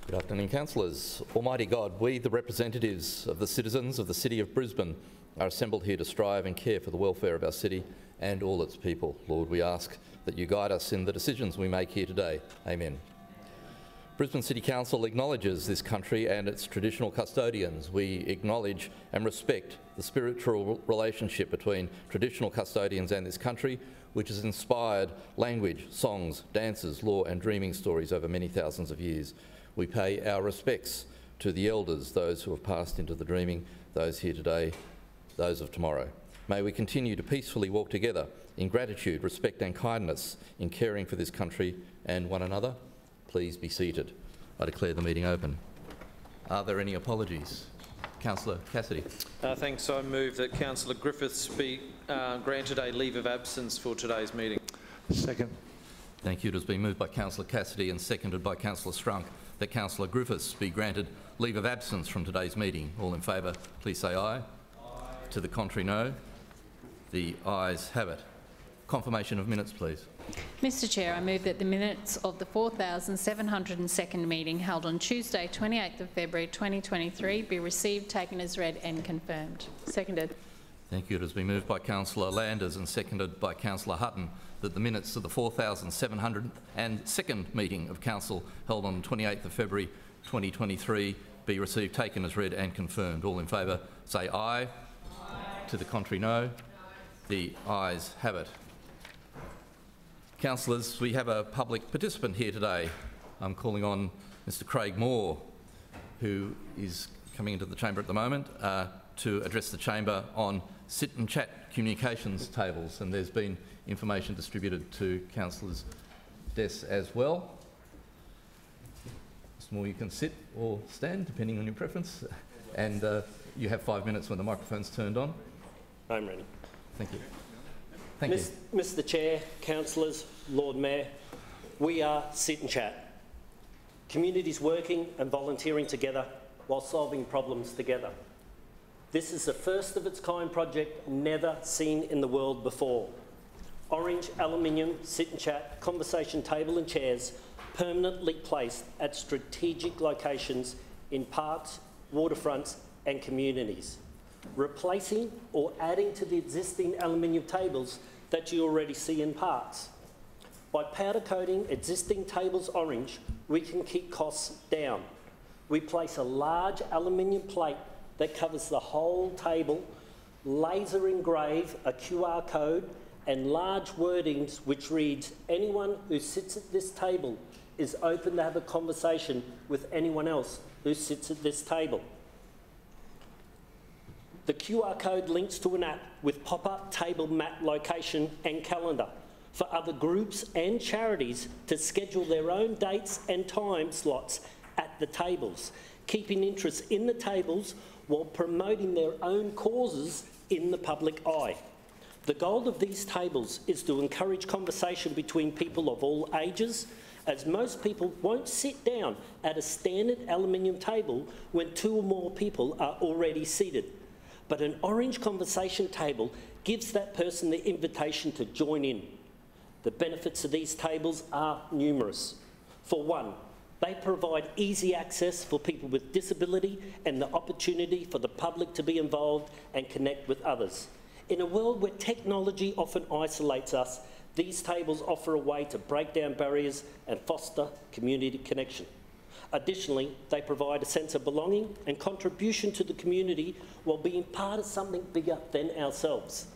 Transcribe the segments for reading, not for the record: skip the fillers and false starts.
Good afternoon, councillors. Almighty God, we, the representatives of the citizens of the City of Brisbane, are assembled here to strive and care for the welfare of our city and all its people. Lord, we ask that you guide us in the decisions we make here today. Amen. Brisbane City Council acknowledges this country and its traditional custodians. We acknowledge and respect the spiritual relationship between traditional custodians and this country, which has inspired language, songs, dances, law and dreaming stories over many thousands of years. We pay our respects to the elders, those who have passed into the dreaming, those here today, those of tomorrow. May we continue to peacefully walk together in gratitude, respect and kindness in caring for this country and one another. Please be seated. I declare the meeting open. Are there any apologies? Councillor Cassidy. Thanks. I move that Councillor Griffiths be granted a leave of absence for today's meeting. Second. Thank you. It has been moved by Councillor Cassidy and seconded by Councillor Strunk that Councillor Griffiths be granted leave of absence from today's meeting. All in favour, please say aye. Aye. To the contrary, no. The ayes have it. Confirmation of minutes, please. Mr Chair, I move that the minutes of the 4,702nd meeting held on Tuesday 28th of February 2023 be received, taken as read and confirmed. Seconded. Thank you. It has been moved by Councillor Landers and seconded by Councillor Hutton that the minutes of the 4,702nd meeting of Council held on 28th of February 2023 be received, taken as read and confirmed. All in favour say aye. Aye. To the contrary, no. The ayes have it. Councillors, we have a public participant here today. I'm calling on Mr Craig Moore, who is coming into the chamber at the moment, to address the chamber on sit and chat communications tables, and there's been information distributed to councillors' desks as well. Mr Moore, you can sit or stand depending on your preference, and you have 5 minutes when the microphone's turned on. I'm ready. Thank you. Thank you. Mr Chair, councillors, Lord Mayor, we are sit and chat. Communities working and volunteering together while solving problems together. This is the first of its kind project never seen in the world before. Orange aluminium sit and chat conversation table and chairs permanently placed at strategic locations in parks, waterfronts and communities, replacing or adding to the existing aluminium tables that you already see in parks. By powder coating existing tables orange, we can keep costs down. We place a large aluminium plate that covers the whole table, laser engrave a QR code and large wordings which reads, "Anyone who sits at this table is open to have a conversation with anyone else who sits at this table." The QR code links to an app with pop-up table map location and calendar for other groups and charities to schedule their own dates and time slots at the tables, keeping interest in the tables while promoting their own causes in the public eye. The goal of these tables is to encourage conversation between people of all ages, as most people won't sit down at a standard aluminium table when 2 or more people are already seated. But an orange conversation table gives that person the invitation to join in. The benefits of these tables are numerous. For one, they provide easy access for people with disability and the opportunity for the public to be involved and connect with others. In a world where technology often isolates us, these tables offer a way to break down barriers and foster community connection. Additionally, they provide a sense of belonging and contribution to the community while being part of something bigger than ourselves.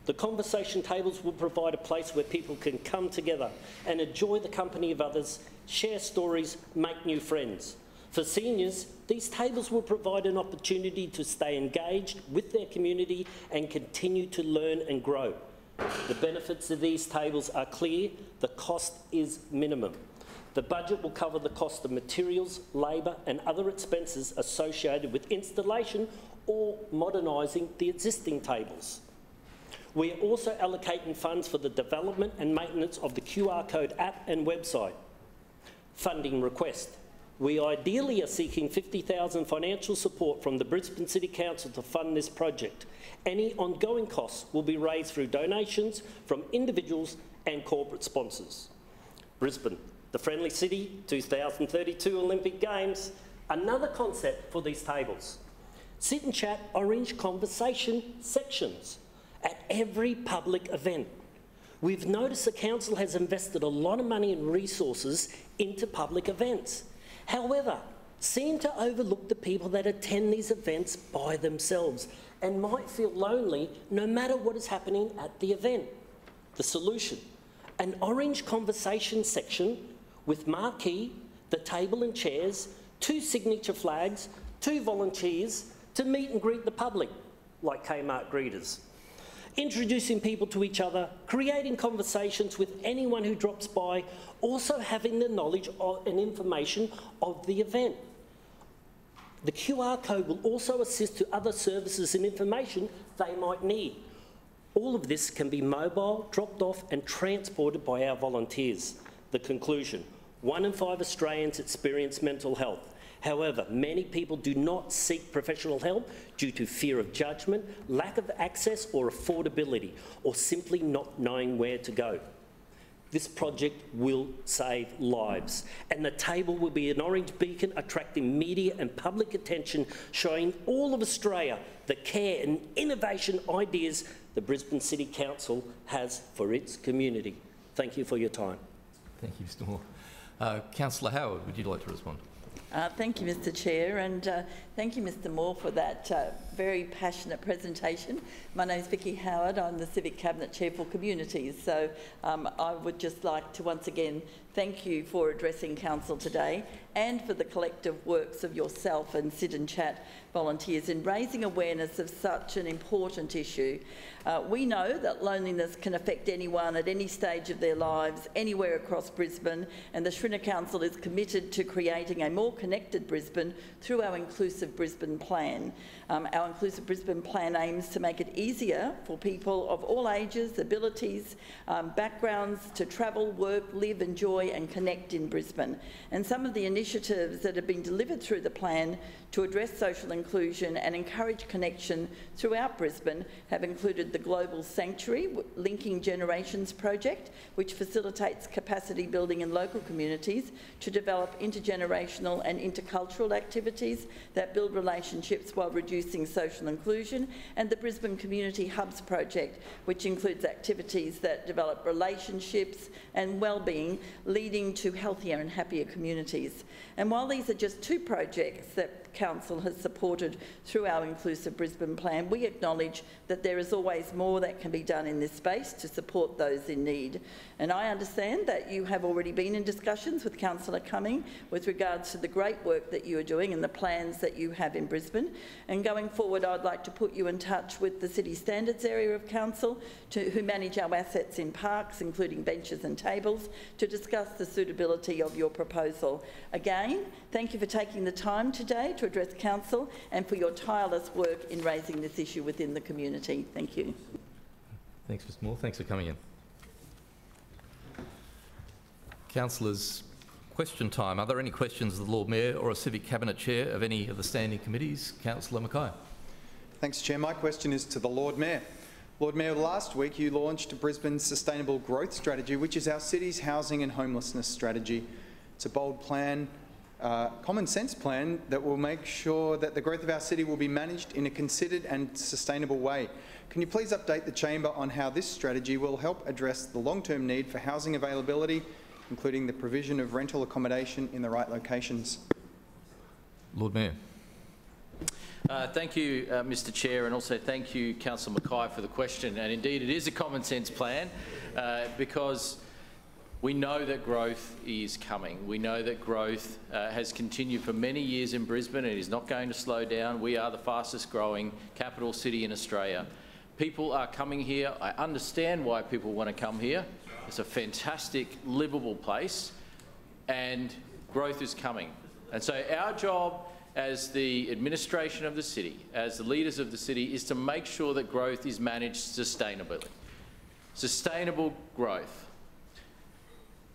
The conversation tables will provide a place where people can come together and enjoy the company of others, share stories, make new friends. For seniors, these tables will provide an opportunity to stay engaged with their community and continue to learn and grow. The benefits of these tables are clear. The cost is minimum. The budget will cover the cost of materials, labour and other expenses associated with installation or modernising the existing tables. We are also allocating funds for the development and maintenance of the QR code app and website. Funding request. We ideally are seeking $50,000 financial support from the Brisbane City Council to fund this project. Any ongoing costs will be raised through donations from individuals and corporate sponsors. Brisbane. The Friendly City 2032 Olympic Games, another concept for these tables. Sit and chat orange conversation sections at every public event. We've noticed the council has invested a lot of money and resources into public events. However, seem to overlook the people that attend these events by themselves and might feel lonely no matter what is happening at the event. The solution: an orange conversation section with marquee, the table and chairs, 2 signature flags, 2 volunteers to meet and greet the public, like Kmart greeters. Introducing people to each other, creating conversations with anyone who drops by, also having the knowledge and information of the event. The QR code will also assist to other services and information they might need. All of this can be mobile, dropped off and transported by our volunteers. The conclusion: 1 in 5 Australians experience mental health. However, many people do not seek professional help due to fear of judgment, lack of access or affordability, or simply not knowing where to go. This project will save lives, and the table will be an orange beacon attracting media and public attention, showing all of Australia the care and innovation ideas the Brisbane City Council has for its community. Thank you for your time. Thank you, Mr Moore. Councillor Howard, would you like to respond? Thank you, Mr Chair, and thank you, Mr Moore, for that very passionate presentation. My name is Vicky Howard. I'm the Civic Cabinet Chair for Communities. So I would just like to once again thank you for addressing Council today and for the collective works of yourself and Sit and Chat volunteers in raising awareness of such an important issue. We know that loneliness can affect anyone at any stage of their lives, anywhere across Brisbane, and the Schrinner Council is committed to creating a more connected Brisbane through our Inclusive Brisbane Plan. Our Inclusive Brisbane Plan aims to make it easier for people of all ages, abilities, backgrounds to travel, work, live, enjoy and connect in Brisbane. And some of the initiatives that have been delivered through the plan to address social inclusion and encourage connection throughout Brisbane have included the Global Sanctuary Linking Generations project, which facilitates capacity building in local communities to develop intergenerational and intercultural activities that build relationships while reducing social inclusion, and the Brisbane Community Hubs project, which includes activities that develop relationships and wellbeing, leading to healthier and happier communities. And while these are just 2 projects that Council has supported through our Inclusive Brisbane Plan, we acknowledge that there is always more that can be done in this space to support those in need. And I understand that you have already been in discussions with Councillor Cumming with regards to the great work that you are doing and the plans that you have in Brisbane. And going forward, I'd like to put you in touch with the City Standards area of Council who manage our assets in parks, including benches and tables, to discuss the suitability of your proposal. Again, thank you for taking the time today to address Council and for your tireless work in raising this issue within the community. Thank you. Thanks, Mr Moore. Thanks for coming in. Councillors, question time. Are there any questions of the Lord Mayor or a Civic Cabinet Chair of any of the standing committees? Councillor Mackay. Thanks, Chair. My question is to the Lord Mayor. Lord Mayor, last week you launched Brisbane's Sustainable Growth Strategy, which is our city's housing and homelessness strategy. It's a bold plan, common sense plan that will make sure that the growth of our city will be managed in a considered and sustainable way. Can you please update the Chamber on how this strategy will help address the long-term need for housing availability, including the provision of rental accommodation in the right locations? Lord Mayor. Thank you, Mr Chair, and also thank you, Councillor Mackay, for the question. And indeed, it is a common sense plan because we know that growth is coming. We know that growth has continued for many years in Brisbane and is not going to slow down. We are the fastest growing capital city in Australia. People are coming here. I understand why people want to come here. It's a fantastic, livable place, and growth is coming. And so our job as the administration of the city, as the leaders of the city, is to make sure that growth is managed sustainably. Sustainable growth.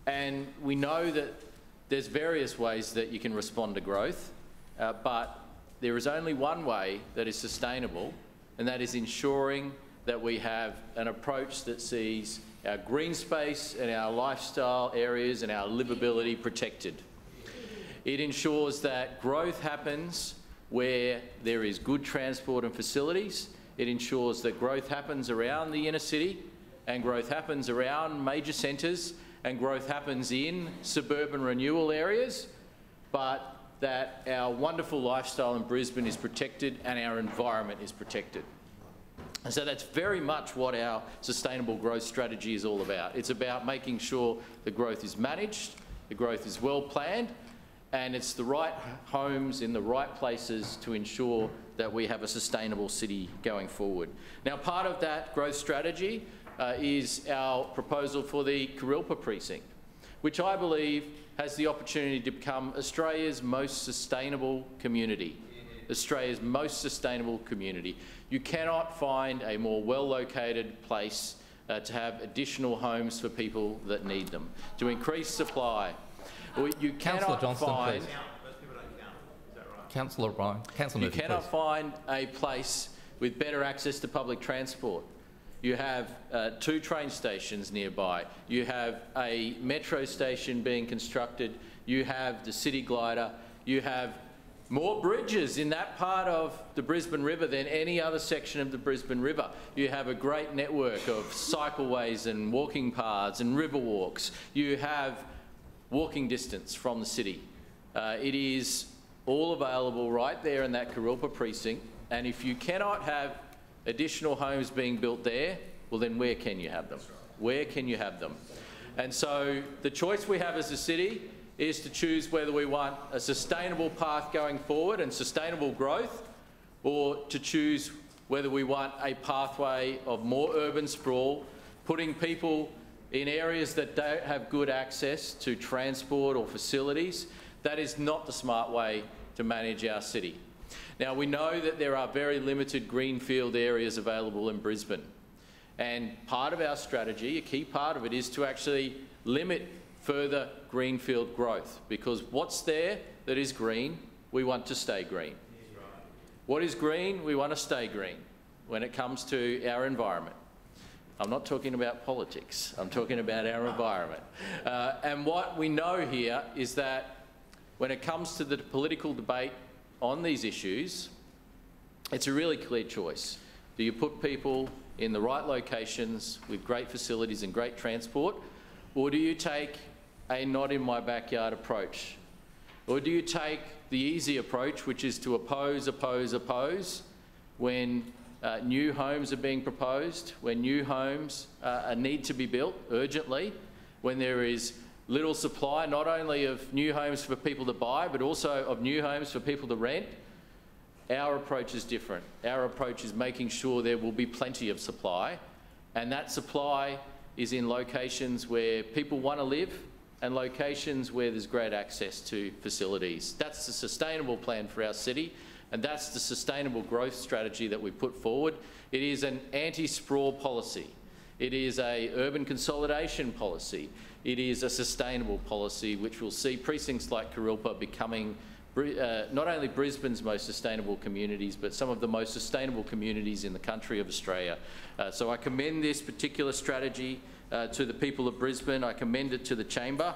And we know that there's various ways that you can respond to growth, but there is only one way that is sustainable, and that is ensuring that we have an approach that sees our green space and our lifestyle areas and our livability protected. It ensures that growth happens where there is good transport and facilities. It ensures that growth happens around the inner city and growth happens around major centres and growth happens in suburban renewal areas, but that our wonderful lifestyle in Brisbane is protected and our environment is protected. And so that's very much what our sustainable growth strategy is all about. It's about making sure the growth is managed, the growth is well planned, and it's the right homes in the right places to ensure that we have a sustainable city going forward. Now, part of that growth strategy is our proposal for the Kurilpa precinct, which I believe has the opportunity to become Australia's most sustainable community. Australia's most sustainable community. You cannot find a more well-located place to have additional homes for people that need them, to increase supply. You cannot find... Councillor Ryan. You cannot find a place with better access to public transport. You have 2 train stations nearby. You have a metro station being constructed. You have the City Glider. You have more bridges in that part of the Brisbane River than any other section of the Brisbane River. You have a great network of cycleways and walking paths and river walks. You have walking distance from the city. It is all available right there in that Kurilpa precinct, and if you cannot have additional homes being built there, well then where can you have them? Where can you have them? And so the choice we have as a city is to choose whether we want a sustainable path going forward and sustainable growth, or to choose whether we want a pathway of more urban sprawl, putting people in areas that don't have good access to transport or facilities. That is not the smart way to manage our city. Now, we know that there are very limited greenfield areas available in Brisbane, and part of our strategy, a key part of it, is to actually limit further greenfield growth, because what's there that is green, we want to stay green. What is green, we want to stay green when it comes to our environment. I'm not talking about politics, I'm talking about our environment. And what we know here is that when it comes to the political debate on these issues, it's a really clear choice. Do you put people in the right locations with great facilities and great transport, or do you take a not in my backyard approach? Or do you take the easy approach, which is to oppose when new homes are being proposed, when new homes need to be built urgently, when there is little supply, not only of new homes for people to buy, but also of new homes for people to rent? Our approach is different. Our approach is making sure there will be plenty of supply, and that supply is in locations where people want to live and locations where there's great access to facilities. That's the sustainable plan for our city, and that's the sustainable growth strategy that we put forward. It is an anti-sprawl policy. It is an urban consolidation policy. It is a sustainable policy which will see precincts like Kurilpa becoming not only Brisbane's most sustainable communities, but some of the most sustainable communities in the country of Australia. So I commend this particular strategy to the people of Brisbane. I commend it to the Chamber.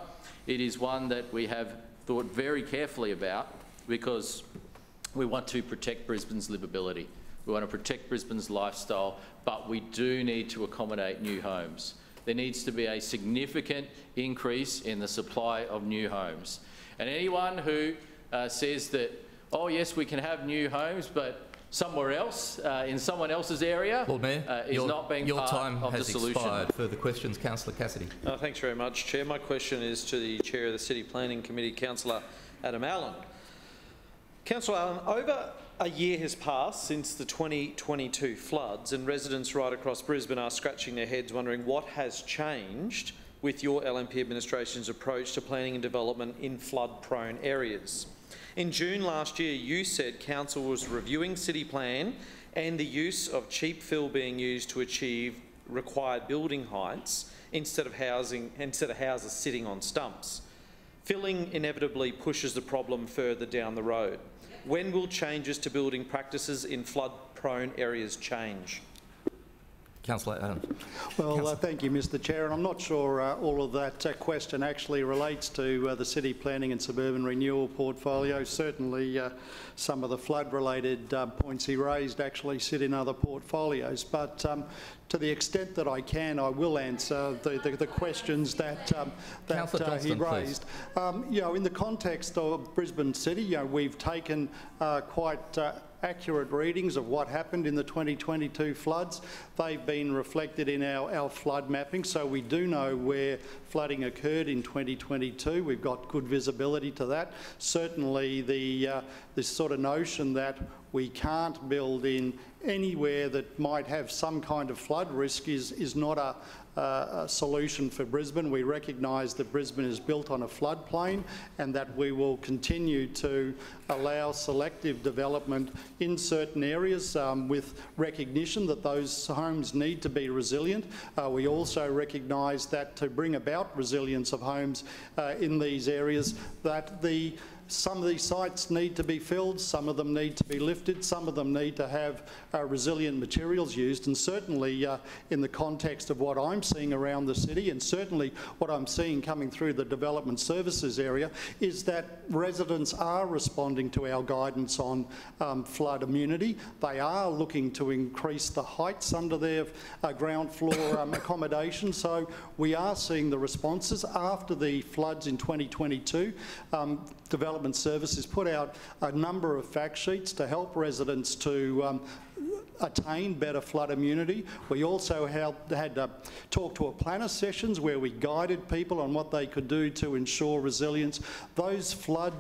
It is one that we have thought very carefully about, because we want to protect Brisbane's livability. We want to protect Brisbane's lifestyle, but we do need to accommodate new homes. There needs to be a significant increase in the supply of new homes. And anyone who says that, oh yes, we can have new homes, but somewhere else, in someone else's area, Lord Mayor, is not being part of the solution. Your time has expired. Further questions, Councillor Cassidy. Thanks very much, Chair. My question is to the Chair of the City Planning Committee, Councillor Adam Allen. Councillor Allen, over a year has passed since the 2022 floods, and residents right across Brisbane are scratching their heads wondering what has changed with your LNP administration's approach to planning and development in flood-prone areas. In June last year, you said Council was reviewing city plan and the use of cheap fill being used to achieve required building heights instead of houses sitting on stumps. Filling inevitably pushes the problem further down the road. When will changes to building practices in flood-prone areas change? Councillor Adams. Well, thank you, Mr Chair. And I'm not sure all of that question actually relates to the City Planning and Suburban Renewal portfolio. Certainly some of the flood-related points he raised actually sit in other portfolios. But to the extent that I can, I will answer the questions that he raised. You know, in the context of Brisbane City, you know, we've taken quite accurate readings of what happened in the 2022 floods. They've been reflected in our flood mapping, so we do know where flooding occurred in 2022. We've got good visibility to that. Certainly this sort of notion that we can't build in anywhere that might have some kind of flood risk is not a solution for Brisbane. We recognise that Brisbane is built on a floodplain and that we will continue to allow selective development in certain areas with recognition that those homes need to be resilient. We also recognise that to bring about resilience of homes in these areas, that some of these sites need to be filled, some of them need to be lifted, some of them need to have resilient materials used, and certainly in the context of what I'm seeing around the city, and certainly what I'm seeing coming through the development services area, is that residents are responding to our guidance on flood immunity. They are looking to increase the heights under their ground floor accommodation, so we are seeing the responses. After the floods in 2022, Development Services put out a number of fact sheets to help residents to attain better flood immunity. We also had talk to a planner sessions where we guided people on what they could do to ensure resilience. Those flood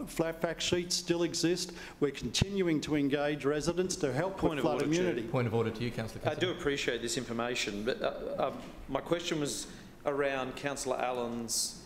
fact sheets still exist. We're continuing to engage residents to help with flood immunity. Point of order to you, Councillor. I do appreciate this information, but my question was around Councillor Allen's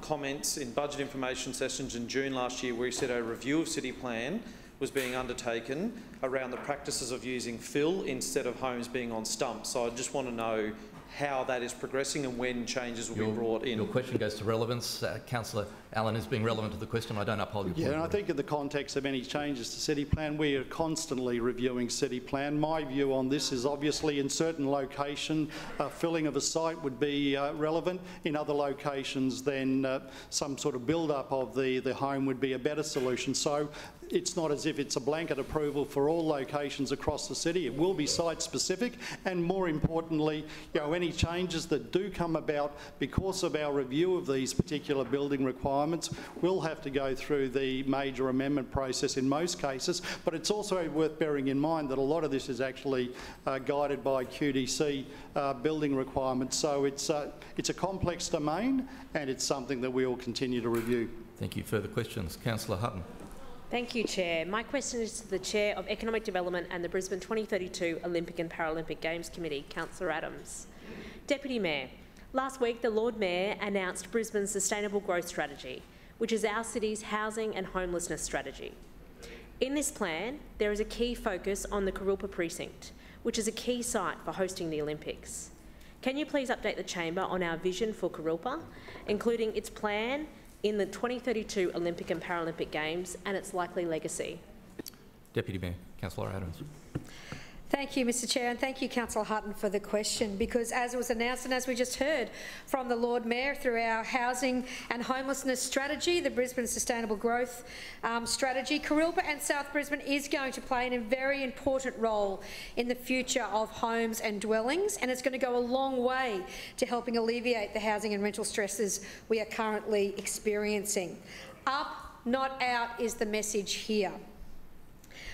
comments in budget information sessions in June last year, where he said a review of city plan was being undertaken around the practices of using fill instead of homes being on stumps. So I just want to know how that is progressing and when changes will be brought in. Your question goes to relevance. Councillor Allen is being relevant to the question. I don't uphold your point. Yeah, and I think in the context of any changes to city plan, we are constantly reviewing city plan. My view on this is obviously in certain location, filling of a site would be relevant. In other locations, then some sort of build-up of the home would be a better solution. So it's not as if it's a blanket approval for all locations across the city. It will be site-specific, and more importantly, you know, any changes that do come about because of our review of these particular building requirements will have to go through the major amendment process in most cases. But it's also worth bearing in mind that a lot of this is actually guided by QDC building requirements. So it's a complex domain, and it's something that we will continue to review. Thank you. Further questions? Councillor Hutton. Thank you, Chair. My question is to the Chair of Economic Development and the Brisbane 2032 Olympic and Paralympic Games Committee, Councillor Adams. Deputy Mayor, last week the Lord Mayor announced Brisbane's Sustainable Growth Strategy, which is our city's housing and homelessness strategy. In this plan, there is a key focus on the Kurilpa precinct, which is a key site for hosting the Olympics. Can you please update the Chamber on our vision for Kurilpa, including its plan in the 2032 Olympic and Paralympic Games and its likely legacy? Deputy Mayor, Councillor Adams. Thank you, Mr Chair, and thank you, Councillor Hutton, for the question, because as it was announced and as we just heard from the Lord Mayor through our housing and homelessness strategy, the Brisbane Sustainable Growth Strategy, Kurilpa and South Brisbane is going to play a very important role in the future of homes and dwellings, and it's going to go a long way to helping alleviate the housing and rental stresses we are currently experiencing. Up, not out is the message here.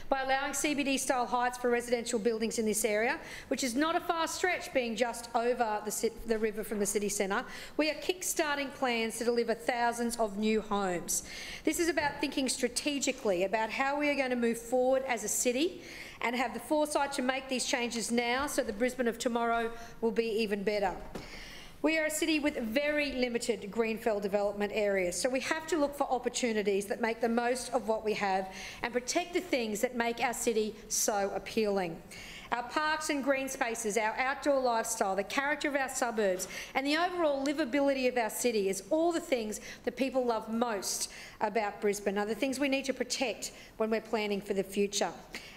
By allowing CBD-style heights for residential buildings in this area, which is not a far stretch being just over the river from the city centre, we are kick-starting plans to deliver thousands of new homes. This is about thinking strategically about how we are going to move forward as a city and have the foresight to make these changes now so the Brisbane of tomorrow will be even better. We are a city with very limited greenfield development areas, so we have to look for opportunities that make the most of what we have and protect the things that make our city so appealing. Our parks and green spaces, our outdoor lifestyle, the character of our suburbs and the overall livability of our city is all the things that people love most about Brisbane, are the things we need to protect when we're planning for the future.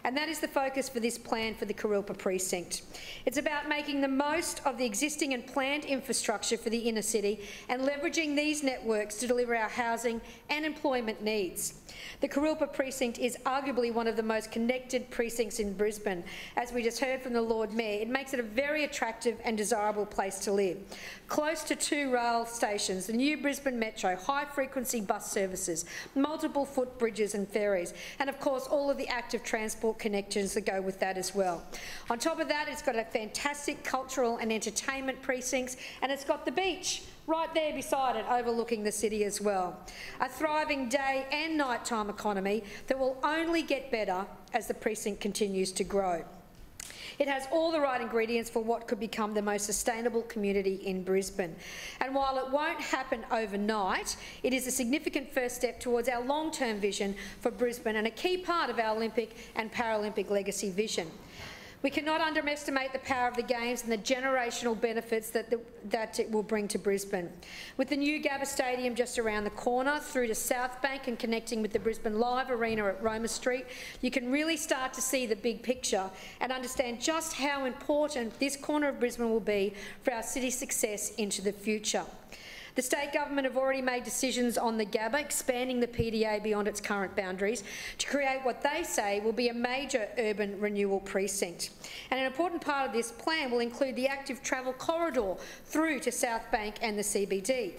And that is the focus for this plan for the Kurilpa precinct. It's about making the most of the existing and planned infrastructure for the inner city and leveraging these networks to deliver our housing and employment needs. The Kurilpa precinct is arguably one of the most connected precincts in Brisbane. As we just heard from the Lord Mayor, it makes it a very attractive and desirable place to live. Close to 2 rail stations, the new Brisbane Metro, high-frequency bus services, multiple footbridges and ferries, and of course all of the active transport connections that go with that as well. On top of that, it's got a fantastic cultural and entertainment precincts, and it's got the beach right there beside it, overlooking the city as well. A thriving day and nighttime economy that will only get better as the precinct continues to grow. It has all the right ingredients for what could become the most sustainable community in Brisbane. And while it won't happen overnight, it is a significant first step towards our long-term vision for Brisbane and a key part of our Olympic and Paralympic legacy vision. We cannot underestimate the power of the Games and the generational benefits that it will bring to Brisbane. With the new Gabba Stadium just around the corner, through to South Bank and connecting with the Brisbane Live Arena at Roma Street, you can really start to see the big picture and understand just how important this corner of Brisbane will be for our city's success into the future. The state government have already made decisions on the Gabba, expanding the PDA beyond its current boundaries to create what they say will be a major urban renewal precinct. And an important part of this plan will include the active travel corridor through to South Bank and the CBD.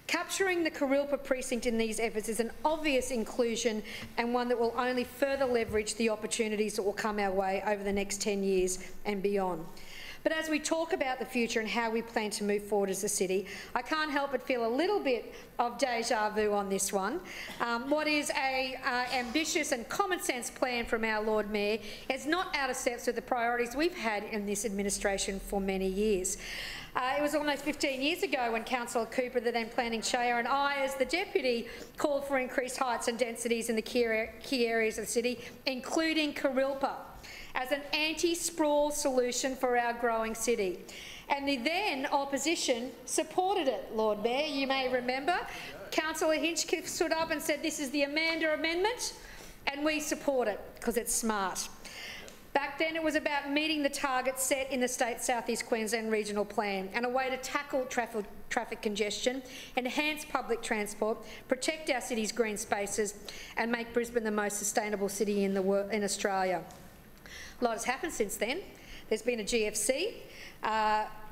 Capturing the Kurilpa precinct in these efforts is an obvious inclusion and one that will only further leverage the opportunities that will come our way over the next 10 years and beyond. But as we talk about the future and how we plan to move forward as a city, I can't help but feel a little bit of deja vu on this one. What is an ambitious and common sense plan from our Lord Mayor is not out of step with the priorities we've had in this administration for many years. It was almost 15 years ago when Councillor Cooper, the then planning chair, and I, as the deputy, called for increased heights and densities in the key areas of the city, including Kurilpa, as an anti-sprawl solution for our growing city. And the then opposition supported it, Lord Mayor, you may remember. Councillor Hinchcliffe stood up and said, this is the Amanda Amendment, and we support it because it's smart. Back then it was about meeting the targets set in the state's South East Queensland Regional Plan and a way to tackle traffic congestion, enhance public transport, protect our city's green spaces and make Brisbane the most sustainable city in Australia. A lot has happened since then. There's been a GFC,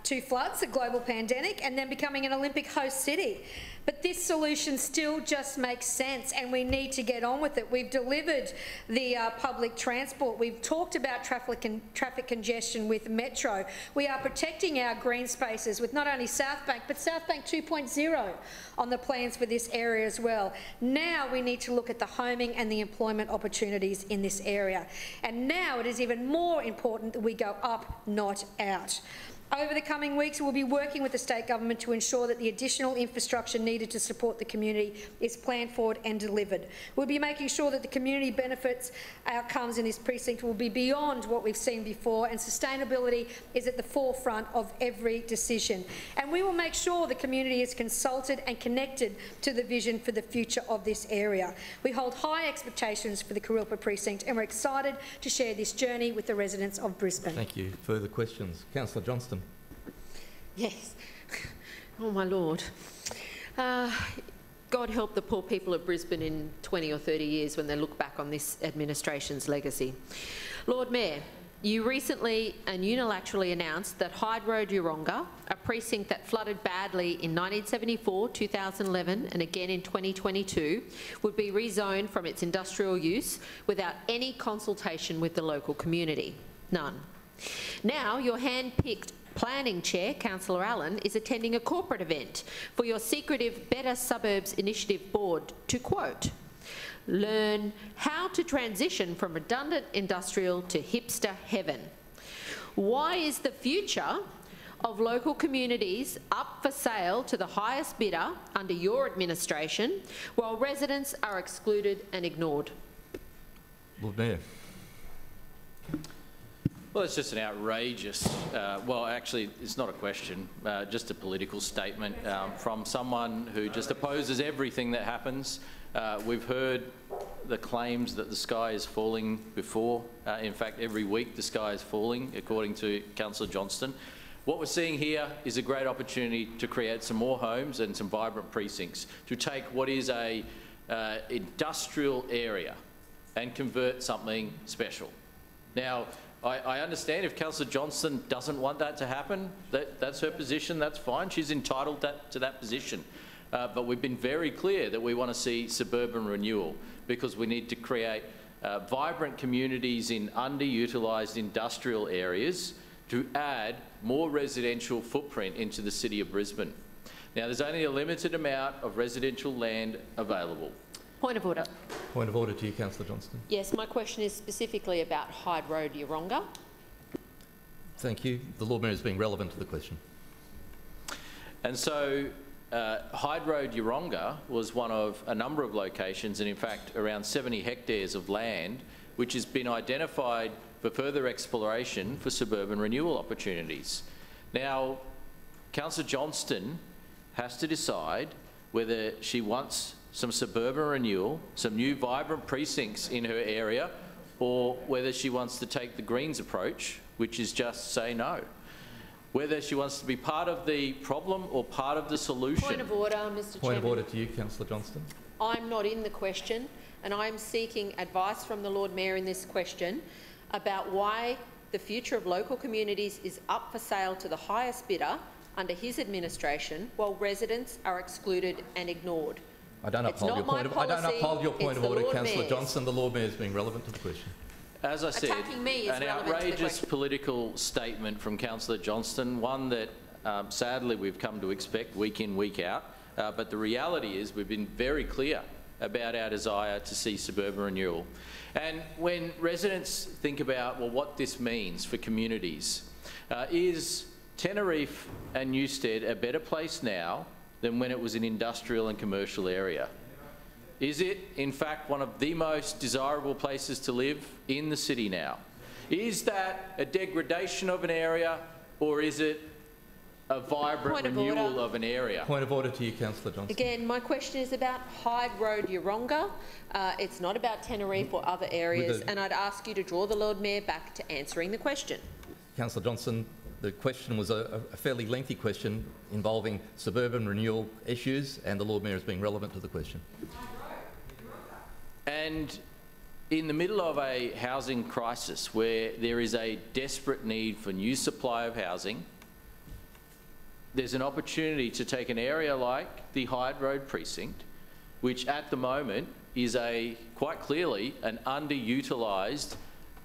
2 floods, a global pandemic, and then becoming an Olympic host city. But this solution still just makes sense and we need to get on with it. We've delivered the public transport. We've talked about traffic congestion with Metro. We are protecting our green spaces with not only South Bank, but South Bank 2.0 on the plans for this area as well. Now we need to look at the homing and the employment opportunities in this area. And now it is even more important that we go up, not out. Over the coming weeks, we'll be working with the state government to ensure that the additional infrastructure needed to support the community is planned forward and delivered. We'll be making sure that the community benefits outcomes in this precinct will be beyond what we've seen before, and sustainability is at the forefront of every decision. And we will make sure the community is consulted and connected to the vision for the future of this area. We hold high expectations for the Kurilpa precinct and we're excited to share this journey with the residents of Brisbane. Thank you. Further questions? Councillor Johnston. Yes. Oh, my Lord. God help the poor people of Brisbane in 20 or 30 years when they look back on this administration's legacy. Lord Mayor, you recently and unilaterally announced that Hyde Road, Yeronga, a precinct that flooded badly in 1974, 2011 and again in 2022, would be rezoned from its industrial use without any consultation with the local community. None. Now, your hand-picked Planning Chair, Councillor Allen, is attending a corporate event for your secretive Better Suburbs Initiative Board to, quote, learn how to transition from redundant industrial to hipster heaven. Why is the future of local communities up for sale to the highest bidder under your administration while residents are excluded and ignored? Lord Mayor. Well, it's just an outrageous, well, actually, it's not a question, just a political statement from someone who just opposes everything that happens. We've heard the claims that the sky is falling before. In fact, every week the sky is falling, according to Councillor Johnston. What we're seeing here is a great opportunity to create some more homes and some vibrant precincts, to take what is a industrial area and convert something special. Now, I understand if Councillor Johnston doesn't want that to happen, that's her position, that's fine. She's entitled to that position. But we've been very clear that we want to see suburban renewal, because we need to create vibrant communities in underutilised industrial areas to add more residential footprint into the City of Brisbane. Now, there's only a limited amount of residential land available. Point of order. Point of order to you, Councillor Johnston. Yes, my question is specifically about Hyde Road, Yeronga. Thank you. The Lord Mayor is being relevant to the question. And so Hyde Road, Yeronga was one of a number of locations, and in fact around 70 hectares of land, which has been identified for further exploration for suburban renewal opportunities. Now, Councillor Johnston has to decide whether she wants some suburban renewal, some new vibrant precincts in her area, or whether she wants to take the Greens approach, which is just say no. Whether she wants to be part of the problem or part of the solution. Point of order, Mr Chairman. Point of order to you, Councillor Johnston. I'm not in the question, and I'm seeking advice from the Lord Mayor in this question about why the future of local communities is up for sale to the highest bidder under his administration, while residents are excluded and ignored. I don't uphold your point of order, Councillor Johnston. The Lord Mayor is being relevant to the question. As I said, an outrageous political statement from Councillor Johnston, one that sadly we've come to expect week in, week out. But the reality is we've been very clear about our desire to see suburban renewal. And when residents think about, well, what this means for communities, is Tenerife and Newstead a better place now than when it was an industrial and commercial area? Is it, in fact, one of the most desirable places to live in the city now? Is that a degradation of an area, or is it a vibrant renewal of an area? Point of order to you, Councillor Johnston. Again, my question is about Hyde Road, Yeronga. It's not about Tenerife or other areas, and I'd ask you to draw the Lord Mayor back to answering the question. Councillor Johnston, the question was a fairly lengthy question involving suburban renewal issues, and the Lord Mayor is being relevant to the question. And in the middle of a housing crisis where there is a desperate need for new supply of housing, there's an opportunity to take an area like the Hyde Road precinct, which at the moment is quite clearly an underutilised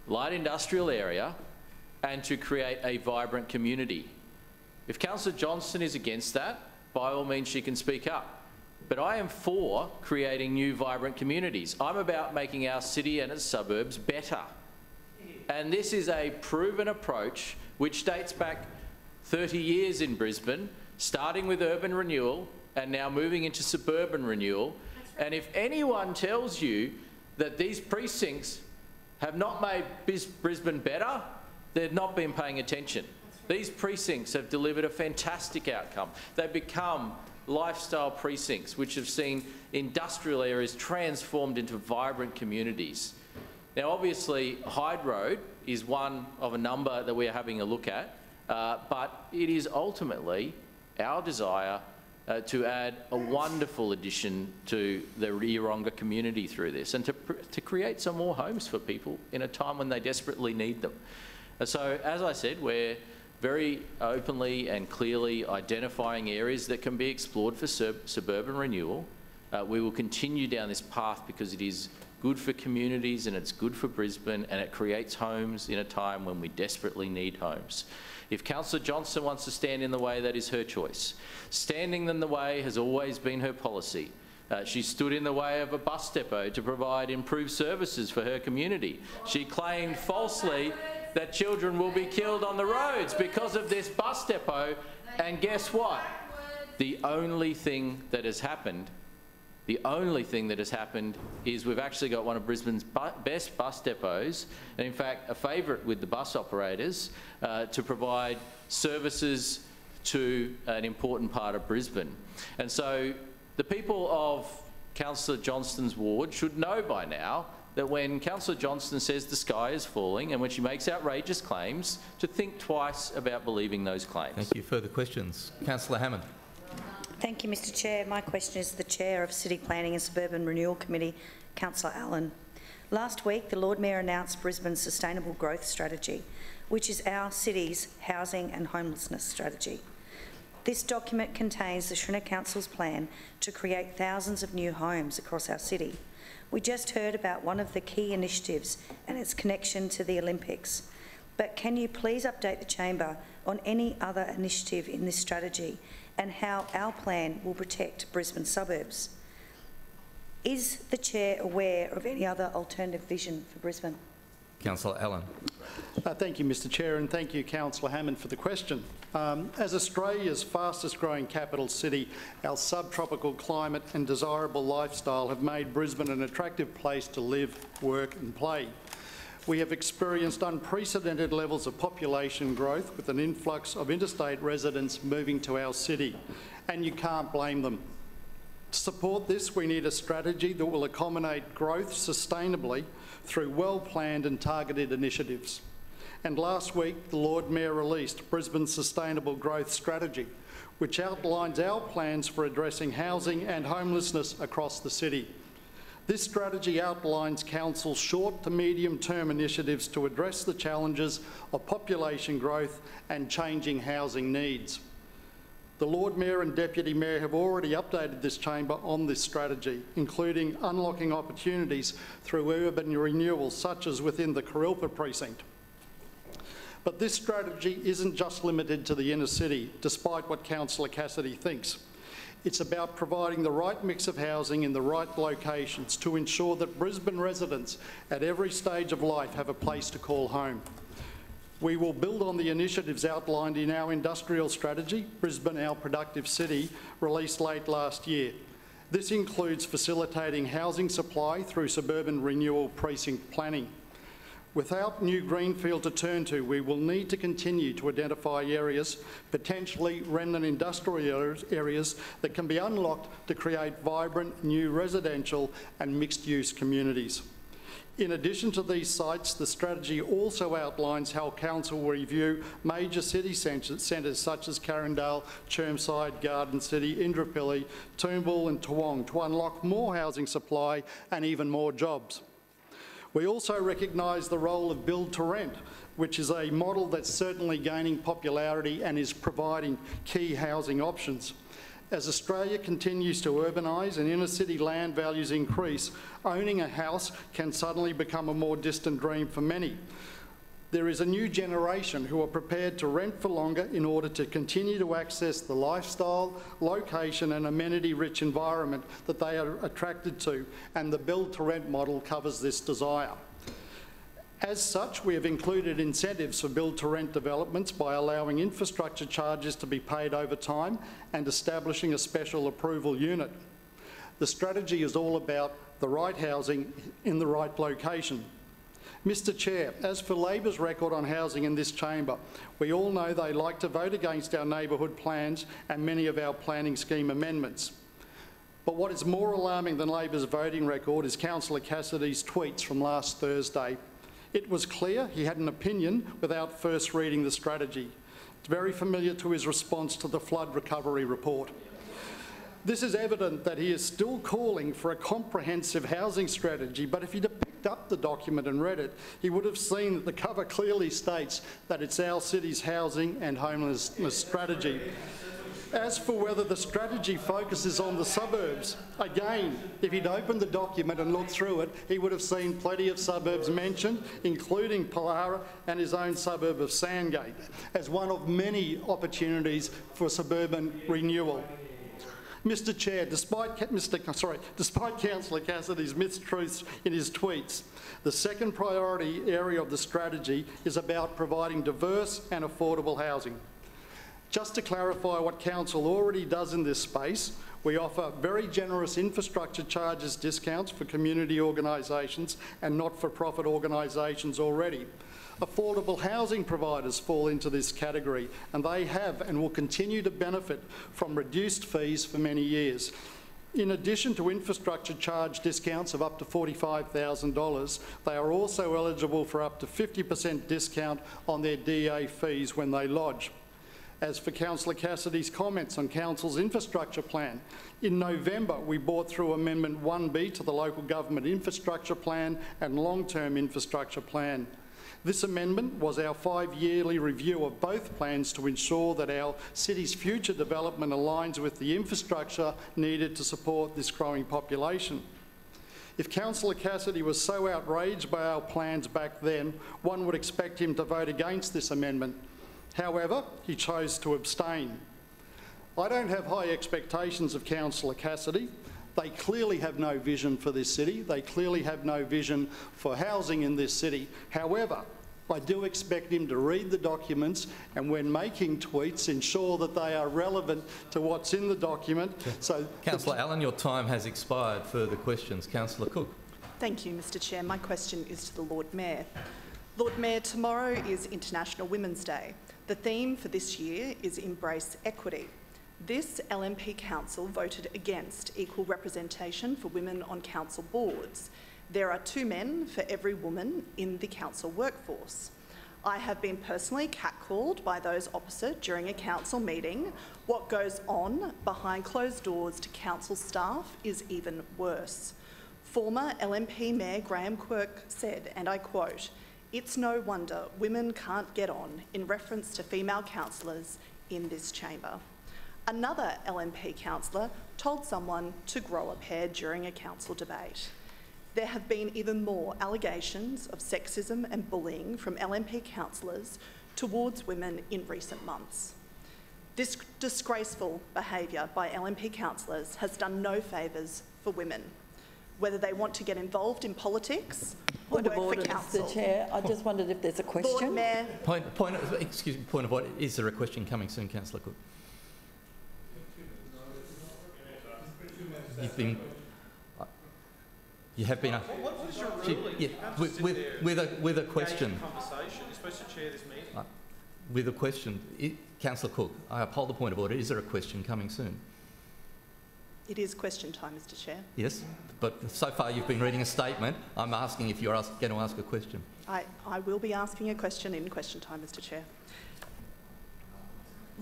light industrial area, and to create a vibrant community. If Councillor Johnston is against that, by all means she can speak up. But I am for creating new vibrant communities. I'm about making our city and its suburbs better. And this is a proven approach which dates back 30 years in Brisbane, starting with urban renewal and now moving into suburban renewal. And if anyone tells you that these precincts have not made Brisbane better, they've not been paying attention. These precincts have delivered a fantastic outcome. They've become lifestyle precincts which have seen industrial areas transformed into vibrant communities. Now, obviously, Hyde Road is one of a number that we're having a look at, but it is ultimately our desire to add a wonderful addition to the Yeronga community through this, and to create some more homes for people in a time when they desperately need them. So, as I said, we're very openly and clearly identifying areas that can be explored for suburban renewal. We will continue down this path because it is good for communities and it's good for Brisbane, and it creates homes in a time when we desperately need homes. If Councillor Johnston wants to stand in the way, that is her choice. Standing in the way has always been her policy. She stood in the way of a bus depot to provide improved services for her community. She claimed falsely that children will be killed on the roads because of this bus depot, and guess what? The only thing that has happened The only thing that has happened is we've actually got one of Brisbane's best bus depots, and in fact a favourite with the bus operators, to provide services to an important part of Brisbane. And so the people of Councillor Johnston's ward should know by now that when Councillor Johnston says the sky is falling and when she makes outrageous claims, to think twice about believing those claims. Thank you. Further questions? Councillor Hammond. Thank you, Mr Chair. My question is to the Chair of City Planning and Suburban Renewal Committee, Councillor Allen. Last week, the Lord Mayor announced Brisbane's Sustainable Growth Strategy, which is our city's housing and homelessness strategy. This document contains the Shrinner Council's plan to create thousands of new homes across our city. We just heard about one of the key initiatives and its connection to the Olympics. But can you please update the Chamber on any other initiative in this strategy and how our plan will protect Brisbane suburbs? Is the Chair aware of any other alternative vision for Brisbane? Councillor Allen. Thank you, Mr Chair, and thank you, Councillor Hammond, for the question. As Australia's fastest growing capital city, our subtropical climate and desirable lifestyle have made Brisbane an attractive place to live, work and play. We have experienced unprecedented levels of population growth with an influx of interstate residents moving to our city, and you can't blame them. To support this, we need a strategy that will accommodate growth sustainably through well-planned and targeted initiatives. And last week, the Lord Mayor released Brisbane's Sustainable Growth Strategy, which outlines our plans for addressing housing and homelessness across the city. This strategy outlines Council's short to medium-term initiatives to address the challenges of population growth and changing housing needs. The Lord Mayor and Deputy Mayor have already updated this chamber on this strategy, including unlocking opportunities through urban renewal, such as within the Kurilpa precinct. But this strategy isn't just limited to the inner city, despite what Councillor Cassidy thinks. It's about providing the right mix of housing in the right locations to ensure that Brisbane residents at every stage of life have a place to call home. We will build on the initiatives outlined in our industrial strategy, Brisbane Our Productive City, released late last year. This includes facilitating housing supply through suburban renewal precinct planning. Without new greenfield to turn to, we will need to continue to identify areas, potentially remnant industrial areas, that can be unlocked to create vibrant new residential and mixed-use communities. In addition to these sites, the strategy also outlines how Council will review major city centres such as Carindale, Chermside, Garden City, Indooroopilly, Toombul and Toowong to unlock more housing supply and even more jobs. We also recognise the role of build to rent, which is a model that's certainly gaining popularity and is providing key housing options. As Australia continues to urbanise and inner city land values increase, owning a house can suddenly become a more distant dream for many. There is a new generation who are prepared to rent for longer in order to continue to access the lifestyle, location and amenity-rich environment that they are attracted to, and the build-to-rent model covers this desire. As such, we have included incentives for build-to-rent developments by allowing infrastructure charges to be paid over time and establishing a special approval unit. The strategy is all about the right housing in the right location. Mr Chair, as for Labor's record on housing in this chamber, we all know they like to vote against our neighbourhood plans and many of our planning scheme amendments. But what is more alarming than Labor's voting record is Councillor Cassidy's tweets from last Thursday. It was clear he had an opinion without first reading the strategy. It's very familiar to his response to the flood recovery report. This is evident that he is still calling for a comprehensive housing strategy, but if he'd have picked up the document and read it, he would have seen that the cover clearly states that it's our city's housing and homelessness strategy. As for whether the strategy focuses on the suburbs, again, if he'd opened the document and looked through it, he would have seen plenty of suburbs mentioned, including Pallara and his own suburb of Sandgate, as one of many opportunities for suburban renewal. Mr Chair, despite Councillor Cassidy's mistruths in his tweets, the second priority area of the strategy is about providing diverse and affordable housing. Just to clarify what Council already does in this space, we offer very generous infrastructure charges discounts for community organisations and not-for-profit organisations already. Affordable housing providers fall into this category, and they have and will continue to benefit from reduced fees for many years. In addition to infrastructure charge discounts of up to $45,000, they are also eligible for up to 50% discount on their DA fees when they lodge. As for Councillor Cassidy's comments on Council's infrastructure plan, in November we brought through Amendment 1B to the Local Government Infrastructure Plan and Long-Term Infrastructure Plan. This amendment was our 5-yearly review of both plans to ensure that our city's future development aligns with the infrastructure needed to support this growing population. If Councillor Cassidy was so outraged by our plans back then, one would expect him to vote against this amendment. However, he chose to abstain. I don't have high expectations of Councillor Cassidy. They clearly have no vision for this city. They clearly have no vision for housing in this city. However, I do expect him to read the documents and when making tweets ensure that they are relevant to what's in the document. So, Councillor Allen, your time has expired. Further questions? Councillor Cook. Thank you, Mr Chair. My question is to the Lord Mayor. Lord Mayor, tomorrow is International Women's Day. The theme for this year is Embrace Equity. This LNP Council voted against equal representation for women on council boards. There are 2 men for every woman in the council workforce. I have been personally catcalled by those opposite during a council meeting. What goes on behind closed doors to council staff is even worse. Former LNP Mayor Graham Quirk said, and I quote, "It's no wonder women can't get on," in reference to female councillors in this chamber. Another LNP councillor told someone to grow a pair during a council debate. There have been even more allegations of sexism and bullying from LNP councillors towards women in recent months. This disgraceful behaviour by LNP councillors has done no favours for women, whether they want to get involved in politics or Point of work order, for council. Mr Chair. I just wondered if there's a question. Lord Mayor. Point of order. Is there a question coming soon, Councillor Cook? You have been. What is your ruling? Yeah, with a question. You're supposed to chair this meeting. With a question, Councillor Cook, I uphold the point of order. Is there a question coming soon? It is question time, Mr Chair. Yes, but so far you've been reading a statement. I'm asking if you're going to ask a question. I will be asking a question in question time, Mr Chair.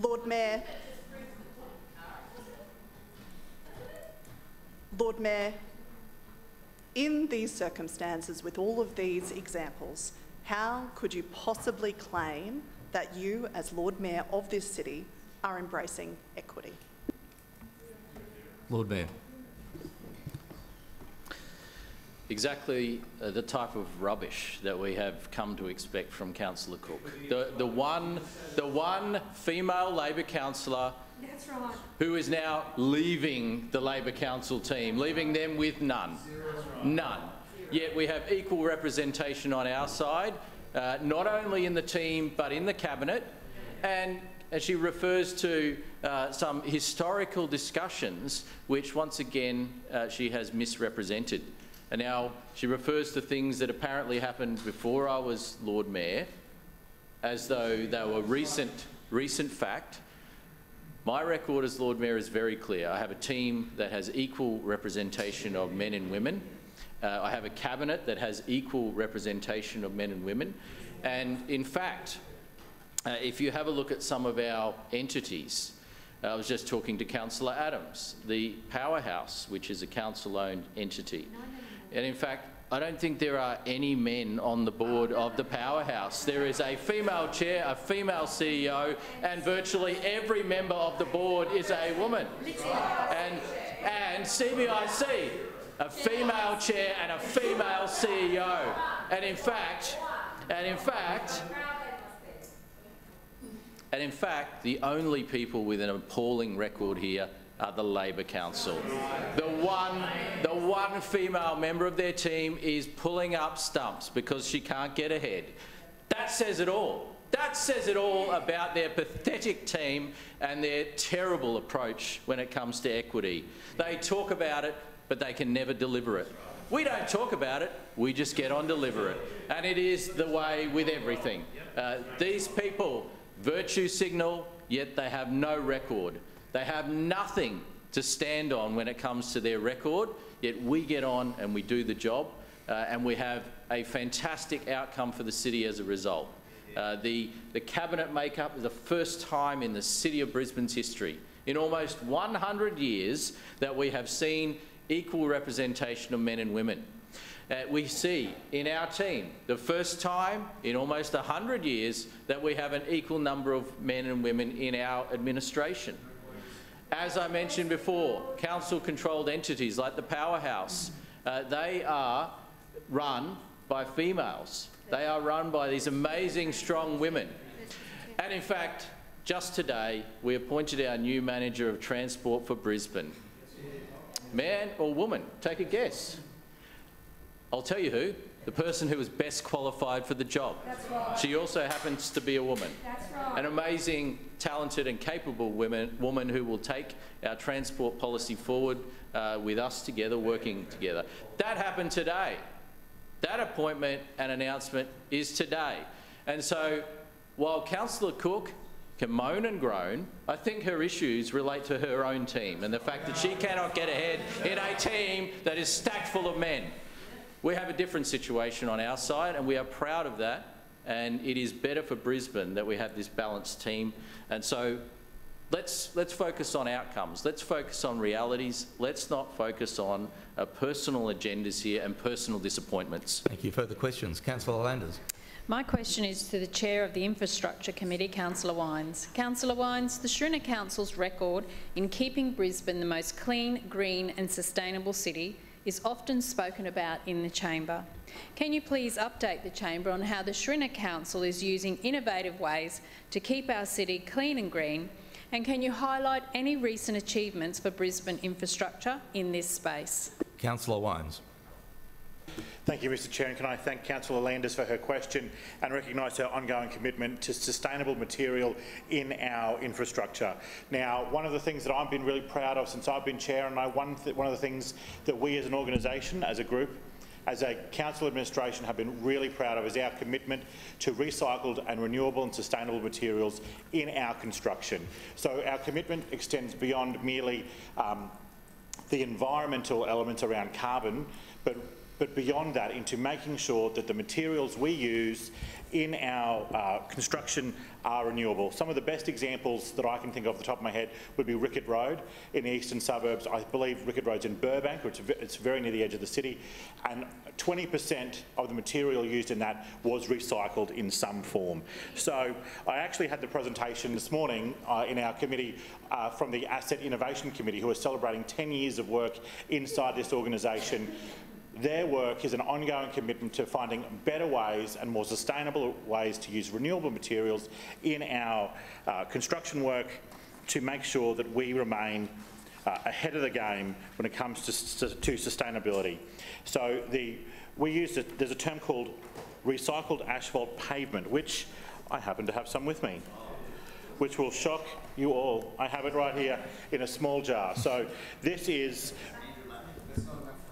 Lord Mayor. Lord Mayor, in these circumstances, with all of these examples, how could you possibly claim that you, as Lord Mayor of this city, are embracing equity? Lord Mayor. Exactly the type of rubbish that we have come to expect from Councillor Cook. The one female Labor councillor who is now leaving the Labor Council team, leaving them with none. None. Yet we have equal representation on our side, not only in the team but in the Cabinet. And as she refers to some historical discussions, which once again she has misrepresented. And now she refers to things that apparently happened before I was Lord Mayor, as though they were recent fact. My record as Lord Mayor is very clear. I have a team that has equal representation of men and women. I have a cabinet that has equal representation of men and women. And in fact, if you have a look at some of our entities, I was just talking to Councillor Adams, the Powerhouse, which is a council-owned entity. And in fact, I don't think there are any men on the board of the Powerhouse. There is a female chair, a female CEO, and virtually every member of the board is a woman. And CBIC, a female chair and a female CEO. And in fact, the only people with an appalling record here are the Labor Council. The one female member of their team is pulling up stumps because she can't get ahead. That says it all. That says it all about their pathetic team and their terrible approach when it comes to equity. They talk about it, but they can never deliver it. We don't talk about it, we just get on deliver it. And it is the way with everything. These people virtue signal, yet they have no record. They have nothing to stand on when it comes to their record, yet we get on and we do the job, and we have a fantastic outcome for the city as a result. The cabinet makeup is the first time in the City of Brisbane's history, in almost 100 years, that we have seen equal representation of men and women. We see in our team the first time in almost 100 years that we have an equal number of men and women in our administration. As I mentioned before, council-controlled entities like the Powerhouse, they are run by females. They are run by these amazing, strong women. And in fact, just today, we appointed our new manager of transport for Brisbane. Man or woman? Take a guess. I'll tell you who. The person who was best qualified for the job. That's right. She also happens to be a woman. That's right. An amazing, talented and capable woman who will take our transport policy forward with us together, working together. That happened today. That appointment and announcement is today. And so, while Councillor Cook can moan and groan, I think her issues relate to her own team and the fact that she cannot get ahead in a team that is stacked full of men. We have a different situation on our side, and we are proud of that, and it is better for Brisbane that we have this balanced team. And so let's focus on outcomes. Let's focus on realities. Let's not focus on personal agendas here and personal disappointments. Thank you. Further questions? Councillor Landers. My question is to the Chair of the Infrastructure Committee, Councillor Wines. Councillor Wines, the Schrinner Council's record in keeping Brisbane the most clean, green and sustainable city is often spoken about in the chamber. Can you please update the chamber on how the Schrinner Council is using innovative ways to keep our city clean and green, and can you highlight any recent achievements for Brisbane infrastructure in this space? Councillor Wines. Thank you, Mr Chair, and can I thank Councillor Landers for her question and recognise her ongoing commitment to sustainable material in our infrastructure. Now, one of the things that I've been really proud of since I've been Chair, and one of the things that we as an organisation, as a group, as a council administration have been really proud of is our commitment to recycled and renewable and sustainable materials in our construction. So our commitment extends beyond merely the environmental elements around carbon, but beyond that into making sure that the materials we use in our construction are renewable. Some of the best examples that I can think of off the top of my head would be Rickett Road in the eastern suburbs. I believe Rickett Road's in Burbank, which it's very near the edge of the city, and 20% of the material used in that was recycled in some form. So I actually had the presentation this morning in our committee from the Asset Innovation Committee, who are celebrating 10 years of work inside this organisation. Their work is an ongoing commitment to finding better ways and more sustainable ways to use renewable materials in our construction work to make sure that we remain ahead of the game when it comes to sustainability. So there's a term called recycled asphalt pavement, which I happen to have some with me, which will shock you all. I have it right here in a small jar. So this is...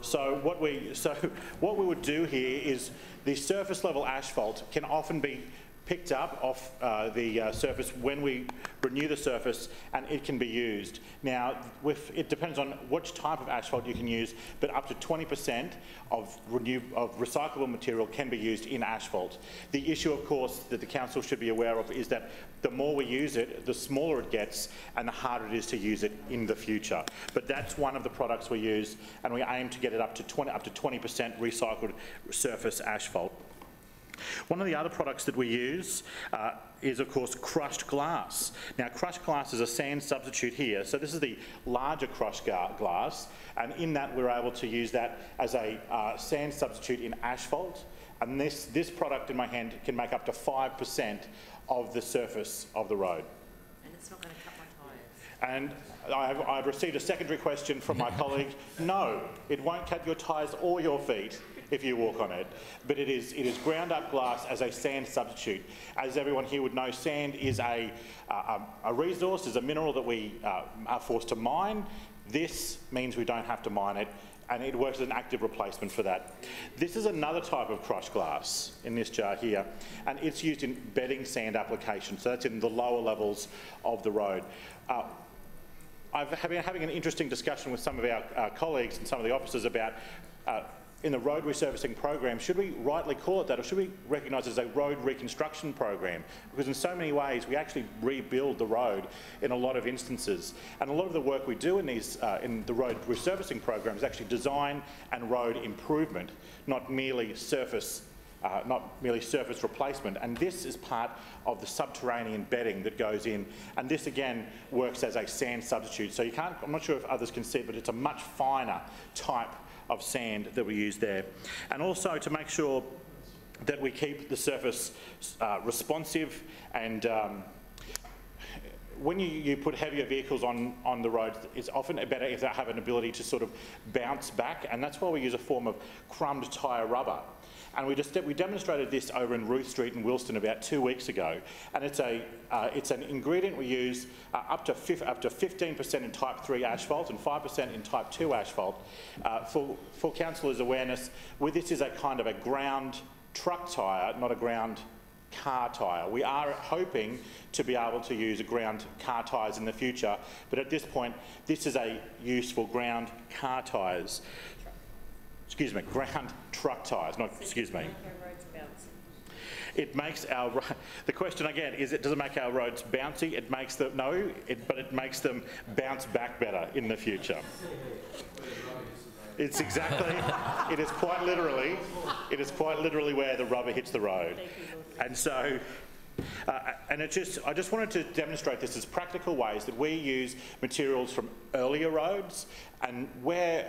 So what we would do here is the surface level asphalt can often be picked up off the surface when we renew the surface, and it can be used. Now, it depends on which type of asphalt you can use, but up to 20% of recyclable material can be used in asphalt. The issue, of course, that the council should be aware of is that the more we use it, the smaller it gets and the harder it is to use it in the future. But that's one of the products we use, and we aim to get it up to 20% recycled surface asphalt. One of the other products that we use is, of course, crushed glass. Now, crushed glass is a sand substitute here. So this is the larger crushed glass, and in that we're able to use that as a sand substitute in asphalt. And this product in my hand can make up to 5% of the surface of the road. And it's not going to cut my tyres. And I've received a secondary question from my colleague. No, it won't cut your tyres or your feet. if you walk on it. But it is ground-up glass as a sand substitute. As everyone here would know, sand is a resource, is a mineral that we are forced to mine. This means we don't have to mine it, and it works as an active replacement for that. This is another type of crushed glass in this jar here, and it's used in bedding sand applications, so that's in the lower levels of the road. I've been having an interesting discussion with some of our colleagues and some of the officers about in the road resurfacing program, should we rightly call it that, or should we recognise it as a road reconstruction program? Because in so many ways we actually rebuild the road in a lot of instances, and a lot of the work we do in these in the road resurfacing program is actually design and road improvement, not merely surface replacement. And this is part of the subterranean bedding that goes in, and this again works as a sand substitute. So you can't, I'm not sure if others can see it, but it's a much finer type of sand that we use there. And also to make sure that we keep the surface responsive, and when you put heavier vehicles on the road, it's often better if they have an ability to sort of bounce back, and that's why we use a form of crumbed tyre rubber. And we demonstrated this over in Ruth Street in Wilston about 2 weeks ago, and it's an ingredient we use up to 15% in Type 3 asphalt and 5% in Type 2 asphalt. For councillors' awareness, this is a kind of a ground truck tyre, not a ground car tyre. We are hoping to be able to use ground car tyres in the future, but at this point, this is a use for ground car tyres. Excuse me, ground truck tyres, not, excuse me. It makes our, the question again is, does it make our roads bouncy? It makes them, no, but it makes them bounce back better in the future. It's exactly, it is quite literally where the rubber hits the road. And so, and I just wanted to demonstrate this as practical ways that we use materials from earlier roads, and where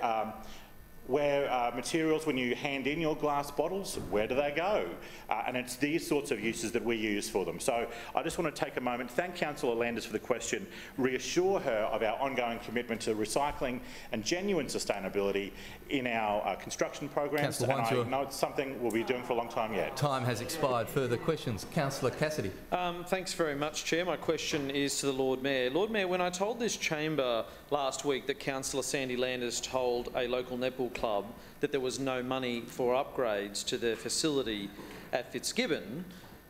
materials, when you hand in your glass bottles, where do they go? And it's these sorts of uses that we use for them. So I just want to take a moment, thank Councillor Landers for the question, reassure her of our ongoing commitment to recycling and genuine sustainability in our construction programs, and I know it's something we'll be doing for a long time yet. Time has expired. Further questions? Councillor Cassidy. Thanks very much, Chair. My question is to the Lord Mayor. Lord Mayor, when I told this chamber last week that Councillor Sandy Landers told a local netball club that there was no money for upgrades to their facility at Fitzgibbon,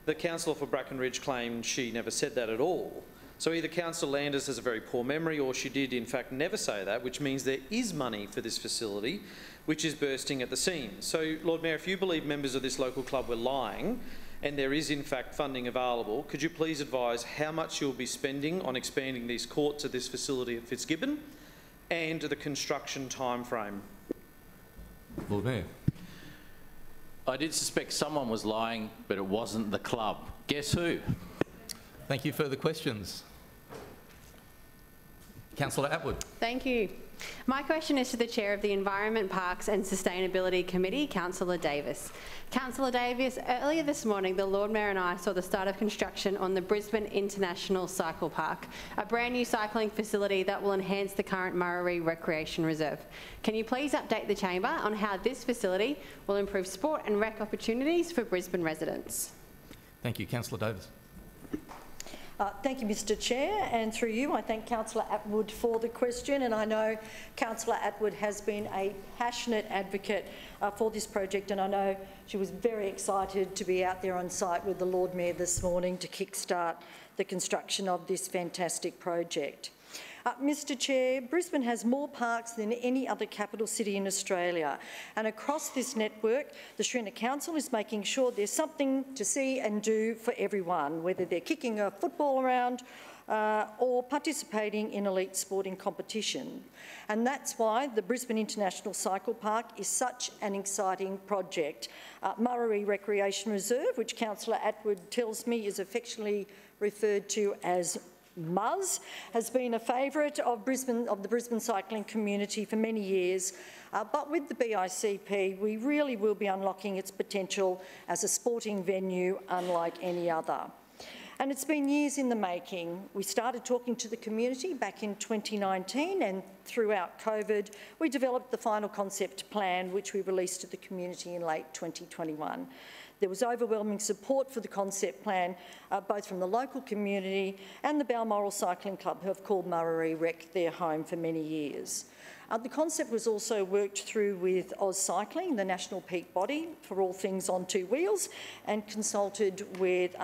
the councillor for Brackenridge claimed she never said that at all. So either Councillor Landers has a very poor memory, or she did in fact never say that, which means there is money for this facility, which is bursting at the seams. So, Lord Mayor, if you believe members of this local club were lying, and there is in fact funding available, could you please advise how much you'll be spending on expanding these courts at this facility at Fitzgibbon, and the construction time frame? Lord Mayor. I did suspect someone was lying, but it wasn't the club. Guess who? Thank you. Further questions? Councillor Atwood. Thank you. My question is to the Chair of the Environment, Parks and Sustainability Committee, Councillor Davis. Councillor Davis, earlier this morning the Lord Mayor and I saw the start of construction on the Brisbane International Cycle Park, a brand new cycling facility that will enhance the current Murray Recreation Reserve. Can you please update the Chamber on how this facility will improve sport and rec opportunities for Brisbane residents? Thank you. Councillor Davis. Thank you, Mr Chair, and through you I thank Councillor Atwood for the question, and I know Councillor Atwood has been a passionate advocate for this project, and I know she was very excited to be out there on site with the Lord Mayor this morning to kickstart the construction of this fantastic project. Mr Chair, Brisbane has more parks than any other capital city in Australia, and across this network the Shrina Council is making sure there's something to see and do for everyone, whether they're kicking a football around or participating in elite sporting competition. And that's why the Brisbane International Cycle Park is such an exciting project. Murray Recreation Reserve, which Councillor Atwood tells me is affectionately referred to as Muzz, has been a favourite of the Brisbane cycling community for many years, but with the BICP we really will be unlocking its potential as a sporting venue unlike any other. And it's been years in the making. We started talking to the community back in 2019, and throughout COVID, we developed the final concept plan, which we released to the community in late 2021. There was overwhelming support for the concept plan, both from the local community and the Balmoral Cycling Club, who have called Murray Rec their home for many years. The concept was also worked through with Oz Cycling, the national peak body for all things on two wheels, and consulted with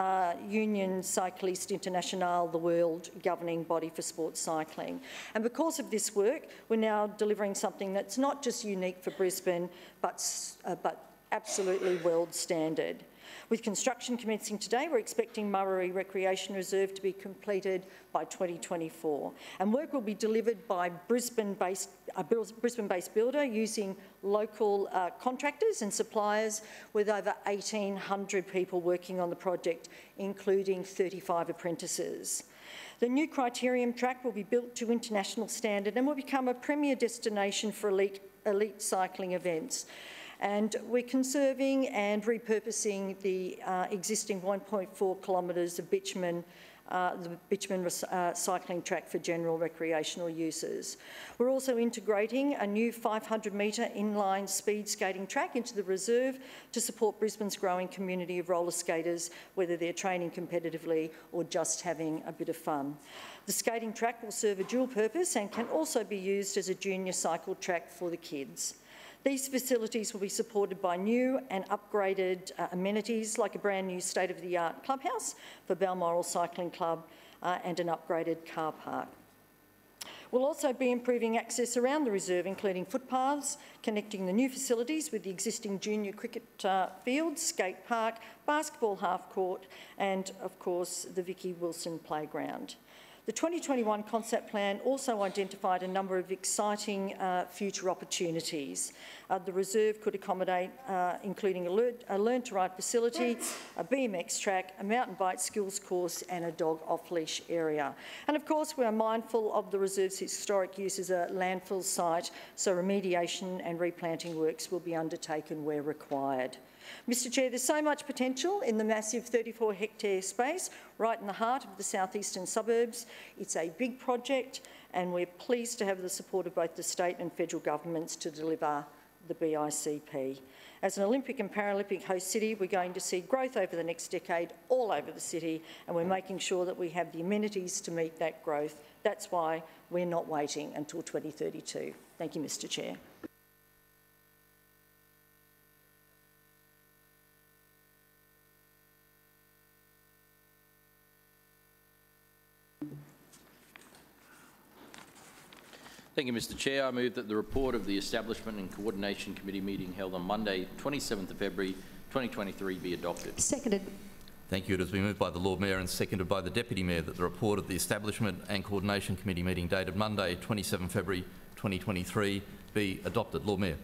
Union Cycliste Internationale, the world governing body for sports cycling. And because of this work, we're now delivering something that's not just unique for Brisbane, but absolutely world standard. With construction commencing today, we're expecting Murray Recreation Reserve to be completed by 2024. And work will be delivered by a Brisbane-based builder using local contractors and suppliers, with over 1,800 people working on the project, including 35 apprentices. The new Criterium track will be built to international standard and will become a premier destination for elite cycling events. And we're conserving and repurposing the existing 1.4 kilometres of bitumen, the bitumen cycling track for general recreational uses. We're also integrating a new 500-metre inline speed skating track into the reserve to support Brisbane's growing community of roller skaters, whether they're training competitively or just having a bit of fun. The skating track will serve a dual purpose and can also be used as a junior cycle track for the kids. These facilities will be supported by new and upgraded amenities, like a brand new state-of-the-art clubhouse for Balmoral Cycling Club and an upgraded car park. We'll also be improving access around the reserve, including footpaths, connecting the new facilities with the existing junior cricket fields, skate park, basketball half-court and, of course, the Vicky Wilson playground. The 2021 concept plan also identified a number of exciting future opportunities. The reserve could accommodate, including a learn-to-ride facility, a BMX track, a mountain bike skills course and a dog off-leash area. And of course, we are mindful of the reserve's historic use as a landfill site, so remediation and replanting works will be undertaken where required. Mr Chair, there's so much potential in the massive 34-hectare space right in the heart of the southeastern suburbs. It's a big project and we're pleased to have the support of both the state and federal governments to deliver the BICP. As an Olympic and Paralympic host city, we're going to see growth over the next decade all over the city, and we're making sure that we have the amenities to meet that growth. That's why we're not waiting until 2032. Thank you, Mr Chair. Thank you, Mr Chair. I move that the report of the Establishment and Coordination Committee meeting held on Monday, 27th of February 2023 be adopted. Seconded. Thank you. It has been moved by the Lord Mayor and seconded by the Deputy Mayor that the report of the Establishment and Coordination Committee meeting dated Monday, 27 February 2023 be adopted. Lord Mayor.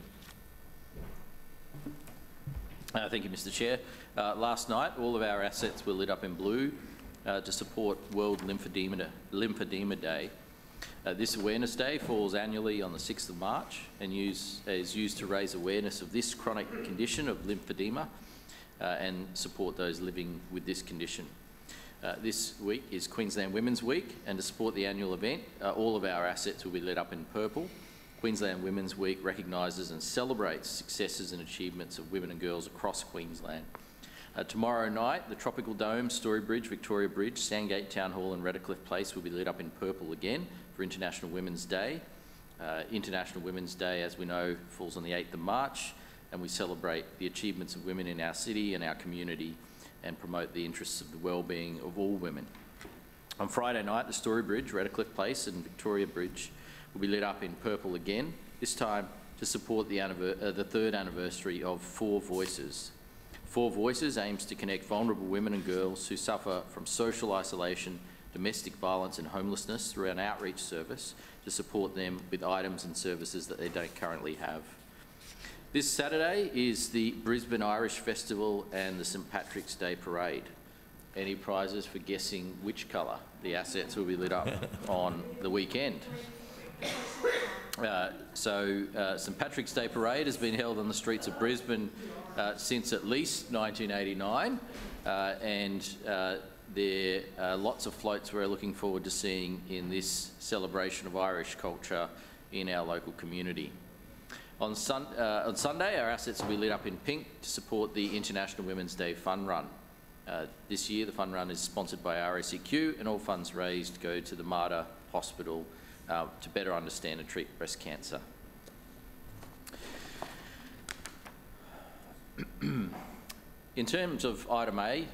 Thank you, Mr Chair. Last night, all of our assets were lit up in blue to support World Lymphedema Day. This Awareness Day falls annually on the 6th of March and is used to raise awareness of this chronic condition of lymphedema and support those living with this condition. This week is Queensland Women's Week, and to support the annual event, all of our assets will be lit up in purple. Queensland Women's Week recognises and celebrates successes and achievements of women and girls across Queensland. Tomorrow night, the Tropical Dome, Storybridge, Victoria Bridge, Sandgate Town Hall and Redcliffe Place will be lit up in purple again for International Women's Day. International Women's Day, as we know, falls on the 8th of March, and we celebrate the achievements of women in our city and our community and promote the interests of the well-being of all women. On Friday night, the Storybridge, Redcliffe Place and Victoria Bridge will be lit up in purple again, this time to support the third anniversary of 4 Voices. 4 Voices aims to connect vulnerable women and girls who suffer from social isolation, domestic violence and homelessness through an outreach service to support them with items and services that they don't currently have. This Saturday is the Brisbane Irish Festival and the St Patrick's Day Parade. Any prizes for guessing which colour the assets will be lit up on the weekend? St Patrick's Day Parade has been held on the streets of Brisbane since at least 1989, and there are lots of floats we're looking forward to seeing in this celebration of Irish culture in our local community. On Sunday, our assets will be lit up in pink to support the International Women's Day Fun Run. This year, the fun run is sponsored by RACQ, and all funds raised go to the Mater Hospital to better understand and treat breast cancer. In terms of item A,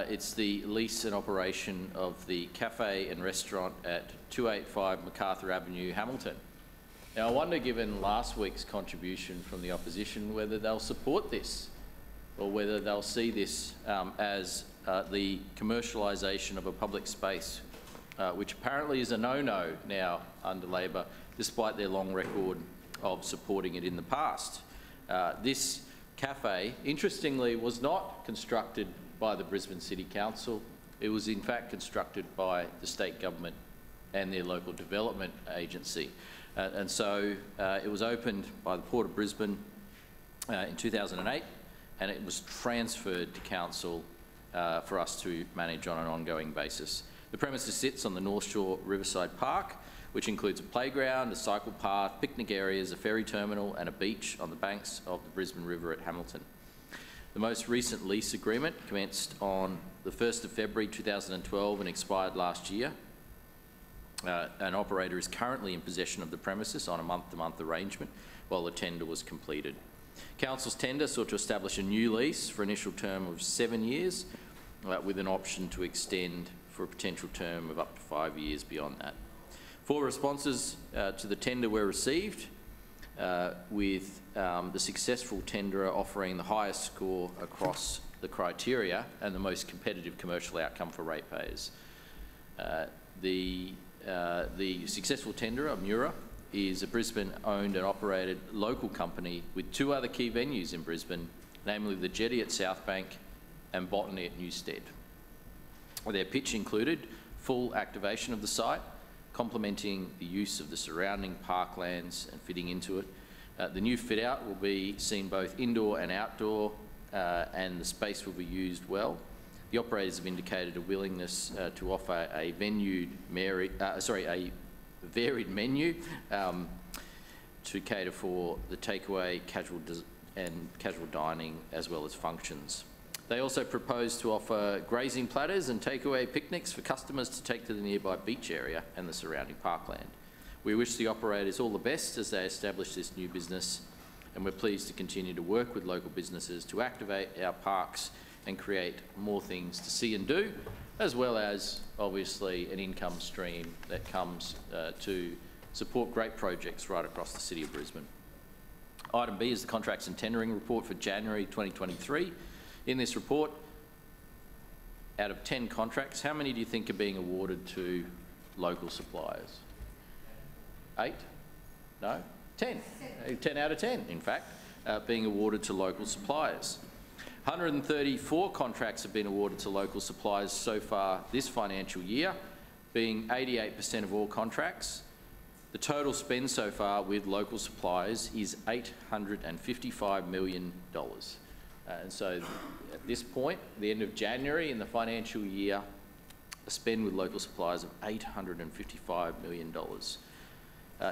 it's the lease and operation of the cafe and restaurant at 285 MacArthur Avenue, Hamilton. Now, I wonder, given last week's contribution from the opposition, whether they'll support this or whether they'll see this as the commercialisation of a public space, which apparently is a no-no now under Labor, despite their long record of supporting it in the past. This cafe, interestingly, was not constructed by the Brisbane City Council. It was in fact constructed by the state government and their local development agency. And so it was opened by the Port of Brisbane in 2008, and it was transferred to council for us to manage on an ongoing basis. The premises sits on the North Shore Riverside Park, which includes a playground, a cycle path, picnic areas, a ferry terminal and a beach on the banks of the Brisbane River at Hamilton. The most recent lease agreement commenced on the 1st of February 2012 and expired last year. An operator is currently in possession of the premises on a month-to-month arrangement while the tender was completed. Council's tender sought to establish a new lease for an initial term of 7 years with an option to extend for a potential term of up to 5 years beyond that. 4 responses to the tender were received, with the successful tenderer offering the highest score across the criteria and the most competitive commercial outcome for ratepayers. The successful tenderer, Mura, is a Brisbane-owned and operated local company with 2 other key venues in Brisbane, namely the Jetty at Southbank and Botany at Newstead. Their pitch included full activation of the site, complementing the use of the surrounding parklands and fitting into it. The new fit-out will be seen both indoor and outdoor, and the space will be used well. The operators have indicated a willingness to offer a varied menu to cater for the takeaway, casual dining, as well as functions. They also propose to offer grazing platters and takeaway picnics for customers to take to the nearby beach area and the surrounding parkland. We wish the operators all the best as they establish this new business, and we're pleased to continue to work with local businesses to activate our parks and create more things to see and do, as well as, obviously, an income stream that comes to support great projects right across the City of Brisbane. Item B is the Contracts and Tendering Report for January 2023. In this report, out of 10 contracts, how many do you think are being awarded to local suppliers? 8? No? 10. 10 out of 10, in fact, being awarded to local suppliers. 134 contracts have been awarded to local suppliers so far this financial year, being 88% of all contracts. The total spend so far with local suppliers is $855 million. And so at this point, the end of January in the financial year, a spend with local suppliers of $855 million.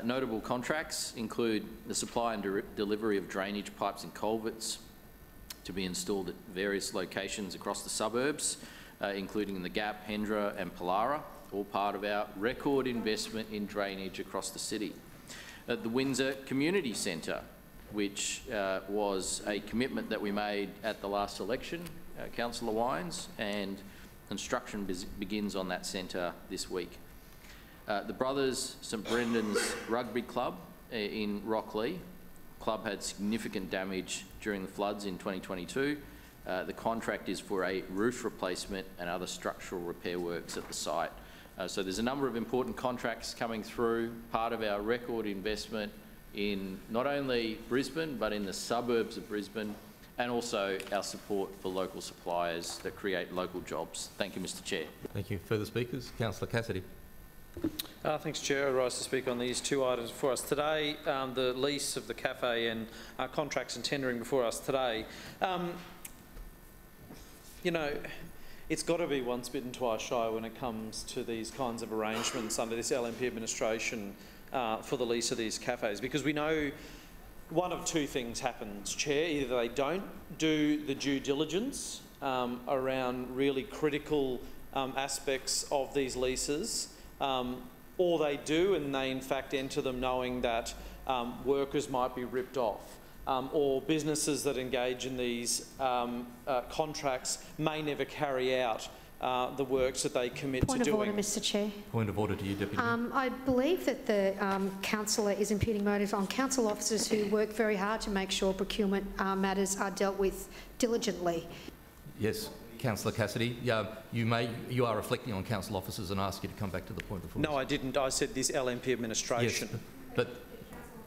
Notable contracts include the supply and delivery of drainage pipes and culverts to be installed at various locations across the suburbs, including the Gap, Hendra and Pollara, all part of our record investment in drainage across the city. The Windsor Community Centre, which was a commitment that we made at the last election, Councillor Wines, and construction begins on that centre this week. The Brothers St Brendan's Rugby Club in Rocklea. Club had significant damage during the floods in 2022. The contract is for a roof replacement and other structural repair works at the site. So there's a number of important contracts coming through, part of our record investment in not only Brisbane, but in the suburbs of Brisbane, and also our support for local suppliers that create local jobs. Thank you, Mr. Chair. Thank you. Further speakers? Councillor Cassidy. Thanks, Chair. I rise to speak on these 2 items before us today, the lease of the cafe and contracts and tendering before us today. You know, it's got to be once bitten, twice shy when it comes to these kinds of arrangements under this LNP administration for the lease of these cafes, because we know one of two things happens, Chair. Either they don't do the due diligence around really critical aspects of these leases, or they do and they in fact enter them knowing that workers might be ripped off, or businesses that engage in these contracts may never carry out the works that they commit to doing. Point of order, Mr Chair. Point of order to you, Deputy. I believe that the councillor is imputing motive on council officers who work very hard to make sure procurement matters are dealt with diligently. Yes, Councillor Cassidy, you are reflecting on council officers and ask you to come back to the point of order. No, I didn't. I said this LNP administration. Yes, but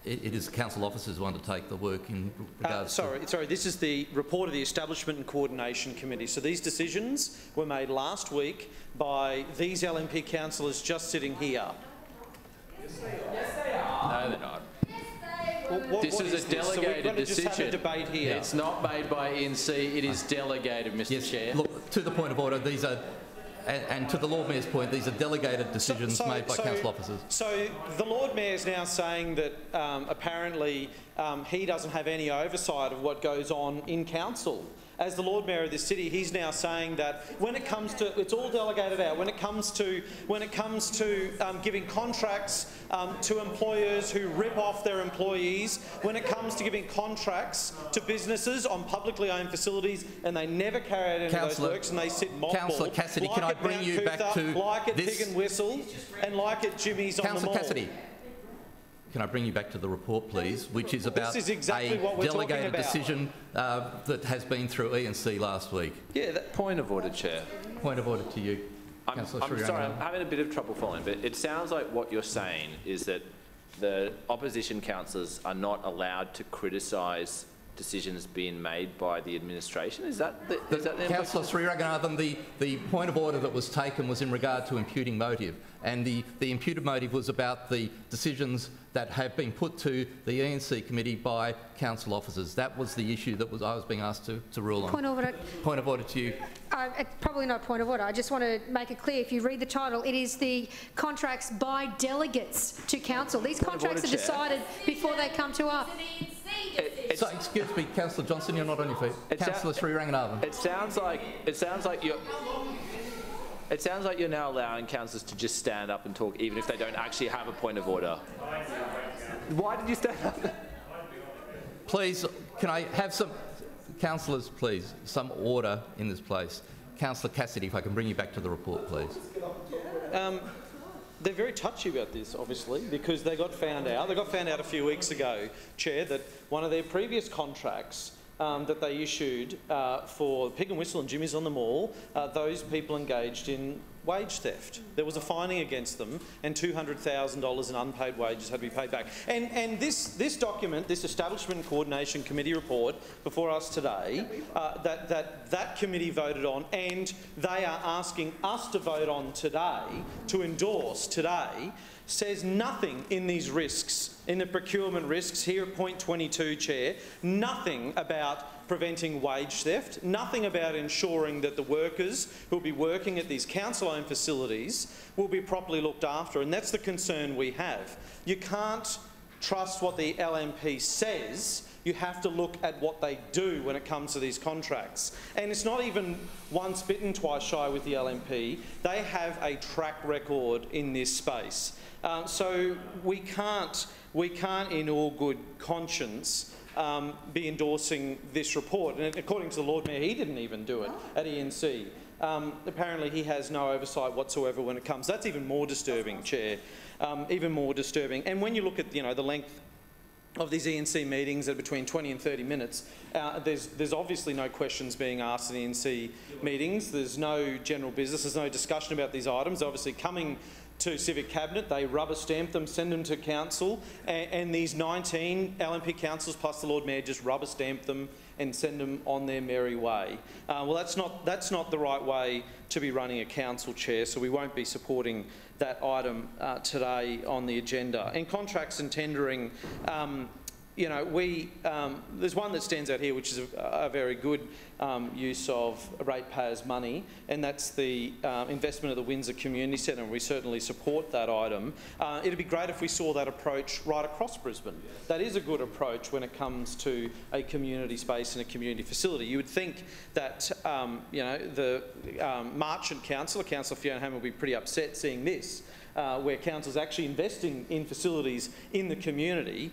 it is council officers who undertake the work in regards Sorry, this is the report of the Establishment and Coordination Committee. So these decisions were made last week by these LNP councillors just sitting here. Yes, they are. No, they're not. This is a delegated decision. Just have a debate here. It's not made by ENC, it is delegated, Mr Chair. Look, to the point of order, these are, and to the Lord Mayor's point, these are delegated decisions made by council officers. So the Lord Mayor is now saying that apparently he doesn't have any oversight of what goes on in council. As the Lord Mayor of this city, he's now saying that when it comes to, it's all delegated out. When it comes to giving contracts to employers who rip off their employees, when it comes to giving contracts to businesses on publicly owned facilities, and they never carry out any of those works, and they sit mothballed. Councillor Cassidy, can I bring you back to like at Pig and Whistle, and like at Jimmy's on the Mall. Councillor Cassidy. Can I bring you back to the report, please, which is about a delegated decision that has been through ENC last week? Yeah, point of order, Chair. Point of order to you, Councillor I'm sorry, I'm having a bit of trouble following, but it sounds like what you're saying is that the opposition councillors are not allowed to criticise decisions being made by the administration. Is that the Councillor Sriranganathan, the point of order that was taken was in regard to imputing motive, and the imputed motive was about the decisions that have been put to the ENC committee by council officers. That was the issue that I was being asked to rule on. Point of order. Point of order to you. It's probably not point of order. I just want to make it clear, if you read the title, it is the contracts by delegates to council. These contracts are decided before they come to us. So, excuse me, Councillor Johnson, you're not on your feet. Councillor Sriranganathan. It sounds like you're now allowing councillors to just stand up and talk, even if they don't actually have a point of order. Why did you stand up? Please, can I have some councillors, please, some order in this place. Councillor Cassidy, if I can bring you back to the report, please. They're very touchy about this, obviously, because they got found out. They got found out a few weeks ago, Chair, that one of their previous contracts that they issued for Pig and Whistle and Jimmy's on the Mall, those people engaged in wage theft. There was a fining against them, and $200,000 in unpaid wages had to be paid back. And this document, this Establishment Coordination Committee report before us today, that committee voted on, and they are asking us to vote on today, to endorse today, says nothing in these risks, in the procurement risks here at point 22, Chair, nothing about preventing wage theft, nothing about ensuring that the workers who will be working at these council-owned facilities will be properly looked after, and that's the concern we have. You can't trust what the LNP says, you have to look at what they do when it comes to these contracts. And it's not even once bitten, twice shy with the LNP. They have a track record in this space. So we can't in all good conscience be endorsing this report. And according to the Lord Mayor, he didn't even do it at ENC. Apparently he has no oversight whatsoever when it comes. That's even more disturbing, Chair, even more disturbing. And when you look at, the length of these ENC meetings at between 20 and 30 minutes, there's obviously no questions being asked in ENC meetings. There's no general business. There's no discussion about these items. They're obviously coming to Civic Cabinet, they rubber stamp them, send them to Council, and these 19 LNP councils plus the Lord Mayor just rubber stamp them and send them on their merry way. Well, that's not the right way to be running a council, Chair, so we won't be supporting that item today on the agenda. And contracts and tendering, you know, there's one that stands out here, which is a very good use of ratepayers' money, and that's the investment of the Windsor Community Centre, and we certainly support that item. It'd be great if we saw that approach right across Brisbane. That is a good approach when it comes to a community space and a community facility. You would think that, you know, the Marchant Councillor, Councillor Fiona Hammond, would be pretty upset seeing this. Where council's actually investing in facilities in the community.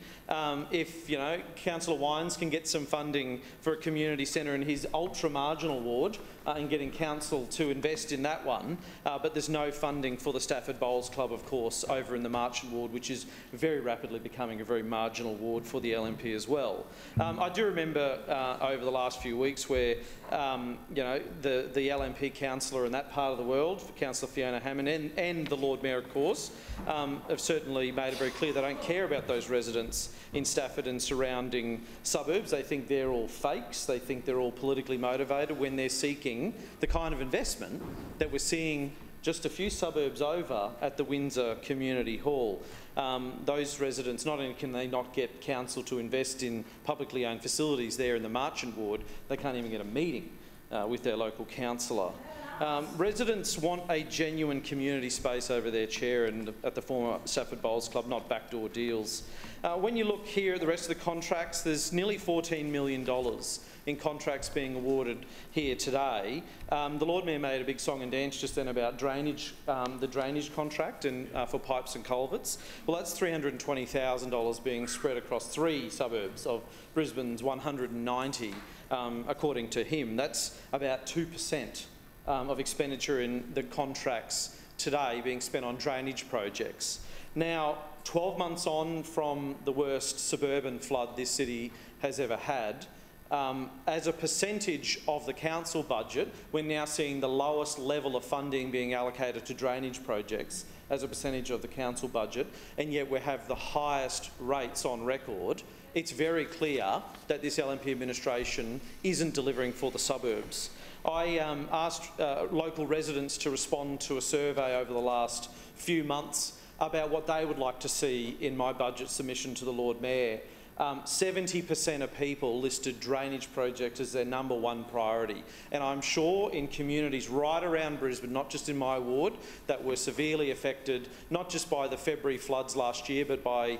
If, you know, Councillor Wines can get some funding for a community centre in his ultra-marginal ward and getting council to invest in that one, but there's no funding for the Stafford Bowls Club, of course, over in the Marchant ward, which is very rapidly becoming a very marginal ward for the LNP as well. I do remember over the last few weeks where, you know, the LNP councillor in that part of the world, Councillor Fiona Hammond, and the Lord Mayor, of course, have certainly made it very clear they don't care about those residents in Stafford and surrounding suburbs. They think they're all fakes. They think they're all politically motivated when they're seeking the kind of investment that we're seeing just a few suburbs over at the Windsor Community Hall. Those residents, not only can they not get council to invest in publicly owned facilities there in the Marchant ward, they can't even get a meeting with their local councillor. Residents want a genuine community space over their chair and at the former Stafford Bowls Club, not backdoor deals. When you look here at the rest of the contracts, there's nearly $14 million in contracts being awarded here today. The Lord Mayor made a big song and dance just then about drainage, the drainage contract and for pipes and culverts. Well, that's $320,000 being spread across 3 suburbs of Brisbane's 190, according to him. That's about 2%. Of expenditure in the contracts today being spent on drainage projects. Now, 12 months on from the worst suburban flood this city has ever had, as a percentage of the council budget, we're now seeing the lowest level of funding being allocated to drainage projects as a percentage of the council budget, and yet we have the highest rates on record. It's very clear that this LNP administration isn't delivering for the suburbs. I asked local residents to respond to a survey over the last few months about what they would like to see in my budget submission to the Lord Mayor. 70% of people listed drainage projects as their #1 priority. And I'm sure in communities right around Brisbane, not just in my ward, that were severely affected, not just by the February floods last year, but by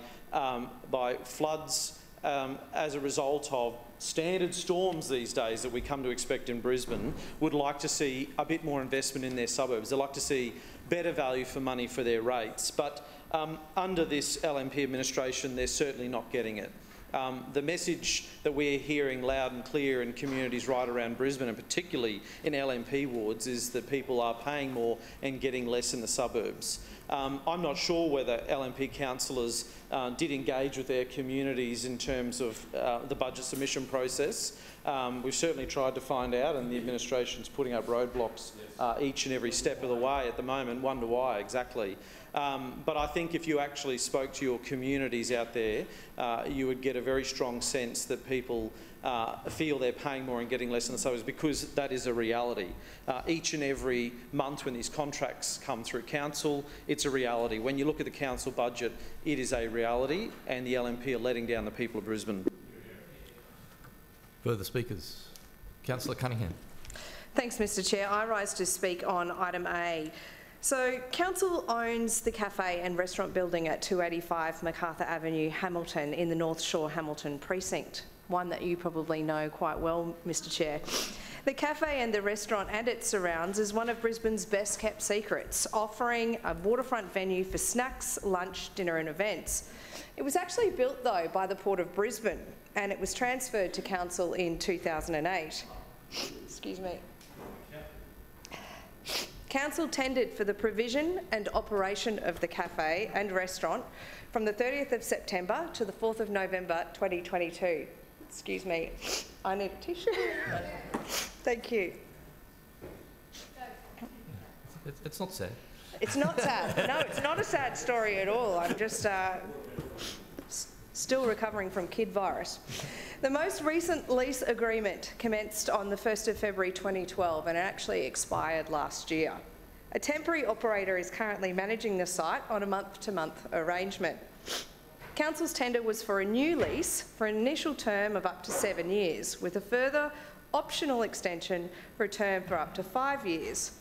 floods as a result of standard storms these days that we come to expect in Brisbane, would like to see a bit more investment in their suburbs. They'd like to see better value for money for their rates. But under this LNP administration, they're certainly not getting it. The message that we're hearing loud and clear in communities right around Brisbane, and particularly in LNP wards, is that people are paying more and getting less in the suburbs. I'm not sure whether LNP councillors did engage with their communities in terms of the budget submission process. We've certainly tried to find out, and the administration's putting up roadblocks each and every step of the way at the moment. Wonder why exactly. But I think if you actually spoke to your communities out there, you would get a very strong sense that people feel they're paying more and getting less in the suburbs, because that is a reality. Each and every month when these contracts come through council, it's a reality. When you look at the council budget, it is a reality, and the LNP are letting down the people of Brisbane. Further speakers? Councillor Cunningham. Thanks, Mr Chair. I rise to speak on item A. So, Council owns the cafe and restaurant building at 285 MacArthur Avenue, Hamilton, in the North Shore Hamilton precinct, one that you probably know quite well, Mr Chair. The cafe and the restaurant and its surrounds is one of Brisbane's best kept secrets, offering a waterfront venue for snacks, lunch, dinner and events. It was actually built, though, by the Port of Brisbane, and it was transferred to Council in 2008. Excuse me. Council tendered for the provision and operation of the cafe and restaurant from the 30th of September to the 4th of November 2022. Excuse me, I need a tissue. Thank you. It's not sad. It's not sad. No, it's not a sad story at all. I'm just still recovering from kid virus. The most recent lease agreement commenced on the 1st of February 2012 and it actually expired last year. A temporary operator is currently managing the site on a month-to-month arrangement. Council's tender was for a new lease for an initial term of up to 7 years, with a further optional extension for a term for up to 5 years.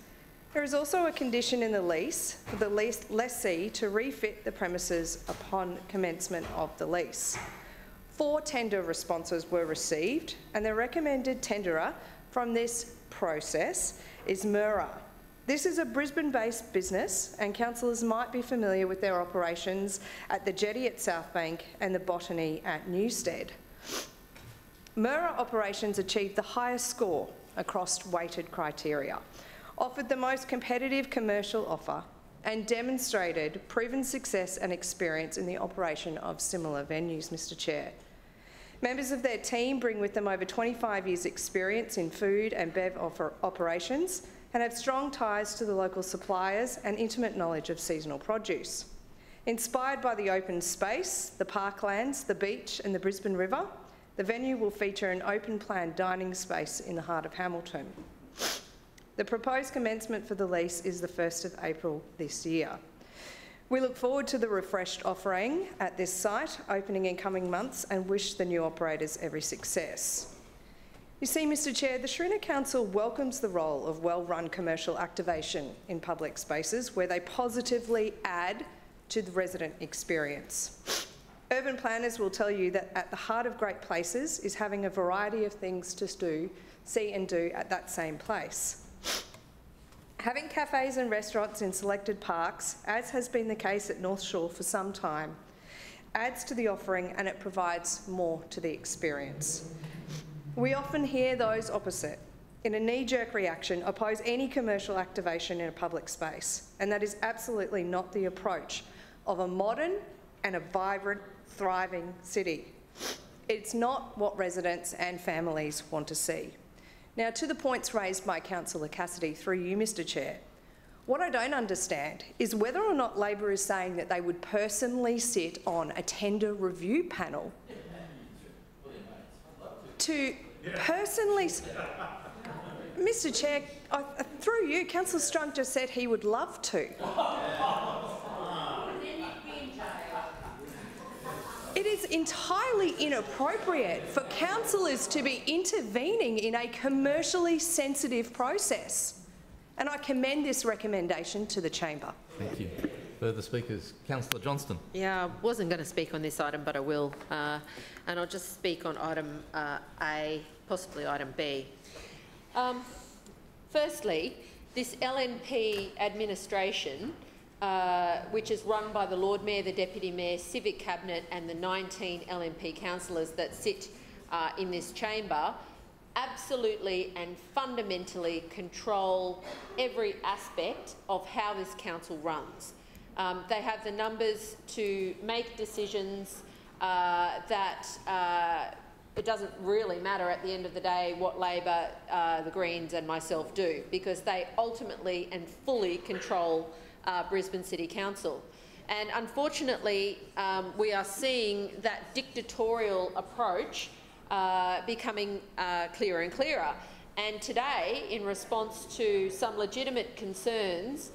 There is also a condition in the lease for the lessee to refit the premises upon commencement of the lease. 4 tender responses were received, and the recommended tenderer from this process is Murrah. This is a Brisbane-based business, and councillors might be familiar with their operations at the Jetty at Southbank and the Botany at Newstead. Murrah operations achieved the highest score across weighted criteria, offered the most competitive commercial offer, and demonstrated proven success and experience in the operation of similar venues, Mr Chair. Members of their team bring with them over 25 years' experience in food and bev operations and have strong ties to the local suppliers and intimate knowledge of seasonal produce. Inspired by the open space, the parklands, the beach and the Brisbane River, the venue will feature an open-plan dining space in the heart of Hamilton. The proposed commencement for the lease is the 1st of April this year. We look forward to the refreshed offering at this site opening in coming months and wish the new operators every success. You see, Mr Chair, the Shrina Council welcomes the role of well-run commercial activation in public spaces where they positively add to the resident experience. Urban planners will tell you that at the heart of great places is having a variety of things to do, see and do at that same place. Having cafes and restaurants in selected parks, as has been the case at North Shore for some time, adds to the offering and it provides more to the experience. We often hear those opposite, in a knee-jerk reaction, oppose any commercial activation in a public space, and that is absolutely not the approach of a modern and a vibrant, thriving city. It's not what residents and families want to see. Now, to the points raised by Councillor Cassidy through you, Mr Chair, what I don't understand is whether or not Labor is saying that they would personally sit on a tender review panel to personally... Mr Chair, through you, Councillor Strunk just said he would love to. It is entirely inappropriate for councillors to be intervening in a commercially sensitive process, and I commend this recommendation to the chamber. Thank you. Further speakers? Councillor Johnston. Yeah, I wasn't going to speak on this item, but I will, and I'll just speak on item A, possibly item B. Firstly, this LNP administration, which is run by the Lord Mayor, the Deputy Mayor, Civic Cabinet and the 19 LNP councillors that sit in this chamber, absolutely and fundamentally control every aspect of how this council runs. They have the numbers to make decisions that it doesn't really matter at the end of the day what Labor, the Greens and myself do, because they ultimately and fully control Brisbane City Council. And unfortunately, we are seeing that dictatorial approach becoming clearer and clearer. And today, in response to some legitimate concerns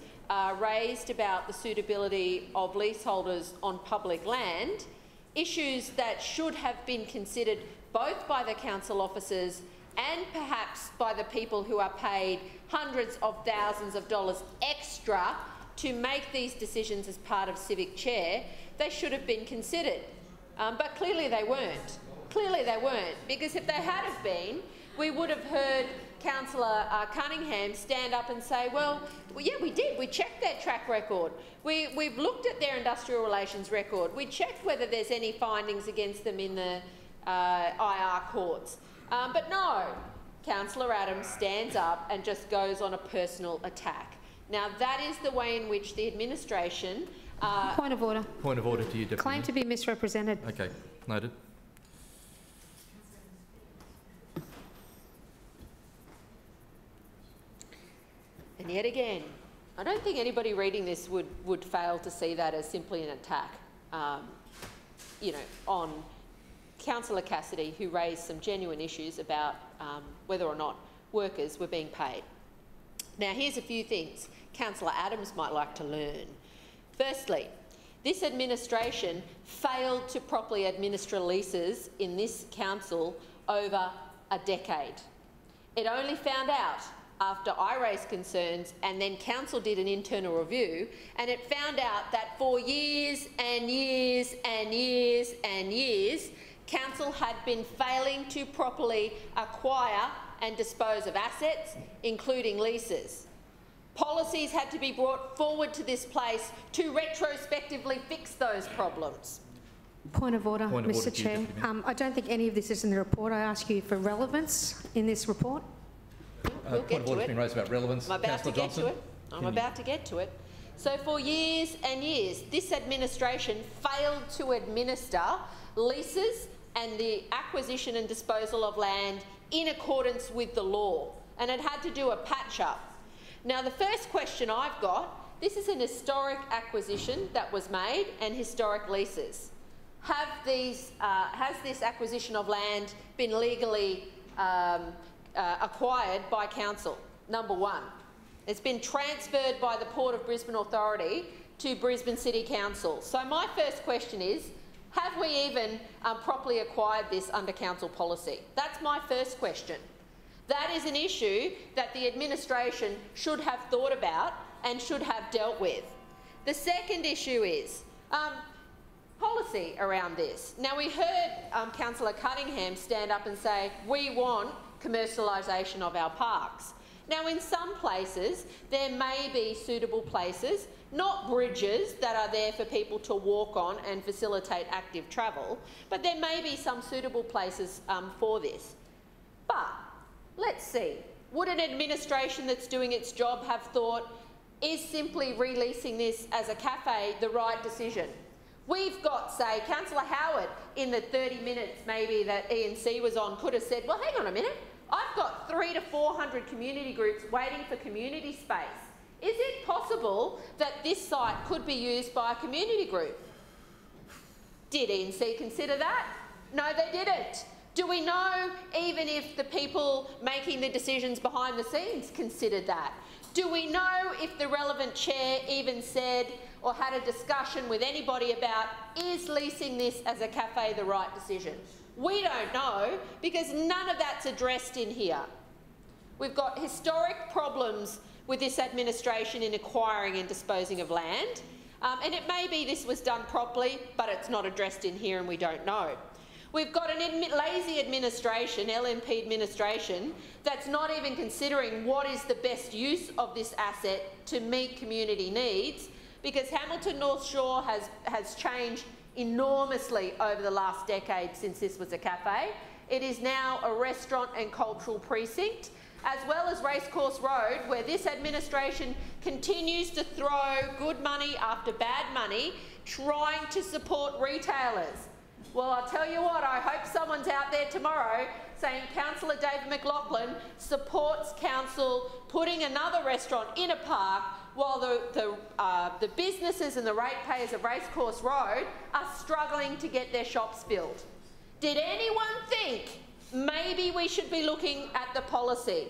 raised about the suitability of leaseholders on public land, issues that should have been considered both by the council officers and perhaps by the people who are paid hundreds of thousands of dollars extra to make these decisions as part of Civic Chair, they should have been considered. But clearly they weren't. Clearly they weren't, because if they had have been, we would have heard Councillor Cunningham stand up and say, well, yeah, we did. We checked their track record. We've looked at their industrial relations record. We checked whether there's any findings against them in the IR courts. But no, Councillor Adams stands up and just goes on a personal attack. Now, that is the way in which the administration... Point of order. Point of order to you, Deputy Claim Mayor. to be misrepresented. Okay, noted. And yet again, I don't think anybody reading this would fail to see that as simply an attack, you know, on Councillor Cassidy, who raised some genuine issues about whether or not workers were being paid. Now, here's a few things Councillor Adams might like to learn. Firstly, this administration failed to properly administer leases in this council over a decade. It only found out after I raised concerns, and then council did an internal review, and it found out that for years and years and years and years, council had been failing to properly acquire and dispose of assets, including leases. Policies had to be brought forward to this place to retrospectively fix those problems. Point of order, Mr. Chair. I don't think any of this is in the report. I ask you for relevance in this report. We'll point of order has been raised about relevance. I'm about to get to it. I'm about to get to it. So for years and years, this administration failed to administer leases and the acquisition and disposal of land in accordance with the law, and it had to do a patch-up. Now, the first question I've got, this is an historic acquisition that was made and historic leases. Has this acquisition of land been legally acquired by council? Number one. It's been transferred by the Port of Brisbane Authority to Brisbane City Council. So my first question is, have we even properly acquired this under council policy? That's my first question. That is an issue that the administration should have thought about and should have dealt with. The second issue is policy around this. Now, we heard Councillor Cunningham stand up and say, we want commercialisation of our parks. Now, in some places, there may be suitable places, not bridges that are there for people to walk on and facilitate active travel, but there may be some suitable places for this. But let's see, would an administration that's doing its job have thought, is simply releasing this as a cafe the right decision? We've got, say, Councillor Howard, in the 30 minutes maybe that ENC was on, could have said, well, hang on a minute, I've got 300 to 400 community groups waiting for community space. Is it possible that this site could be used by a community group? Did ENC consider that? No, they didn't. Do we know even if the people making the decisions behind the scenes considered that? Do we know if the relevant chair even said or had a discussion with anybody about, is leasing this as a cafe the right decision? We don't know, because none of that's addressed in here. We've got historic problems with this administration in acquiring and disposing of land, and it may be this was done properly, but it's not addressed in here and we don't know. We've got an lazy administration, LNP administration, that's not even considering what is the best use of this asset to meet community needs, because Hamilton North Shore has changed enormously over the last decade since this was a cafe. It is now a restaurant and cultural precinct, as well as Racecourse Road, where this administration continues to throw good money after bad money, trying to support retailers. Well, I'll tell you what, I hope someone's out there tomorrow saying Councillor David McLaughlin supports council putting another restaurant in a park while the businesses and the ratepayers of Racecourse Road are struggling to get their shops filled. Did anyone think maybe we should be looking at the policy?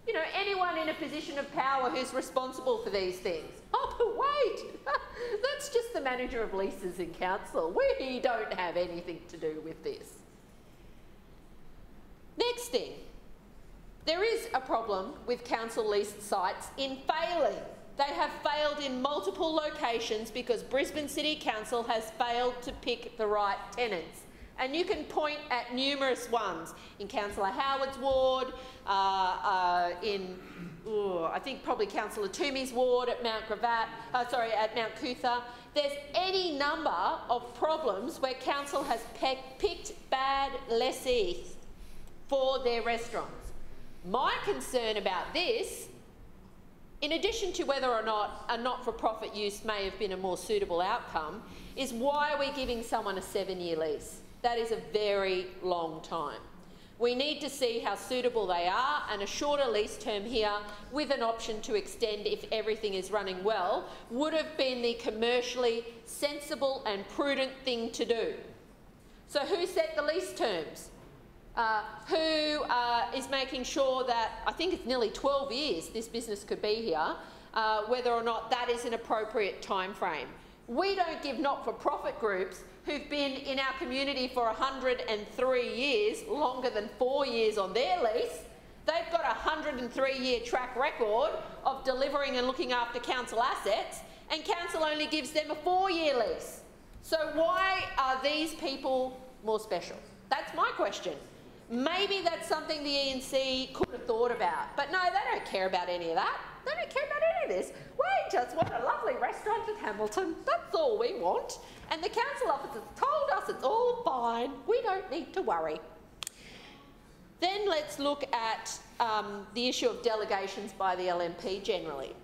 You know, anyone in a position of power who's responsible for these things. Oh, but wait, that's just the manager of leases in council. We don't have anything to do with this. Next thing, there is a problem with council leased sites in failing. They have failed in multiple locations because Brisbane City Council has failed to pick the right tenants. And you can point at numerous ones in Councillor Howard's ward, I think probably Councillor Toomey's ward at Mount Cootha. There's any number of problems where council has picked bad lessees for their restaurants. My concern about this, in addition to whether or not a not-for-profit use may have been a more suitable outcome, is why are we giving someone a 7-year lease? That is a very long time. We need to see how suitable they are, and a shorter lease term here with an option to extend if everything is running well would have been the commercially sensible and prudent thing to do. So who set the lease terms? Who is making sure that, I think it's nearly 12 years this business could be here, whether or not that is an appropriate time frame? We don't give not-for-profit groups who've been in our community for 103 years, longer than 4 years on their lease. They've got a 103-year track record of delivering and looking after council assets, and council only gives them a 4-year lease. So why are these people more special? That's my question. Maybe that's something the ENC could have thought about, but no, they don't care about any of that. They don't care about any of this. We just want a lovely restaurant in Hamilton. That's all we want. And the council officers told us it's all fine. We don't need to worry. Then let's look at the issue of delegations by the LNP generally.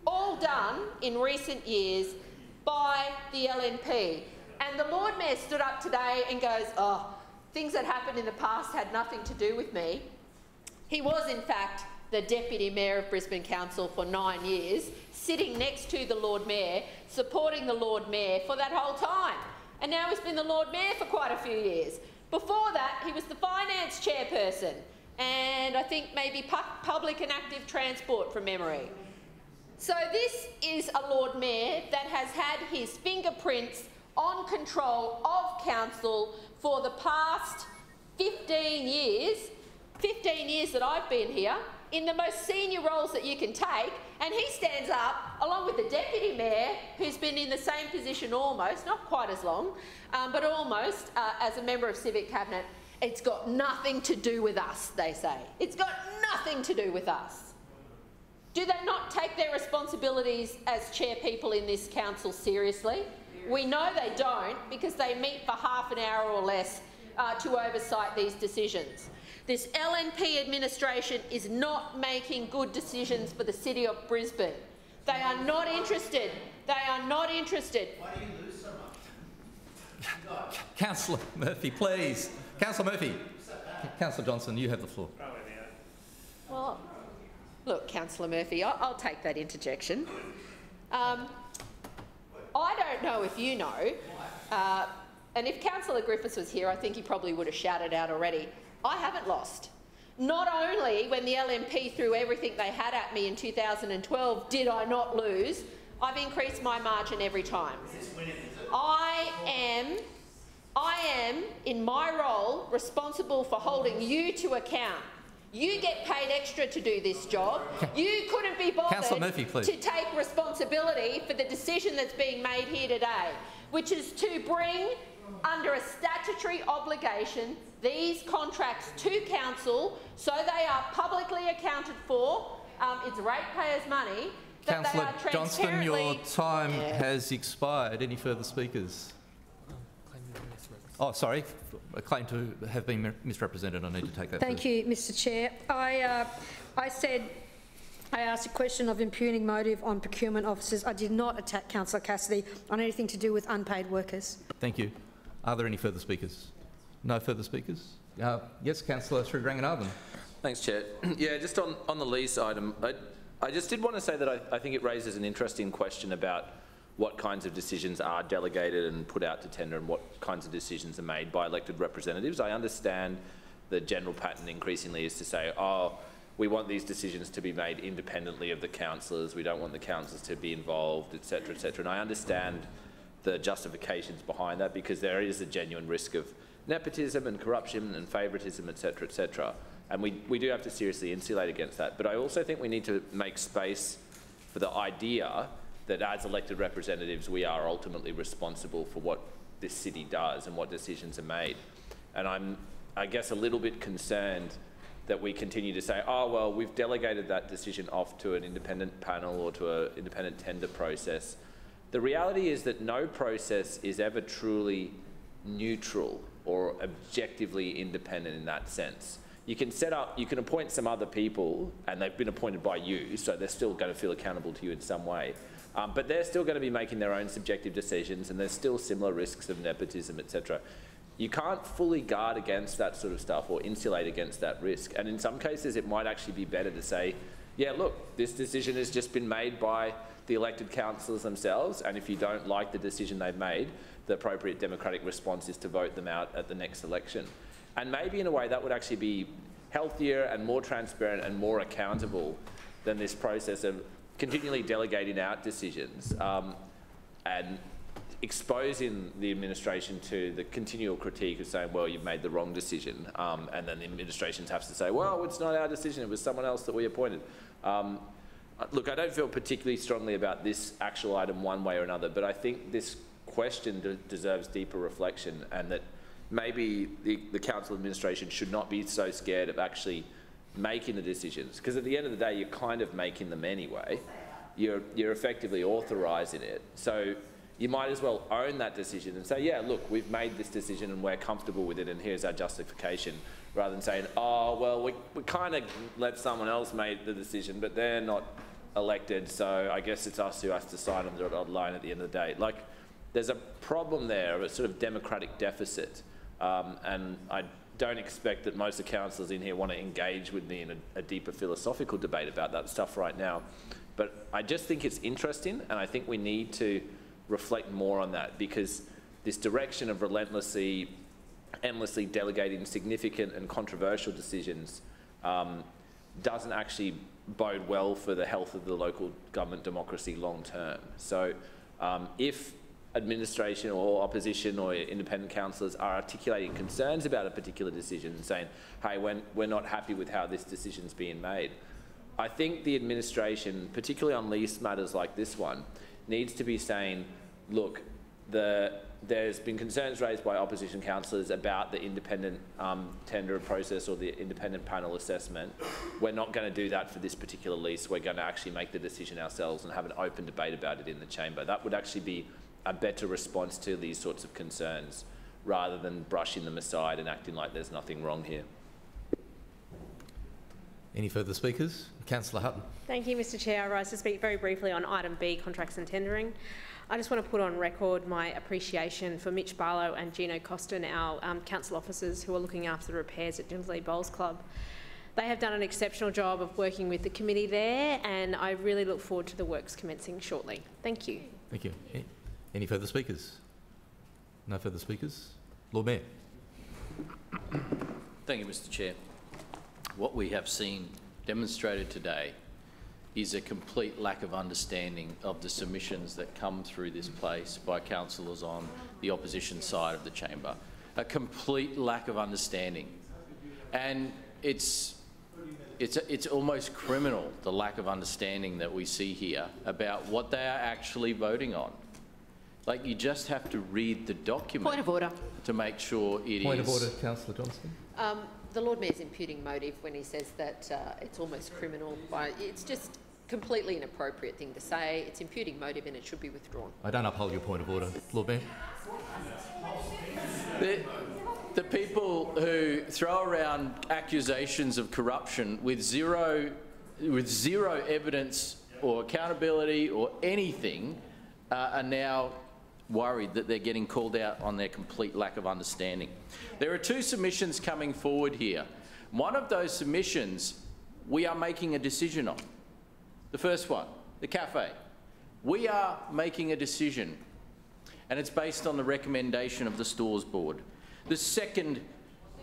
All done in recent years by the LNP. And the Lord Mayor stood up today and goes, oh, things that happened in the past had nothing to do with me. He was, in fact, the Deputy Mayor of Brisbane Council for 9 years, sitting next to the Lord Mayor, supporting the Lord Mayor for that whole time. And now he's been the Lord Mayor for quite a few years. Before that, he was the Finance Chairperson, and I think maybe Public and Active Transport from memory. So this is a Lord Mayor that has had his fingerprints on control of council for the past 15 years that I've been here, in the most senior roles that you can take, and he stands up, along with the Deputy Mayor, who's been in the same position almost, not quite as long, but almost, as a member of Civic Cabinet. It's got nothing to do with us, they say. It's got nothing to do with us. Do they not take their responsibilities as chairpeople in this council seriously? We know they don't, because they meet for half an hour or less to oversight these decisions. This LNP administration is not making good decisions for the City of Brisbane. They are not interested. They are not interested. Why do you lose so much? Councillor Murphy, please. Councillor Murphy. Councillor Johnson, you have the floor. Well, look, Councillor Murphy, I'll take that interjection. I don't know if you know, and if Councillor Griffiths was here, I think he probably would have shouted out already. I haven't lost. Not only when the LNP threw everything they had at me in 2012 did I not lose, I've increased my margin every time. I am, in my role, responsible for holding you to account. You get paid extra to do this job. You couldn't be bothered Murphy, please, to take responsibility for the decision that's being made here today, which is to bring, under a statutory obligation, these contracts to council so they are publicly accounted for. It's ratepayers' money. Councillor Johnston, your time has expired. Any further speakers? Oh, sorry. A claim to have been misrepresented. I need to take that. Thank you, Mr. Chair. I asked a question of impugning motive on procurement officers. I did not attack Councillor Cassidy on anything to do with unpaid workers. Thank you. Are there any further speakers? No further speakers? Yes, Councillor Sriranganathan. Thanks, Chair. Yeah, just on the lease item, I just did want to say that I think it raises an interesting question about what kinds of decisions are delegated and put out to tender and what kinds of decisions are made by elected representatives. I understand the general pattern increasingly is to say, oh, we want these decisions to be made independently of the councillors, we don't want the councillors to be involved, etc., etc. And I understand the justifications behind that, because there is a genuine risk of nepotism and corruption and favouritism, etc., etc. And we do have to seriously insulate against that. But I also think we need to make space for the idea that as elected representatives, we are ultimately responsible for what this city does and what decisions are made. And I'm, I guess, a little bit concerned that we continue to say, oh, well, we've delegated that decision off to an independent panel or to an independent tender process. The reality is that no process is ever truly neutral or objectively independent in that sense. You can appoint some other people, and they've been appointed by you, so they're still going to feel accountable to you in some way. But they're still going to be making their own subjective decisions, and there's still similar risks of nepotism, etc. You can't fully guard against that sort of stuff or insulate against that risk. And in some cases, it might actually be better to say, yeah, look, this decision has just been made by the elected councillors themselves, and if you don't like the decision they've made, the appropriate democratic response is to vote them out at the next election. And maybe in a way that would actually be healthier and more transparent and more accountable than this process of continually delegating out decisions and exposing the administration to the continual critique of saying, well, you've made the wrong decision, and then the administration has to say, well, it's not our decision, it was someone else that we appointed. Look, I don't feel particularly strongly about this actual item one way or another, but I think this question deserves deeper reflection, and that maybe the council administration should not be so scared of actually making the decisions, because at the end of the day, you're kind of making them anyway. You're effectively authorising it. So you might as well own that decision and say, yeah, look, we've made this decision and we're comfortable with it and here's our justification, rather than saying, oh, well, we kind of let someone else make the decision, but they're not elected, so I guess it's us who has to sign on the dotted line at the end of the day. Like, there's a problem there, a sort of democratic deficit, and I don't expect that most of the councillors in here want to engage with me in a deeper philosophical debate about that stuff right now. But I just think it's interesting, and I think we need to reflect more on that, because this direction of relentlessly, endlessly delegating significant and controversial decisions doesn't actually bode well for the health of the local government democracy long term. So if administration or opposition or independent councillors are articulating concerns about a particular decision and saying, hey, we're not happy with how this decision's being made, I think the administration, particularly on lease matters like this one, needs to be saying, look, there's been concerns raised by opposition councillors about the independent tender process or the independent panel assessment. We're not going to do that for this particular lease. We're going to actually make the decision ourselves and have an open debate about it in the chamber. That would actually be a better response to these sorts of concerns, rather than brushing them aside and acting like there's nothing wrong here. Any further speakers? Councillor Hutton. Thank you, Mr Chair. I rise to speak very briefly on item B, contracts and tendering. I just want to put on record my appreciation for Mitch Barlow and Gino Costin, our council officers who are looking after the repairs at Dimsley Bowls Club. They have done an exceptional job of working with the committee there, and I really look forward to the works commencing shortly. Thank you. Thank you. Any further speakers? No further speakers? Lord Mayor. Thank you, Mr Chair. What we have seen demonstrated today is a complete lack of understanding of the submissions that come through this place by councillors on the opposition side of the chamber. A complete lack of understanding. And it's almost criminal, the lack of understanding that we see here about what they are actually voting on. Like, you just have to read the document. Point of order. To make sure it is. Point of order, Councillor Johnston. The Lord Mayor's imputing motive when he says that it's almost criminal. It's just completely inappropriate thing to say. It's imputing motive and it should be withdrawn. I don't uphold your point of order, Lord Mayor. The people who throw around accusations of corruption with zero evidence or accountability or anything are now worried that they're getting called out on their complete lack of understanding. There are two submissions coming forward here. One of those submissions we are making a decision on. The first one, the cafe. We are making a decision, and it's based on the recommendation of the Stores Board. The second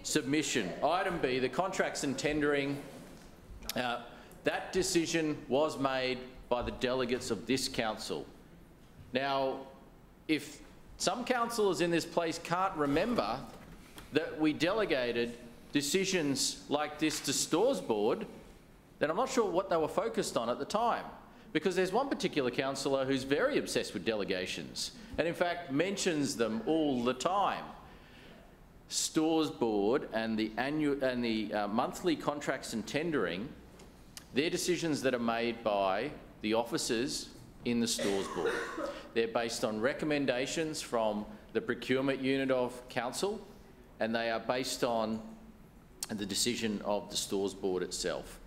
submission, item B, the contracts and tendering, that decision was made by the delegates of this council. Now, if some councillors in this place can't remember that we delegated decisions like this to Stores Board, then I'm not sure what they were focused on at the time. Because there's one particular councillor who's very obsessed with delegations and in fact mentions them all the time. Stores Board and the monthly contracts and tendering, they're decisions that are made by the officers in the Stores Board. They're based on recommendations from the procurement unit of council, and they are based on the decision of the Stores Board itself.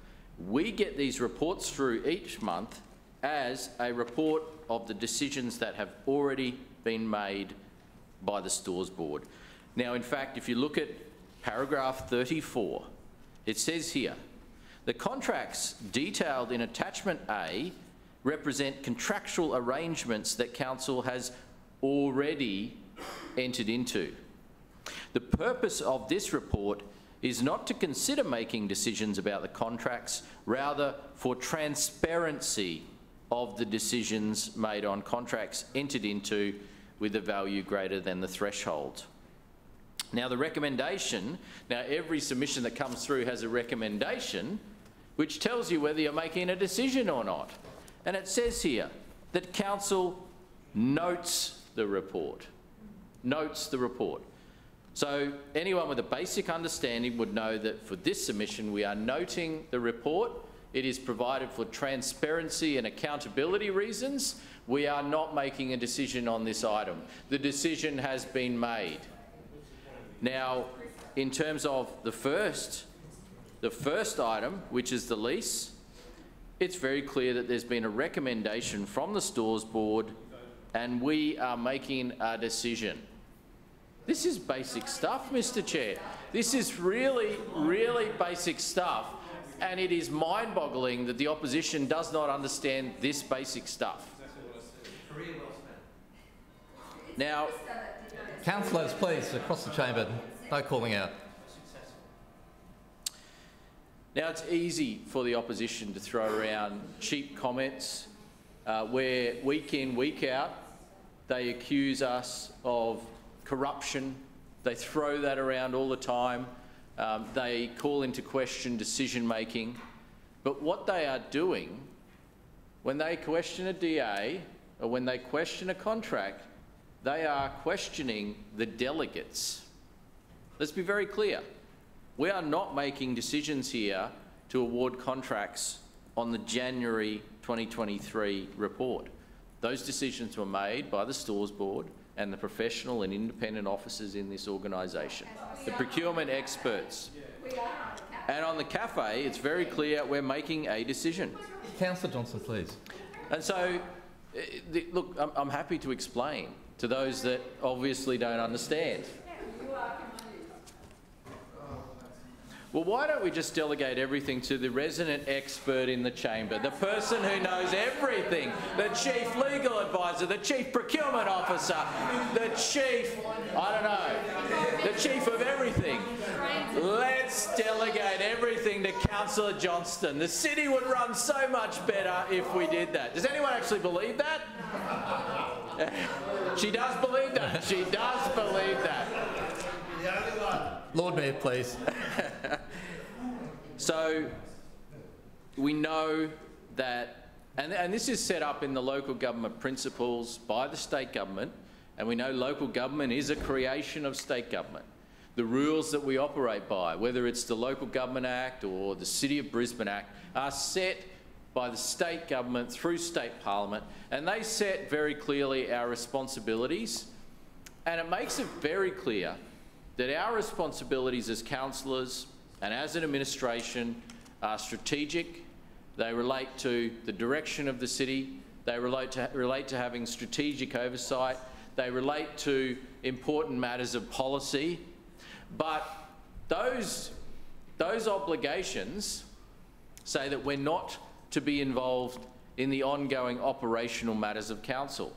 We get these reports through each month as a report of the decisions that have already been made by the Stores Board. Now, in fact, if you look at paragraph 34, it says here, the contracts detailed in attachment A represent contractual arrangements that council has already entered into. The purpose of this report is not to consider making decisions about the contracts, rather for transparency of the decisions made on contracts entered into with a value greater than the threshold. Now the recommendation, now every submission that comes through has a recommendation which tells you whether you're making a decision or not. And it says here that council notes the report. Notes the report. So anyone with a basic understanding would know that for this submission we are noting the report. It is provided for transparency and accountability reasons. We are not making a decision on this item. The decision has been made. Now, in terms of the first item, which is the lease, it's very clear that there's been a recommendation from the Stores Board and we are making a decision. This is basic stuff, Mr. Chair. This is really, really basic stuff, and it is mind-boggling that the opposition does not understand this basic stuff. Now, councillors, please, across the chamber, no calling out. Now, it's easy for the opposition to throw around cheap comments where week in, week out, they accuse us of corruption. They throw that around all the time. They call into question decision-making. But what they are doing, when they question a DA or when they question a contract, they are questioning the delegates. Let's be very clear. We are not making decisions here to award contracts on the January 2023 report. Those decisions were made by the Stores Board and the professional and independent officers in this organisation, the procurement experts. And on the cafe, it's very clear we're making a decision. Councillor Johnson, please. And so, look, I'm happy to explain to those that obviously don't understand. Well, why don't we just delegate everything to the resident expert in the chamber, the person who knows everything, the chief legal advisor, the chief procurement officer, the chief, I don't know, the chief of everything. Let's delegate everything to Councillor Johnston. The city would run so much better if we did that. Does anyone actually believe that? She does believe that. She does believe that. Lord Mayor, please. So we know that, and this is set up in the local government principles by the state government, and we know local government is a creation of state government. The rules that we operate by, whether it's the Local Government Act or the City of Brisbane Act, are set by the state government through state parliament, and they set very clearly our responsibilities, and it makes it very clear that our responsibilities as councillors and as an administration are strategic. They relate to the direction of the city. They relate to having strategic oversight. They relate to important matters of policy. But those obligations say that we're not to be involved in the ongoing operational matters of council.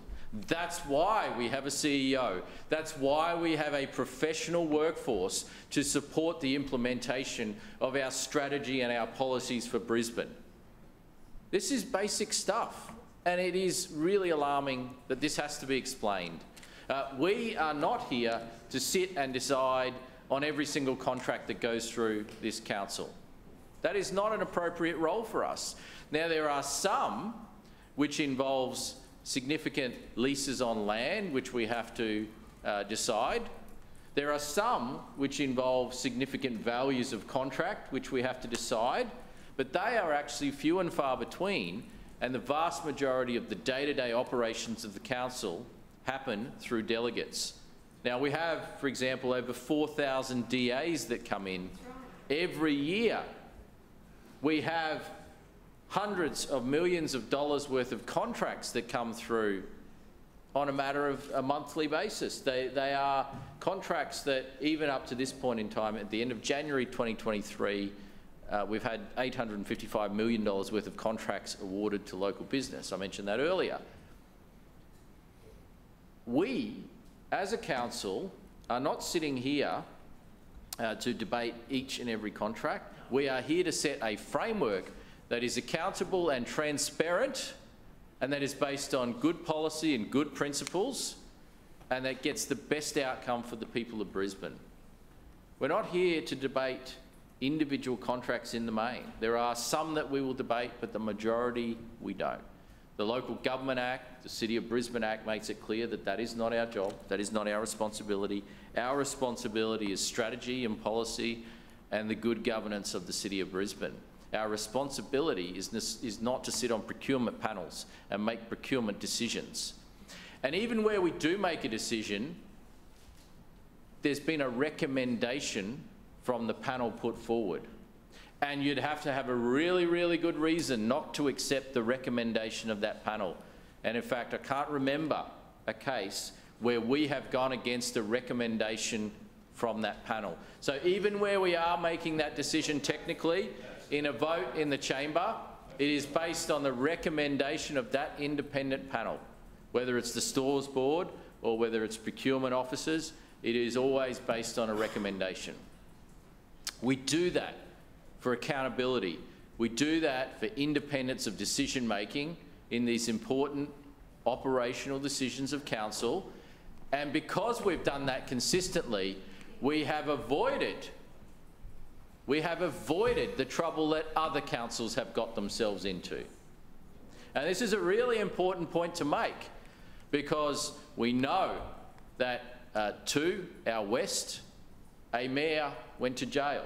That's why we have a CEO. That's why we have a professional workforce to support the implementation of our strategy and our policies for Brisbane. This is basic stuff, and it is really alarming that this has to be explained. We are not here to sit and decide on every single contract that goes through this council. That is not an appropriate role for us. Now, there are some which involves significant leases on land, which we have to decide. There are some which involve significant values of contract, which we have to decide, but they are actually few and far between, and the vast majority of the day-to-day operations of the council happen through delegates. Now, we have, for example, over 4,000 DAs that come in every year. We have hundreds of millions of dollars worth of contracts that come through on a matter of a monthly basis. They are contracts that, even up to this point in time, at the end of January 2023, we've had $855 million worth of contracts awarded to local business. I mentioned that earlier. We, as a council, are not sitting here to debate each and every contract. We are here to set a framework that is accountable and transparent, and that is based on good policy and good principles. and that gets the best outcome for the people of Brisbane. We're not here to debate individual contracts in the main. There are some that we will debate, but the majority we don't. The Local Government Act, the City of Brisbane Act makes it clear that that is not our job, that is not our responsibility. Our responsibility is strategy and policy and the good governance of the City of Brisbane. Our responsibility is not to sit on procurement panels and make procurement decisions. And even where we do make a decision, there's been a recommendation from the panel put forward. And you'd have to have a really, really good reason not to accept the recommendation of that panel. And in fact, I can't remember a case where we have gone against a recommendation from that panel. So even where we are making that decision technically, in a vote in the chamber, it is based on the recommendation of that independent panel. Whether it's the stores board or whether it's procurement officers, it is always based on a recommendation. We do that for accountability. We do that for independence of decision making in these important operational decisions of council. And because we've done that consistently, we have avoided the trouble that other councils have got themselves into. And this is a really important point to make, because we know that to our west, a mayor went to jail.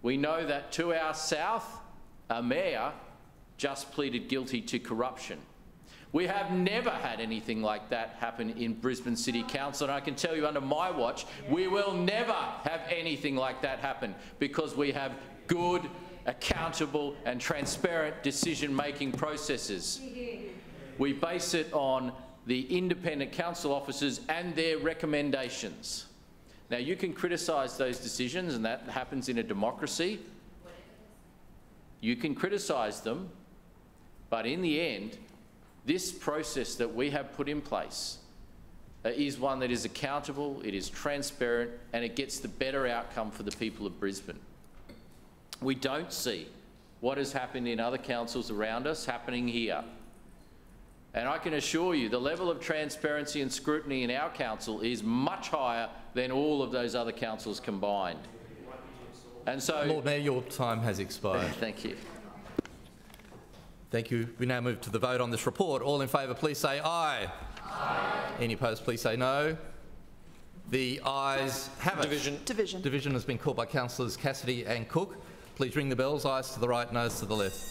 We know that to our south, a mayor just pleaded guilty to corruption. We have never had anything like that happen in Brisbane City Council, and I can tell you under my watch, we will never have anything like that happen, because we have good, accountable and transparent decision-making processes. We base it on the independent council officers and their recommendations. Now, you can criticise those decisions, and that happens in a democracy. You can criticise them, but in the end, this process that we have put in place is one that is accountable, it is transparent, and it gets the better outcome for the people of Brisbane. We don't see what has happened in other councils around us happening here. And I can assure you the level of transparency and scrutiny in our council is much higher than all of those other councils combined. And so, Lord Mayor, your time has expired. Thank you. Thank you. We now move to the vote on this report. All in favour, please say aye. Aye. Any opposed, please say no. The ayes have it. Division. Division has been called by councillors Cassidy and Cook. Please ring the bells. Ayes to the right, noes to the left.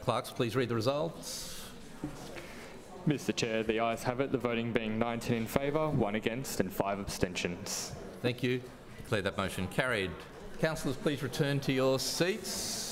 Clerks, please read the results. Mr Chair, the ayes have it, the voting being 19 in favour, 1 against and 5 abstentions. Thank you. Declare that motion carried. Councillors, please return to your seats.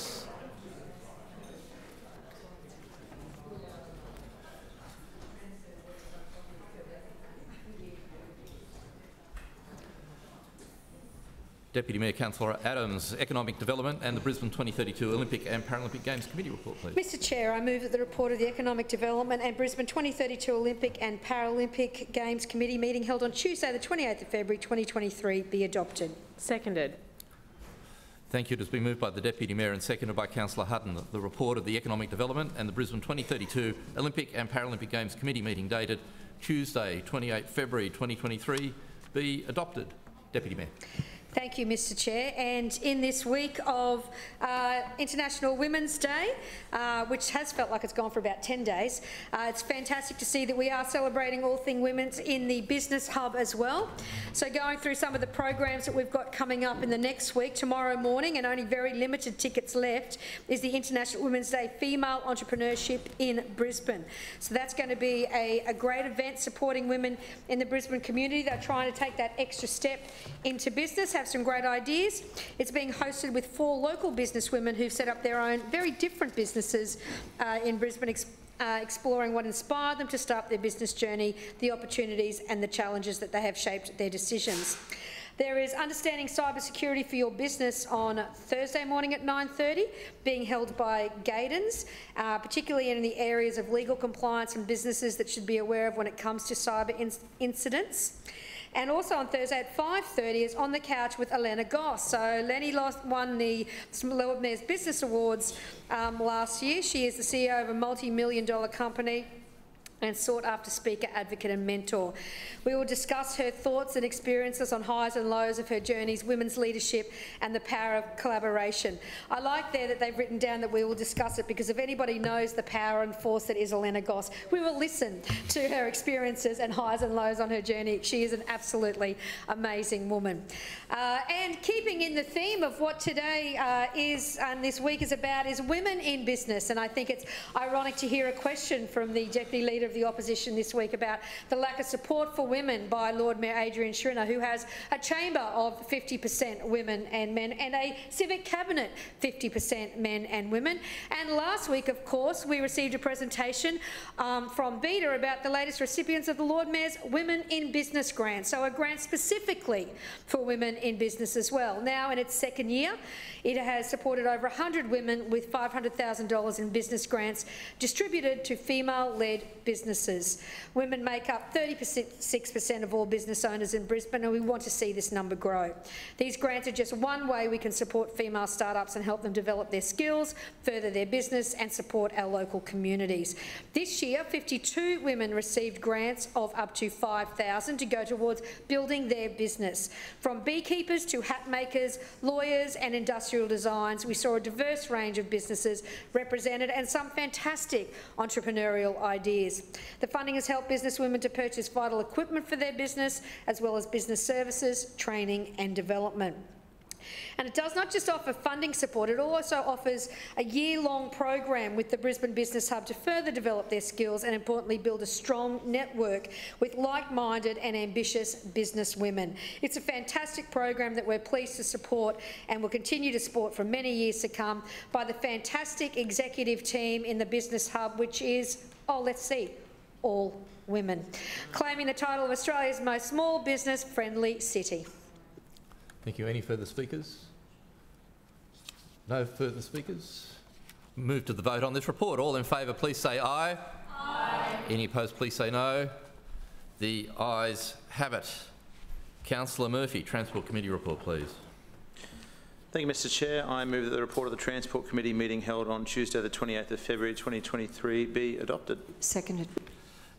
Deputy Mayor Councillor Adams, Economic Development and the Brisbane 2032 Olympic and Paralympic Games Committee report, please. Mr Chair, I move that the report of the Economic Development and Brisbane 2032 Olympic and Paralympic Games Committee meeting held on Tuesday the 28th of February 2023 be adopted. Seconded. Thank you. It has been moved by the Deputy Mayor and seconded by Councillor Hutton that the report of the Economic Development and the Brisbane 2032 Olympic and Paralympic Games Committee meeting dated Tuesday 28 February 2023 be adopted. Deputy Mayor. Thank you, Mr Chair. And in this week of International Women's Day, which has felt like it's gone for about 10 days, it's fantastic to see that we are celebrating all things women's in the Business Hub as well. So going through some of the programs that we've got coming up in the next week, tomorrow morning, and only very limited tickets left, is the International Women's Day Female Entrepreneurship in Brisbane. So that's going to be a great event supporting women in the Brisbane community that are trying to take that extra step into business, have some great ideas. It's being hosted with 4 local businesswomen who've set up their own very different businesses in Brisbane, exploring what inspired them to start their business journey, the opportunities and the challenges that they have shaped their decisions. There is Understanding Cybersecurity for Your Business on Thursday morning at 9:30, being held by Gaydens, particularly in the areas of legal compliance and businesses that should be aware of when it comes to cyber incidents. And also on Thursday at 5:30 is On the Couch with Elena Goss. So Lenny won the Lord Mayor's Business Awards last year. She is the CEO of a multi-million-dollar company and sought-after speaker, advocate and mentor. We will discuss her thoughts and experiences on highs and lows of her journeys, women's leadership and the power of collaboration. I like there that they've written down that we will discuss it, because if anybody knows the power and force that is Elena Goss, we will listen to her experiences and highs and lows on her journey. She is an absolutely amazing woman. And keeping in the theme of what today is and this week is about is women in business. And I think it's ironic to hear a question from the Deputy Leader of the Opposition this week about the lack of support for women by Lord Mayor Adrian Schrinner, who has a chamber of 50% women and men and a civic cabinet 50% men and women. And last week, of course, we received a presentation from BETA about the latest recipients of the Lord Mayor's Women in Business grant, so a grant specifically for women in business as well. Now in its second year, it has supported over 100 women with $500,000 in business grants distributed to female-led businesses. Women make up 36% of all business owners in Brisbane, and we want to see this number grow. These grants are just one way we can support female startups and help them develop their skills, further their business and support our local communities. This year, 52 women received grants of up to $5,000 to go towards building their business. From beekeepers to hat makers, lawyers and industrial designs, we saw a diverse range of businesses represented and some fantastic entrepreneurial ideas. The funding has helped businesswomen to purchase vital equipment for their business, as well as business services, training and development. And it does not just offer funding support, it also offers a year-long program with the Brisbane Business Hub to further develop their skills and, importantly, build a strong network with like-minded and ambitious business women. It's a fantastic program that we're pleased to support and will continue to support for many years to come by the fantastic executive team in the Business Hub, which is, all women, claiming the title of Australia's most small business-friendly city. Thank you. Any further speakers? No further speakers? Move to the vote on this report. All in favour, please say aye. Aye. Any opposed, please say no. The ayes have it. Councillor Murphy, Transport Committee report, please. Thank you, Mr Chair. I move that the report of the Transport Committee meeting held on Tuesday the 28th of February 2023 be adopted. Seconded.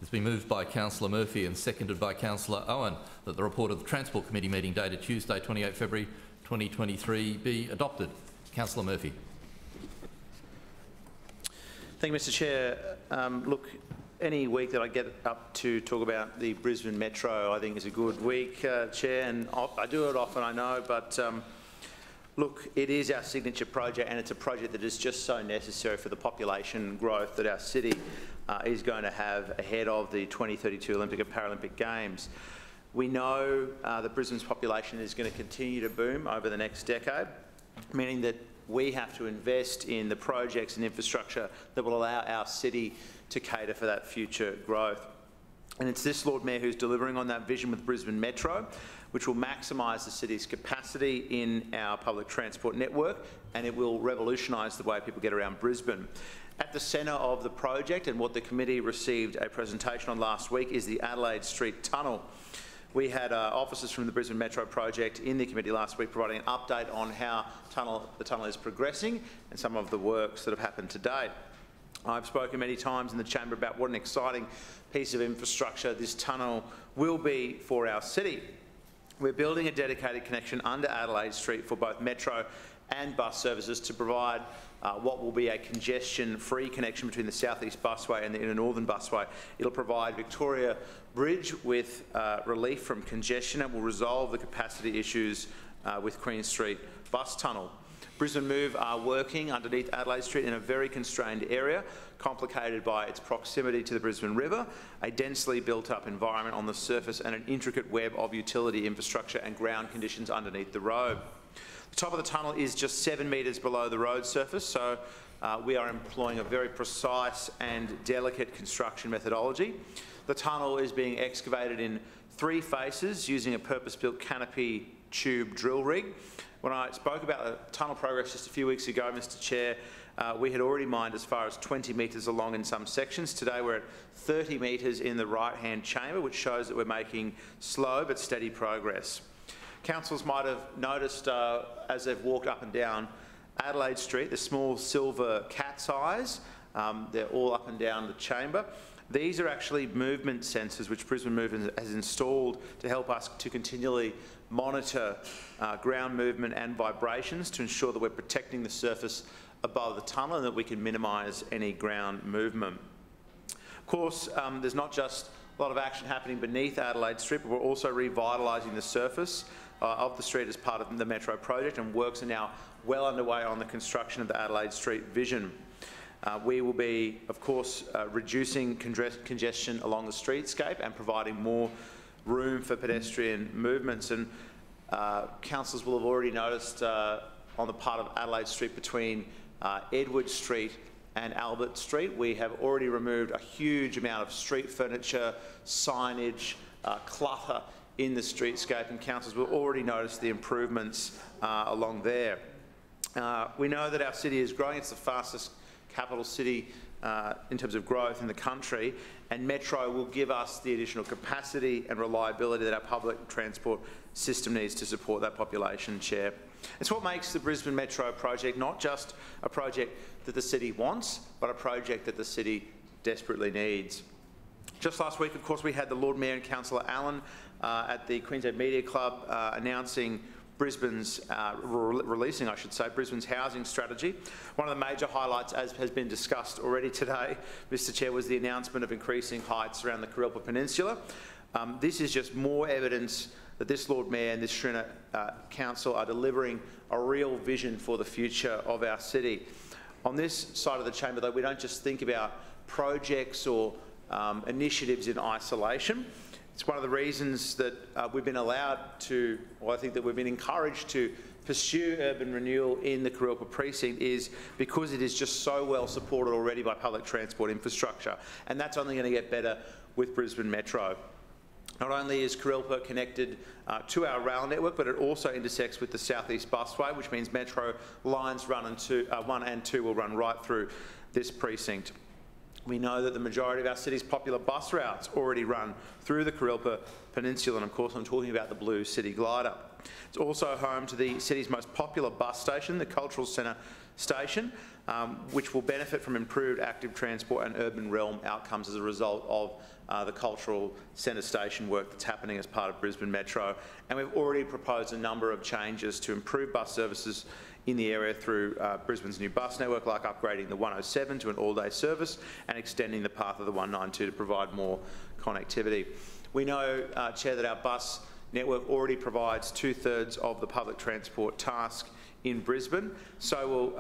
It's been moved by Councillor Murphy and seconded by Councillor Owen that the report of the Transport Committee meeting dated Tuesday 28 February 2023 be adopted. Councillor Murphy. Thank you, Mr Chair. Look, any week that I get up to talk about the Brisbane Metro, I think is a good week, Chair, and I do it often, I know, but look, it is our signature project, and it's a project that is just so necessary for the population growth that our city is going to have ahead of the 2032 Olympic and Paralympic Games. We know that Brisbane's population is going to continue to boom over the next decade, meaning that we have to invest in the projects and infrastructure that will allow our city to cater for that future growth. And it's this Lord Mayor who's delivering on that vision with Brisbane Metro, which will maximise the city's capacity in our public transport network, and it will revolutionise the way people get around Brisbane. At the centre of the project, and what the committee received a presentation on last week, is the Adelaide Street Tunnel. We had officers from the Brisbane Metro project in the committee last week providing an update on how the tunnel is progressing and some of the works that have happened to date. I've spoken many times in the chamber about what an exciting piece of infrastructure this tunnel will be for our city. We're building a dedicated connection under Adelaide Street for both metro and bus services to provide what will be a congestion-free connection between the South East Busway and the Inner Northern Busway. It'll provide Victoria Bridge with relief from congestion and will resolve the capacity issues with Queen Street Bus Tunnel. Brisbane Move are working underneath Adelaide Street in a very constrained area, complicated by its proximity to the Brisbane River, a densely built-up environment on the surface and an intricate web of utility infrastructure and ground conditions underneath the road. The top of the tunnel is just 7 metres below the road surface, so we are employing a very precise and delicate construction methodology. The tunnel is being excavated in 3 phases using a purpose-built canopy tube drill rig. When I spoke about the tunnel progress just a few weeks ago, Mr Chair, we had already mined as far as 20 metres along in some sections. Today we're at 30 metres in the right-hand chamber, which shows that we're making slow but steady progress. Councillors might have noticed as they've walked up and down Adelaide Street, the small silver cat's eyes, they're all up and down the chamber. These are actually movement sensors which Brisbane Move has installed to help us to continually monitor ground movement and vibrations to ensure that we're protecting the surface above the tunnel and that we can minimise any ground movement. Of course, there's not just a lot of action happening beneath Adelaide Street, but we're also revitalising the surface of the street as part of the Metro project, and works are now well underway on the construction of the Adelaide Street Vision. We will be, of course, reducing congestion along the streetscape and providing more room for pedestrian movements. And councillors will have already noticed on the part of Adelaide Street between Edward Street and Albert Street, we have already removed a huge amount of street furniture, signage, clutter in the streetscape, and councillors will already notice the improvements along there. We know that our city is growing. It's the fastest capital city in terms of growth in the country, and Metro will give us the additional capacity and reliability that our public transport system needs to support that population, Chair. It's what makes the Brisbane Metro project not just a project that the city wants, but a project that the city desperately needs. Just last week, of course, we had the Lord Mayor and Councillor Allen at the Queensland Media Club announcing Brisbane's, releasing, I should say, Brisbane's housing strategy. One of the major highlights, as has been discussed already today, Mr Chair, was the announcement of increasing heights around the Kurilpa Peninsula. This is just more evidence that this Lord Mayor and this Shrinner Council are delivering a real vision for the future of our city. On this side of the chamber, though, we don't just think about projects or initiatives in isolation. It's one of the reasons that we've been allowed to, or I think that we've been encouraged to pursue urban renewal in the Kurilpa precinct, is because it is just so well supported already by public transport infrastructure, and that's only going to get better with Brisbane Metro. Not only is Kurilpa connected to our rail network, but it also intersects with the South East Busway, which means Metro lines 1 and 2 will run right through this precinct. We know that the majority of our city's popular bus routes already run through the Kurilpa Peninsula, and of course I'm talking about the Blue City Glider. It's also home to the city's most popular bus station, the Cultural Centre Station, which will benefit from improved active transport and urban realm outcomes as a result of the Cultural Centre Station work that's happening as part of Brisbane Metro. And we've already proposed a number of changes to improve bus services in the area through Brisbane's new bus network, like upgrading the 107 to an all-day service and extending the path of the 192 to provide more connectivity. We know, Chair, that our bus network already provides 2/3 of the public transport task in Brisbane, so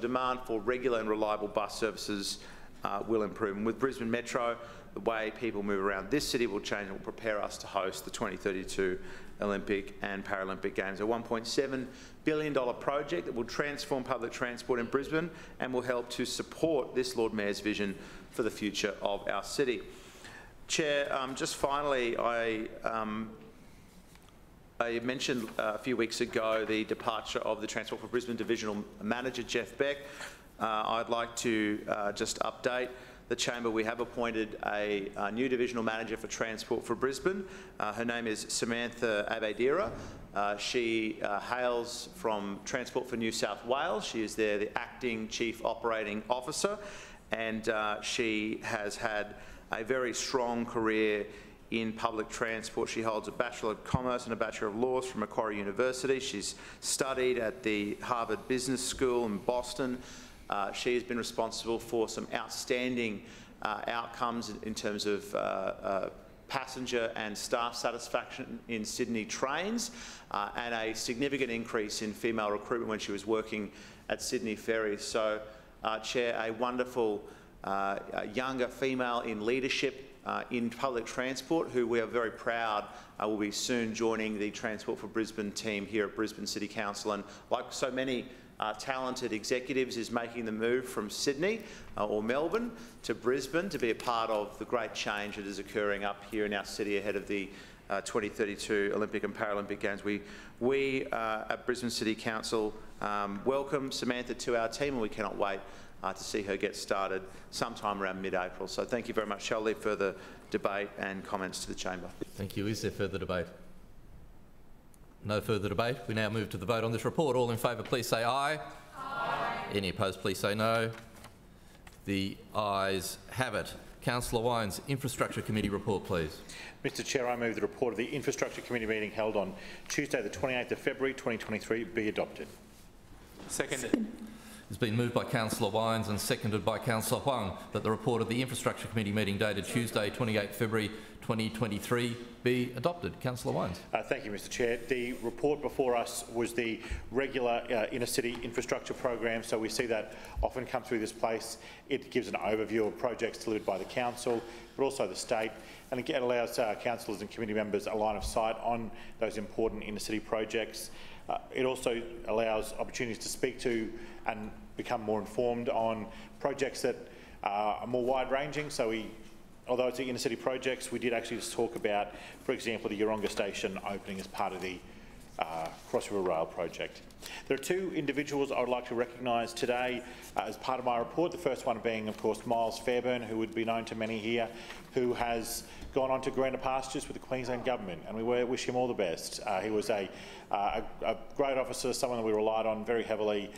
demand for regular and reliable bus services will improve. And with Brisbane Metro, the way people move around this city will change and will prepare us to host the 2032 Olympic and Paralympic Games, a $1.7 billion project that will transform public transport in Brisbane and will help to support this Lord Mayor's vision for the future of our city. Chair, just finally, I mentioned a few weeks ago the departure of the Transport for Brisbane Divisional Manager, Jeff Beck. I'd like to just update the chamber. We have appointed a new divisional manager for Transport for Brisbane. Her name is Samantha Abedira. She hails from Transport for New South Wales. She is there the acting chief operating officer, and she has had a very strong career in public transport. She holds a Bachelor of Commerce and a Bachelor of Laws from Macquarie University. She's studied at the Harvard Business School in Boston. She has been responsible for some outstanding outcomes in terms of passenger and staff satisfaction in Sydney trains, and a significant increase in female recruitment when she was working at Sydney Ferries. So, Chair, a wonderful younger female in leadership in public transport, who we are very proud will be soon joining the Transport for Brisbane team here at Brisbane City Council, and like so many talented executives, is making the move from Sydney or Melbourne to Brisbane to be a part of the great change that is occurring up here in our city ahead of the 2032 Olympic and Paralympic Games. We at Brisbane City Council welcome Samantha to our team, and we cannot wait to see her get started sometime around mid-April. So thank you very much. Shall leave further debate and comments to the chamber. Thank you. Is there further debate? No further debate. We now move to the vote on this report. All in favour, please say aye. Aye. Any opposed, please say no. The ayes have it. Councillor Wines, Infrastructure Committee report, please. Mr Chair, I move the report of the Infrastructure Committee meeting held on Tuesday the 28th of February 2023 be adopted. Second. It's been moved by Councillor Wines and seconded by Councillor Huang that the report of the Infrastructure Committee meeting dated Tuesday 28 February 2023 be adopted. Councillor Wines. Thank you, Mr Chair. The report before us was the regular inner-city infrastructure program, so we see that often come through this place. It gives an overview of projects delivered by the council, but also the state, and again allows councillors and committee members a line of sight on those important inner-city projects. It also allows opportunities to speak to and become more informed on projects that are more wide-ranging. So although it's the inner-city projects, we did actually just talk about, for example, the Yeronga station opening as part of the Cross River Rail project. There are two individuals I would like to recognise today as part of my report. The first one being, of course, Miles Fairburn, who would be known to many here, who has gone on to greener pastures with the Queensland Government, and we wish him all the best. He was a great officer, someone that we relied on very heavily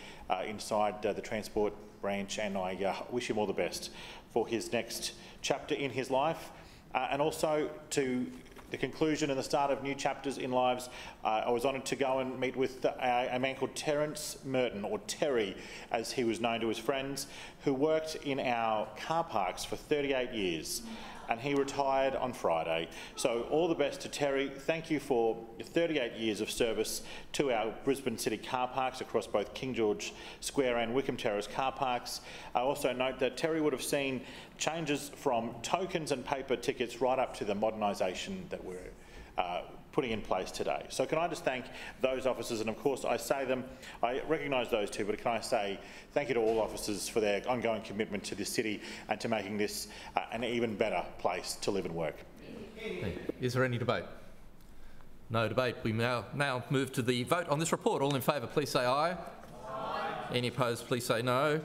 inside the transport branch, and I wish him all the best for his next chapter in his life, and also to the conclusion and the start of new chapters in lives. I was honoured to go and meet with a man called Terence Merton, or Terry as he was known to his friends, who worked in our car parks for 38 years. And he retired on Friday. So all the best to Terry. Thank you for 38 years of service to our Brisbane City car parks across both King George Square and Wickham Terrace car parks. I also note that Terry would have seen changes from tokens and paper tickets right up to the modernisation that we're putting in place today. So can I just thank those officers, and of course I recognise those two, but can I say thank you to all officers for their ongoing commitment to this city and to making this an even better place to live and work. Is there any debate? No debate. We now move to the vote on this report. All in favour, please say aye. Aye. Any opposed, please say no.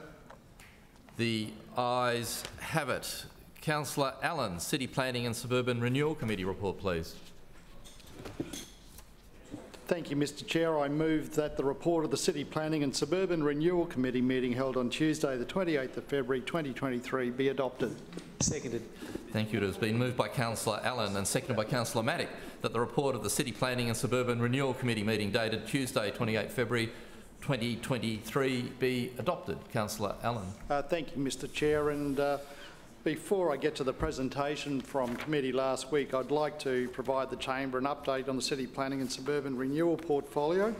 The ayes have it. Councillor Allen, City Planning and Suburban Renewal Committee report, please. Thank you, Mr Chair. I move that the report of the City Planning and Suburban Renewal Committee meeting held on Tuesday the 28th of February 2023 be adopted. Seconded. Thank you. It has been moved by Councillor Allen and seconded by Councillor Matic that the report of the City Planning and Suburban Renewal Committee meeting dated Tuesday 28 February 2023 be adopted. Councillor Allen. Thank you, Mr Chair. And before I get to the presentation from committee last week, I'd like to provide the chamber an update on the City Planning and Suburban Renewal portfolio.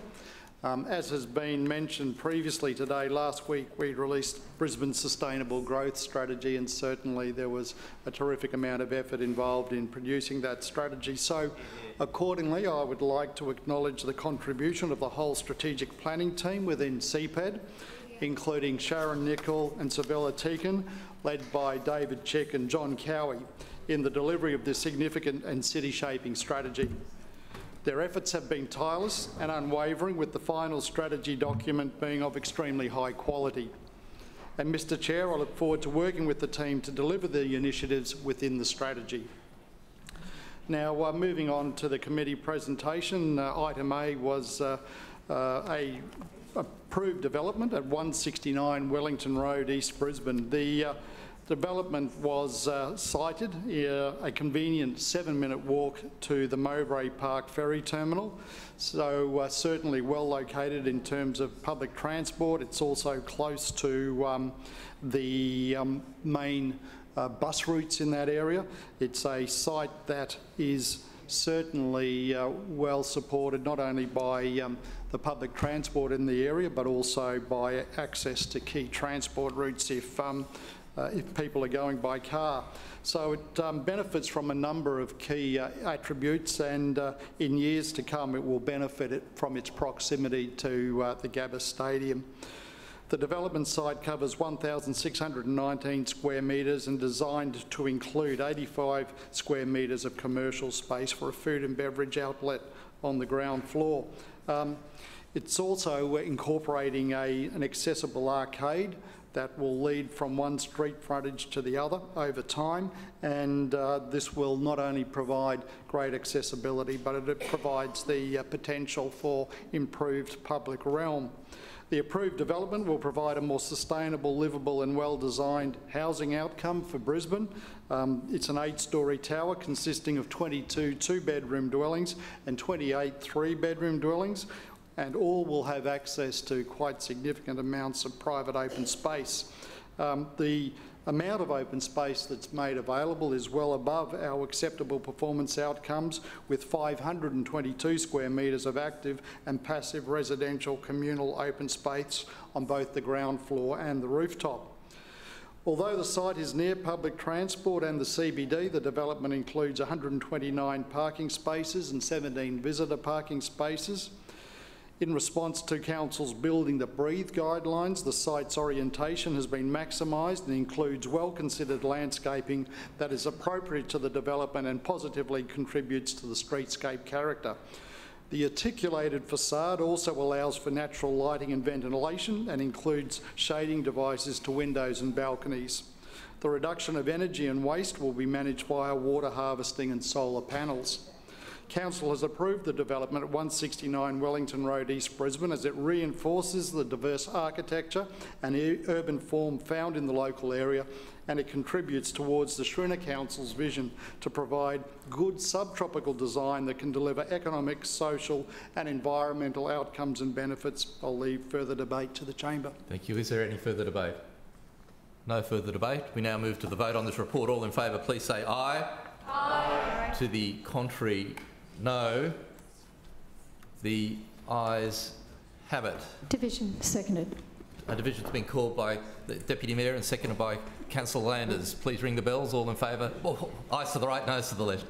As has been mentioned previously today, last week we released Brisbane's Sustainable Growth Strategy, and certainly there was a terrific amount of effort involved in producing that strategy. So accordingly, I would like to acknowledge the contribution of the whole strategic planning team within CPAD, including Sharon Nicol and Savella Teakin, led by David Chick and John Cowie, in the delivery of this significant and city-shaping strategy. Their efforts have been tireless and unwavering, with the final strategy document being of extremely high quality. And Mr Chair, I look forward to working with the team to deliver the initiatives within the strategy. Now, moving on to the committee presentation, item A was a approved development at 169 Wellington Road, East Brisbane. The Development was cited, a convenient 7-minute walk to the Mowbray Park ferry terminal, so certainly well located in terms of public transport. It's also close to the main bus routes in that area. It's a site that is certainly well supported not only by the public transport in the area but also by access to key transport routes if people are going by car. So it benefits from a number of key attributes, and in years to come it will benefit from its proximity to the Gabba Stadium. The development site covers 1,619 square metres and designed to include 85 square metres of commercial space for a food and beverage outlet on the ground floor. It's also incorporating an accessible arcade that will lead from one street frontage to the other over time, and this will not only provide great accessibility but it provides the potential for improved public realm. The approved development will provide a more sustainable, livable and well-designed housing outcome for Brisbane. It's an 8-storey tower consisting of 22 2-bedroom dwellings and 28 3-bedroom dwellings, and all will have access to quite significant amounts of private open space. The amount of open space that's made available is well above our acceptable performance outcomes, with 522 square metres of active and passive residential communal open space on both the ground floor and the rooftop. Although the site is near public transport and the CBD, the development includes 129 parking spaces and 17 visitor parking spaces. In response to Council's Building That Breathe guidelines, the site's orientation has been maximised and includes well-considered landscaping that is appropriate to the development and positively contributes to the streetscape character. The articulated facade also allows for natural lighting and ventilation and includes shading devices to windows and balconies. The reduction of energy and waste will be managed via water harvesting and solar panels. Council has approved the development at 169 Wellington Road, East Brisbane, as it reinforces the diverse architecture and urban form found in the local area, and it contributes towards the Shrinner Council's vision to provide good subtropical design that can deliver economic, social and environmental outcomes and benefits. I'll leave further debate to the chamber. Thank you. Is there any further debate? No further debate. We now move to the vote on this report. All in favour, please say aye. Aye. To the contrary, no. The ayes have it. Division, seconded. A division's been called by the Deputy Mayor and seconded by Councillor Landers. Please ring the bells. All in favour? Oh, ayes to the right, noes to the left.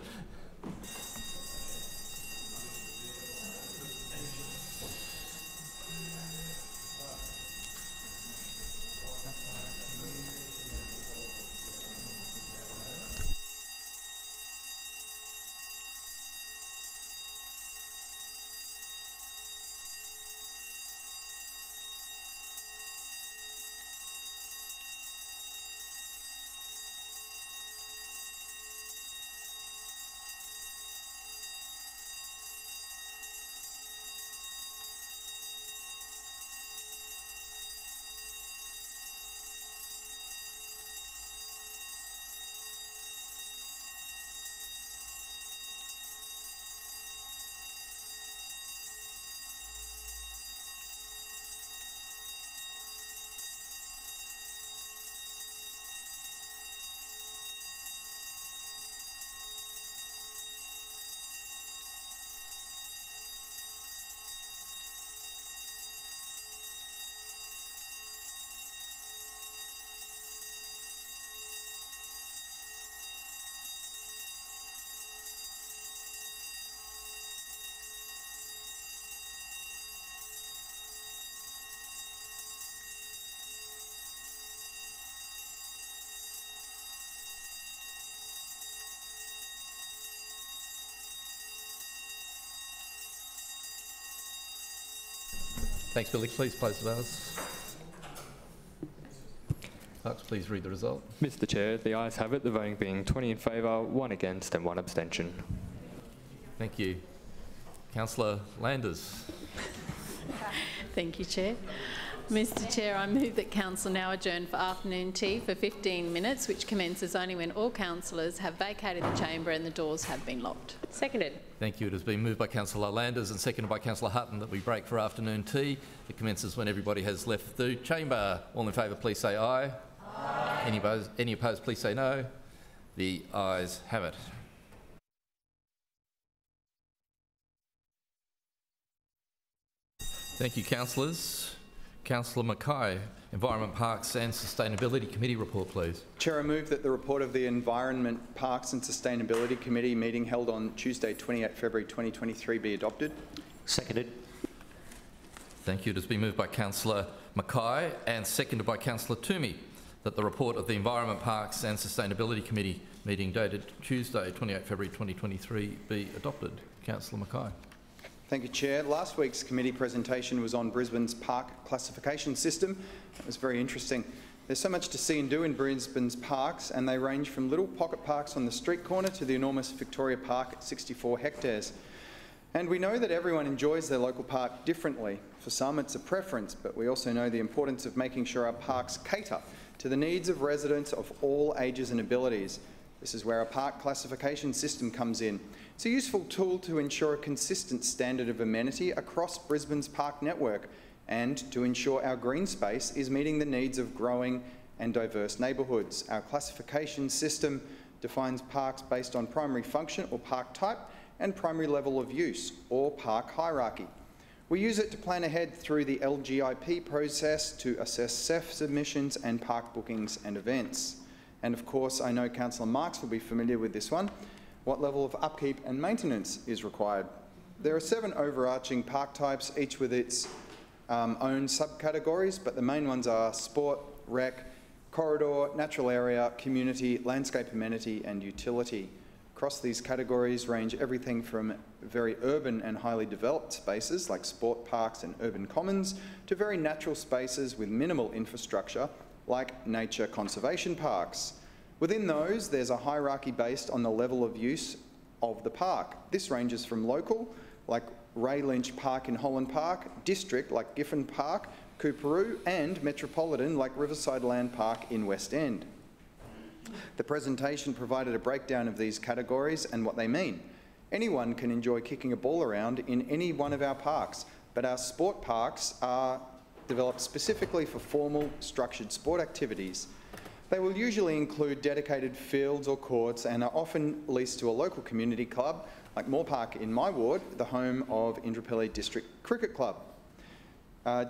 Thanks, Billy. Please close the votes. Clerks, please read the result. Mr Chair, the ayes have it, the voting being 20 in favour, 1 against and 1 abstention. Thank you. Councillor Landers. Thank you, Chair. Mr Chair, I move that Council now adjourn for afternoon tea for 15 minutes, which commences only when all councillors have vacated the chamber and the doors have been locked. Seconded. Thank you. It has been moved by Councillor Landers and seconded by Councillor Hutton that we break for afternoon tea. It commences when everybody has left the chamber. All in favour, please say aye. Aye. Any opposed, please say no. The ayes have it. Thank you, councillors. Councillor Mackay, Environment, Parks and Sustainability Committee report, please. Chair, I move that the report of the Environment, Parks and Sustainability Committee meeting held on Tuesday, 28 February 2023 be adopted. Seconded. Thank you. It has been moved by Councillor Mackay and seconded by Councillor Toomey that the report of the Environment, Parks and Sustainability Committee meeting dated Tuesday, 28 February 2023 be adopted. Councillor Mackay. Thank you, Chair. Last week's committee presentation was on Brisbane's park classification system. It was very interesting. There's so much to see and do in Brisbane's parks, and they range from little pocket parks on the street corner to the enormous Victoria Park at 64 hectares. And we know that everyone enjoys their local park differently. For some, it's a preference, but we also know the importance of making sure our parks cater to the needs of residents of all ages and abilities. This is where our park classification system comes in. It's a useful tool to ensure a consistent standard of amenity across Brisbane's park network and to ensure our green space is meeting the needs of growing and diverse neighbourhoods. Our classification system defines parks based on primary function or park type and primary level of use or park hierarchy. We use it to plan ahead through the LGIP process to assess CEF submissions and park bookings and events. And of course, I know Councillor Marks will be familiar with this one. What level of upkeep and maintenance is required? There are 7 overarching park types, each with its own subcategories, but the main ones are sport, rec, corridor, natural area, community, landscape amenity and utility. Across these categories range everything from very urban and highly developed spaces like sport parks and urban commons to very natural spaces with minimal infrastructure like nature conservation parks. Within those, there's a hierarchy based on the level of use of the park. This ranges from local, like Ray Lynch Park in Holland Park, district, like Giffen Park, Coorparoo, and metropolitan, like Riverside Land Park in West End. The presentation provided a breakdown of these categories and what they mean. Anyone can enjoy kicking a ball around in any one of our parks, but our sport parks are developed specifically for formal, structured sport activities. They will usually include dedicated fields or courts and are often leased to a local community club, like Moore Park in my ward, the home of Indooroopilly District Cricket Club.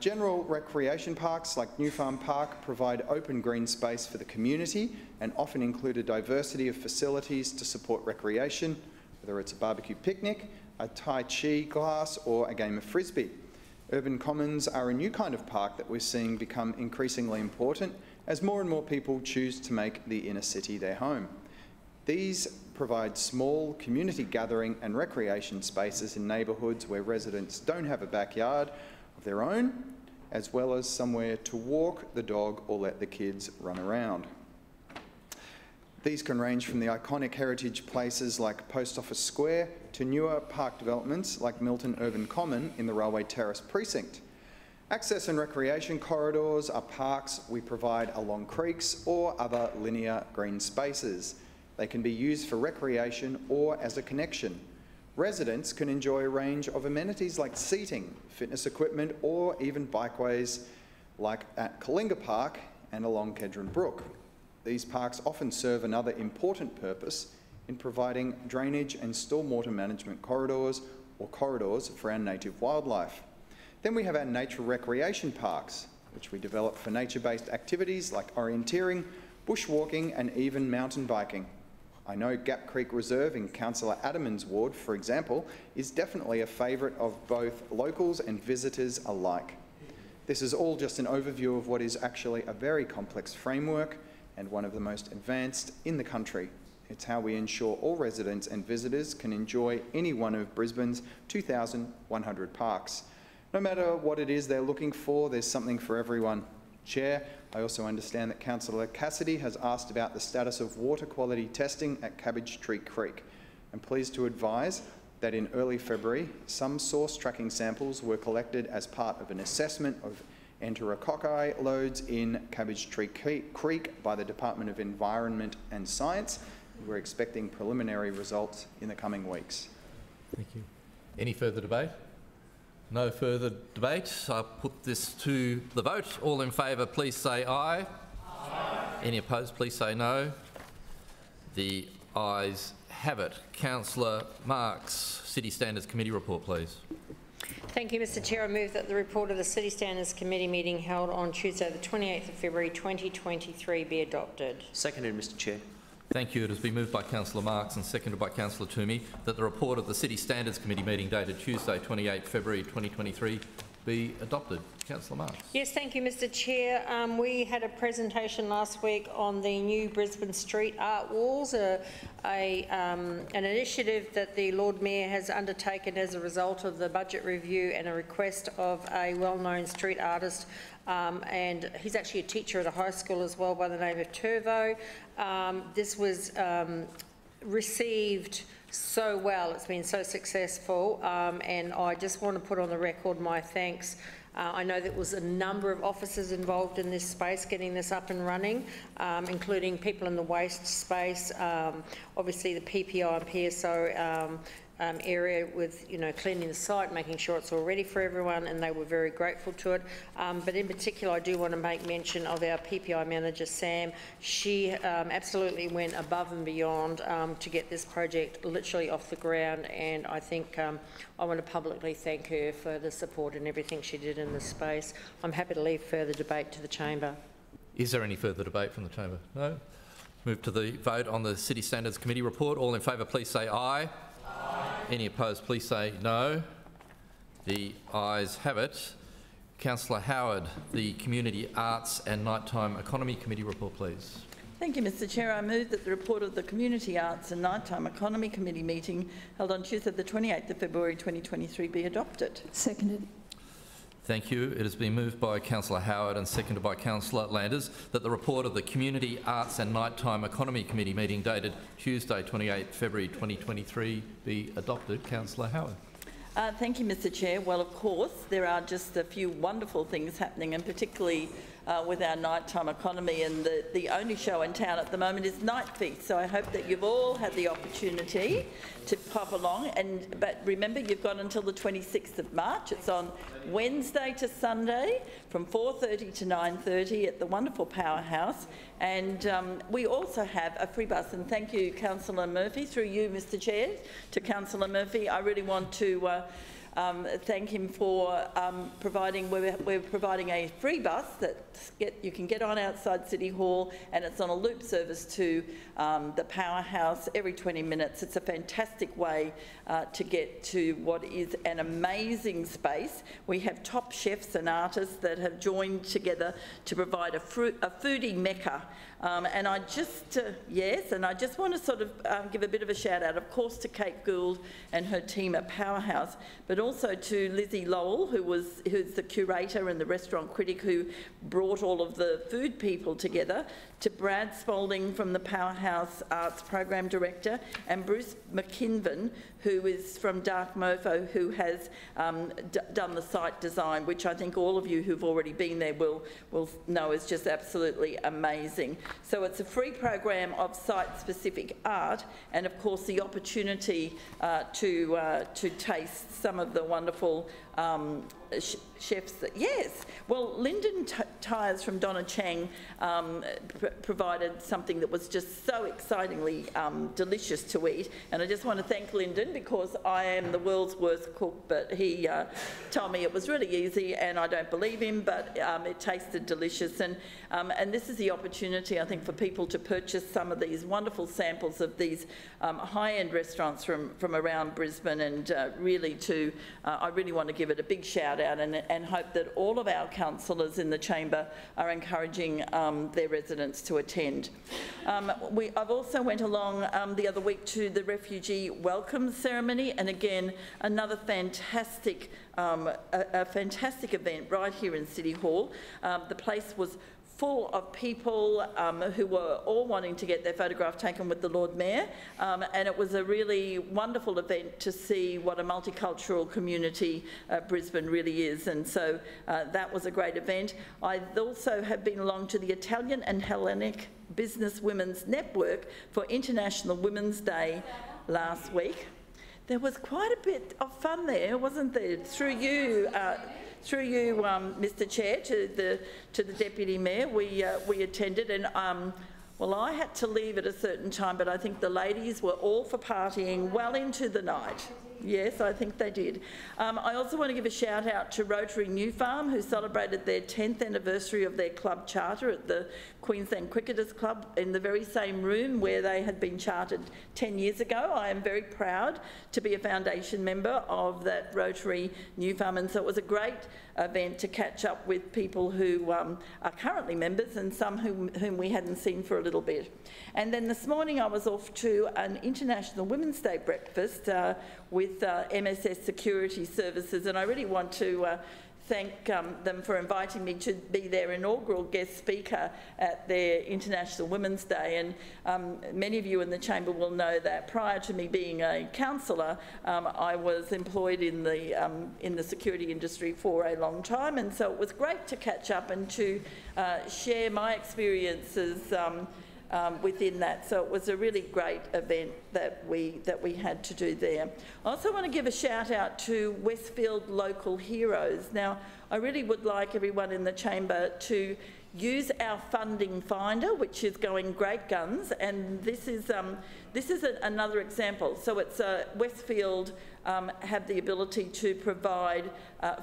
General recreation parks like New Farm Park provide open green space for the community and often include a diversity of facilities to support recreation, whether it's a barbecue picnic, a Tai Chi class or a game of frisbee. Urban commons are a new kind of park that we're seeing become increasingly important as more and more people choose to make the inner city their home. These provide small community gathering and recreation spaces in neighbourhoods where residents don't have a backyard of their own, as well as somewhere to walk the dog or let the kids run around. These can range from the iconic heritage places like Post Office Square to newer park developments like Milton Urban Common in the Railway Terrace precinct. Access and recreation corridors are parks we provide along creeks or other linear green spaces. They can be used for recreation or as a connection. Residents can enjoy a range of amenities like seating, fitness equipment or even bikeways like at Kalinga Park and along Kedron Brook. These parks often serve another important purpose in providing drainage and stormwater management corridors or corridors for our native wildlife. Then we have our nature recreation parks, which we develop for nature-based activities like orienteering, bushwalking and even mountain biking. I know Gap Creek Reserve in Councillor Adamans' ward, for example, is definitely a favourite of both locals and visitors alike. This is all just an overview of what is actually a very complex framework and one of the most advanced in the country. It's how we ensure all residents and visitors can enjoy any one of Brisbane's 2,100 parks. No matter what it is they're looking for, there's something for everyone. Chair, I also understand that Councillor Cassidy has asked about the status of water quality testing at Cabbage Tree Creek. I'm pleased to advise that in early February, some source tracking samples were collected as part of an assessment of enter a cockeye loads in Cabbage Tree Creek by the Department of Environment and Science. We're expecting preliminary results in the coming weeks. Thank you. Any further debate? No further debate. I'll put this to the vote. All in favour, please say aye. Aye. Any opposed, please say no. The ayes have it. Councillor Marx, City Standards Committee report, please. Thank you, Mr Chair. I move that the report of the City Standards Committee meeting held on Tuesday the 28th of February 2023 be adopted. Seconded, Mr Chair. Thank you. It has been moved by Councillor Marx and seconded by Councillor Toomey that the report of the City Standards Committee meeting dated Tuesday 28 February 2023 be adopted. Councillor Marx. Yes, thank you, Mr Chair. We had a presentation last week on the new Brisbane street art walls, an initiative that the Lord Mayor has undertaken as a result of the budget review and a request of a well-known street artist, and he's actually a teacher at a high school as well by the name of Turvo. This was received so well, it's been so successful, and I just want to put on the record my thanks. I know there was a number of officers involved in this space getting this up and running, including people in the waste space, obviously the PPI and PSO area with, cleaning the site, making sure it's all ready for everyone, and they were very grateful to it. But in particular, I do want to make mention of our PPI manager, Sam. She absolutely went above and beyond to get this project literally off the ground, and I think I want to publicly thank her for the support and everything she did in this space. I'm happy to leave further debate to the chamber. Is there any further debate from the chamber? No? Move to the vote on the City Standards Committee report. All in favour, please say aye. Any opposed, please say no. The ayes have it. Councillor Howard, the Community Arts and Nighttime Economy Committee report, please. Thank you, Mr Chair. I move that the report of the Community Arts and Nighttime Economy Committee meeting held on Tuesday the 28th of February 2023 be adopted. Seconded. Thank you. It has been moved by Councillor Howard and seconded by Councillor Landers that the report of the Community Arts and Nighttime Economy Committee meeting dated Tuesday 28 February 2023 be adopted. Councillor Howard. Thank you, Mr Chair. Well, of course, there are just a few wonderful things happening, and particularly with our nighttime economy, and the only show in town at the moment is Night Feast. So I hope that you've all had the opportunity to pop along, but remember, you've got until the 26th of March. It's on Wednesday to Sunday from 4:30 to 9:30 at the wonderful Powerhouse, and we also have a free bus. And thank you, Councillor Murphy, through you, Mr Chair, to Councillor Murphy. I really want to thank him for providing. We're providing a free bus that you can get on outside City Hall, and it's on a loop service to the Powerhouse every 20 minutes. It's a fantastic way to get to what is an amazing space. We have top chefs and artists that have joined together to provide a foodie mecca. And I just, and I just want to sort of give a bit of a shout out, of course, to Kate Gould and her team at Powerhouse, but also to Lizzie Lowell, who's the curator and the restaurant critic who brought all of the food people together, to Brad Spalding from the Powerhouse Arts Program Director, and Bruce McKinven, who is from Dark Mofo, who has done the site design, which I think all of you who've already been there will know is just absolutely amazing. So it's a free program of site-specific art, and of course the opportunity to taste some of the wonderful chefs that, yes. Well, Lyndon Tyres from Donna Chang provided something that was just so excitingly delicious to eat, and I just want to thank Lyndon, because I am the world's worst cook, but he told me it was really easy, and I don't believe him, but it tasted delicious, and this is the opportunity, I think, for people to purchase some of these wonderful samples of these high-end restaurants from around Brisbane, and really I really want to give it a big shout out, and hope that all of our councillors in the chamber are encouraging their residents to attend. I've also went along the other week to the refugee welcome ceremony, and again another fantastic event right here in City Hall. The place was full of people who were all wanting to get their photograph taken with the Lord Mayor, and it was a really wonderful event to see what a multicultural community Brisbane really is, and so that was a great event. I also have been along to the Italian and Hellenic Business Women's Network for International Women's Day last week. There was quite a bit of fun there, wasn't there? Through you, Mr. Chair, to the Deputy Mayor, we attended, and well, I had to leave at a certain time, but I think the ladies were all for partying well into the night. Yes, I think they did. I also want to give a shout out to Rotary New Farm, who celebrated their 10th anniversary of their club charter at the Queensland Cricketers Club in the very same room where they had been chartered 10 years ago. I am very proud to be a foundation member of that Rotary New Farm, and so it was a great event to catch up with people who are currently members and some whom we hadn't seen for a little bit. And then this morning I was off to an International Women's Day breakfast with MSS Security Services, and I really want to thank them for inviting me to be their inaugural guest speaker at their International Women's Day. And many of you in the chamber will know that prior to me being a councillor, I was employed in the security industry for a long time, and so it was great to catch up and to share my experiences within that. So it was a really great event that we had to do there. I also want to give a shout out to Westfield local heroes. Now, I really would like everyone in the chamber to use our funding finder, which is going great guns, and this is another example. So it's Westfield have the ability to provide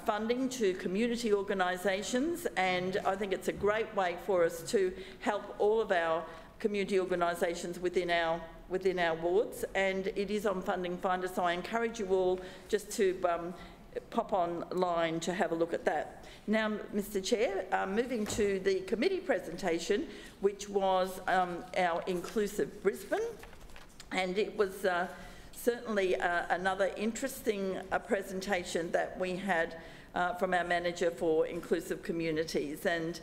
funding to community organisations, and I think it's a great way for us to help all of our community organisations within our wards, and it is on Funding Finder, so I encourage you all just to pop online to have a look at that. Now, Mr. Chair, moving to the committee presentation, which was our Inclusive Brisbane, and it was certainly another interesting presentation that we had from our manager for inclusive communities, and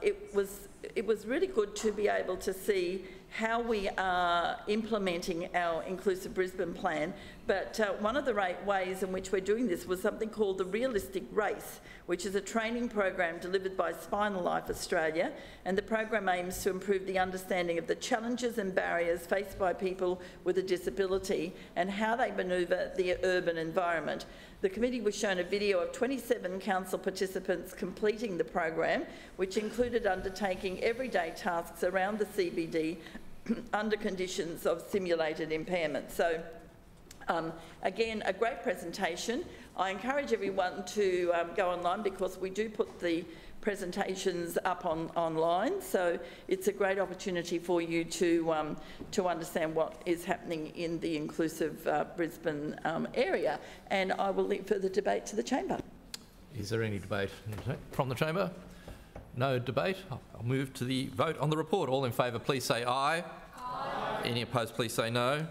it was really good to be able to see how we are implementing our Inclusive Brisbane plan, but one of the ways in which we're doing this was something called the Realistic Race, which is a training program delivered by Spinal Life Australia, and the program aims to improve the understanding of the challenges and barriers faced by people with a disability and how they manoeuvre the urban environment. The committee was shown a video of 27 council participants completing the program, which included undertaking everyday tasks around the CBD under conditions of simulated impairment. So, again, a great presentation. I encourage everyone to go online because we do put the presentations up online, so it's a great opportunity for you to understand what is happening in the inclusive Brisbane area. And I will leave further debate to the chamber. Is there any debate from the chamber? No debate. I'll move to the vote on the report. All in favour, please say aye. Aye. Any opposed, please say no.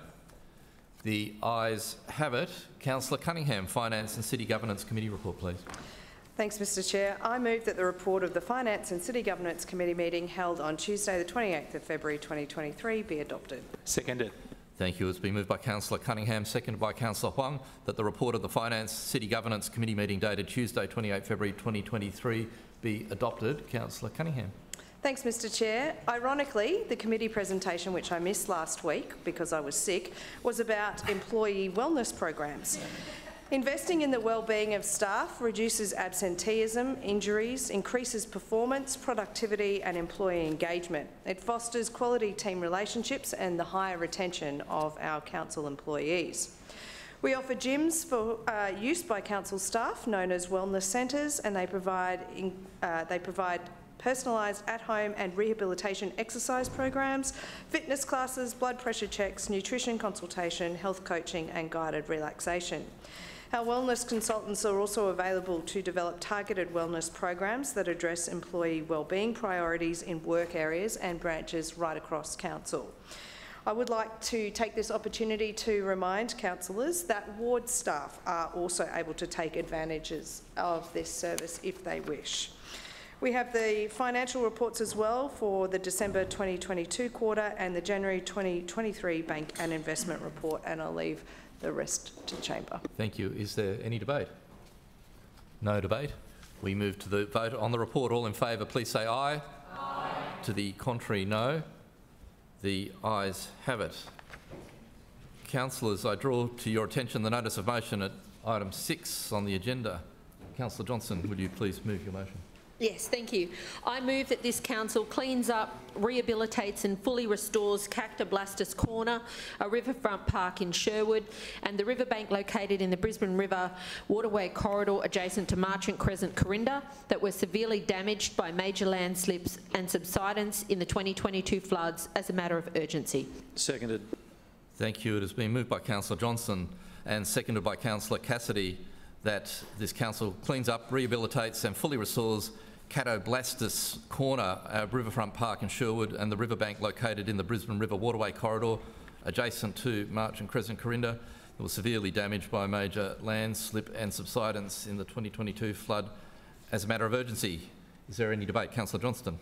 The ayes have it. Councillor Cunningham, Finance and City Governance Committee report, please. Thanks, Mr. Chair. I move that the report of the Finance and City Governance Committee meeting held on Tuesday, the 28th of February 2023 be adopted. Seconded. Thank you. It's been moved by Councillor Cunningham, seconded by Councillor Huang, that the report of the Finance City Governance Committee meeting dated Tuesday, 28 February 2023 be adopted. Councillor Cunningham. Thanks, Mr. Chair. Ironically, the committee presentation, which I missed last week because I was sick, was about employee wellness programs. Investing in the well-being of staff reduces absenteeism, injuries, increases performance, productivity and employee engagement. It fosters quality team relationships and the higher retention of our council employees. We offer gyms for use by council staff, known as wellness centres, and they provide personalised at-home and rehabilitation exercise programs, fitness classes, blood pressure checks, nutrition consultation, health coaching and guided relaxation. Our wellness consultants are also available to develop targeted wellness programs that address employee wellbeing priorities in work areas and branches right across council. I would like to take this opportunity to remind councillors that ward staff are also able to take advantages of this service if they wish. We have the financial reports as well for the December 2022 quarter and the January 2023 bank and investment report, and I'll leave the rest to chamber. Thank you. Is there any debate? No debate. We move to the vote on the report. All in favour, please say aye. Aye. To the contrary, no. The ayes have it. Councillors, I draw to your attention the notice of motion at item 6 on the agenda. Councillor Johnson, would you please move your motion? Yes, thank you. I move that this council cleans up, rehabilitates and fully restores Cactoblastus Corner, a riverfront park in Sherwood, and the riverbank located in the Brisbane River waterway corridor adjacent to Marchant Crescent, Corinda, that were severely damaged by major landslips and subsidence in the 2022 floods as a matter of urgency. Seconded. Thank you. It has been moved by Councillor Johnson and seconded by Councillor Cassidy that this council cleans up, rehabilitates and fully restores Cactoblastus Corner, a riverfront park in Sherwood, and the riverbank located in the Brisbane River waterway corridor adjacent to Marchant Crescent, Corinda, that was severely damaged by major landslip and subsidence in the 2022 flood as a matter of urgency. Is there any debate? Councillor Johnston.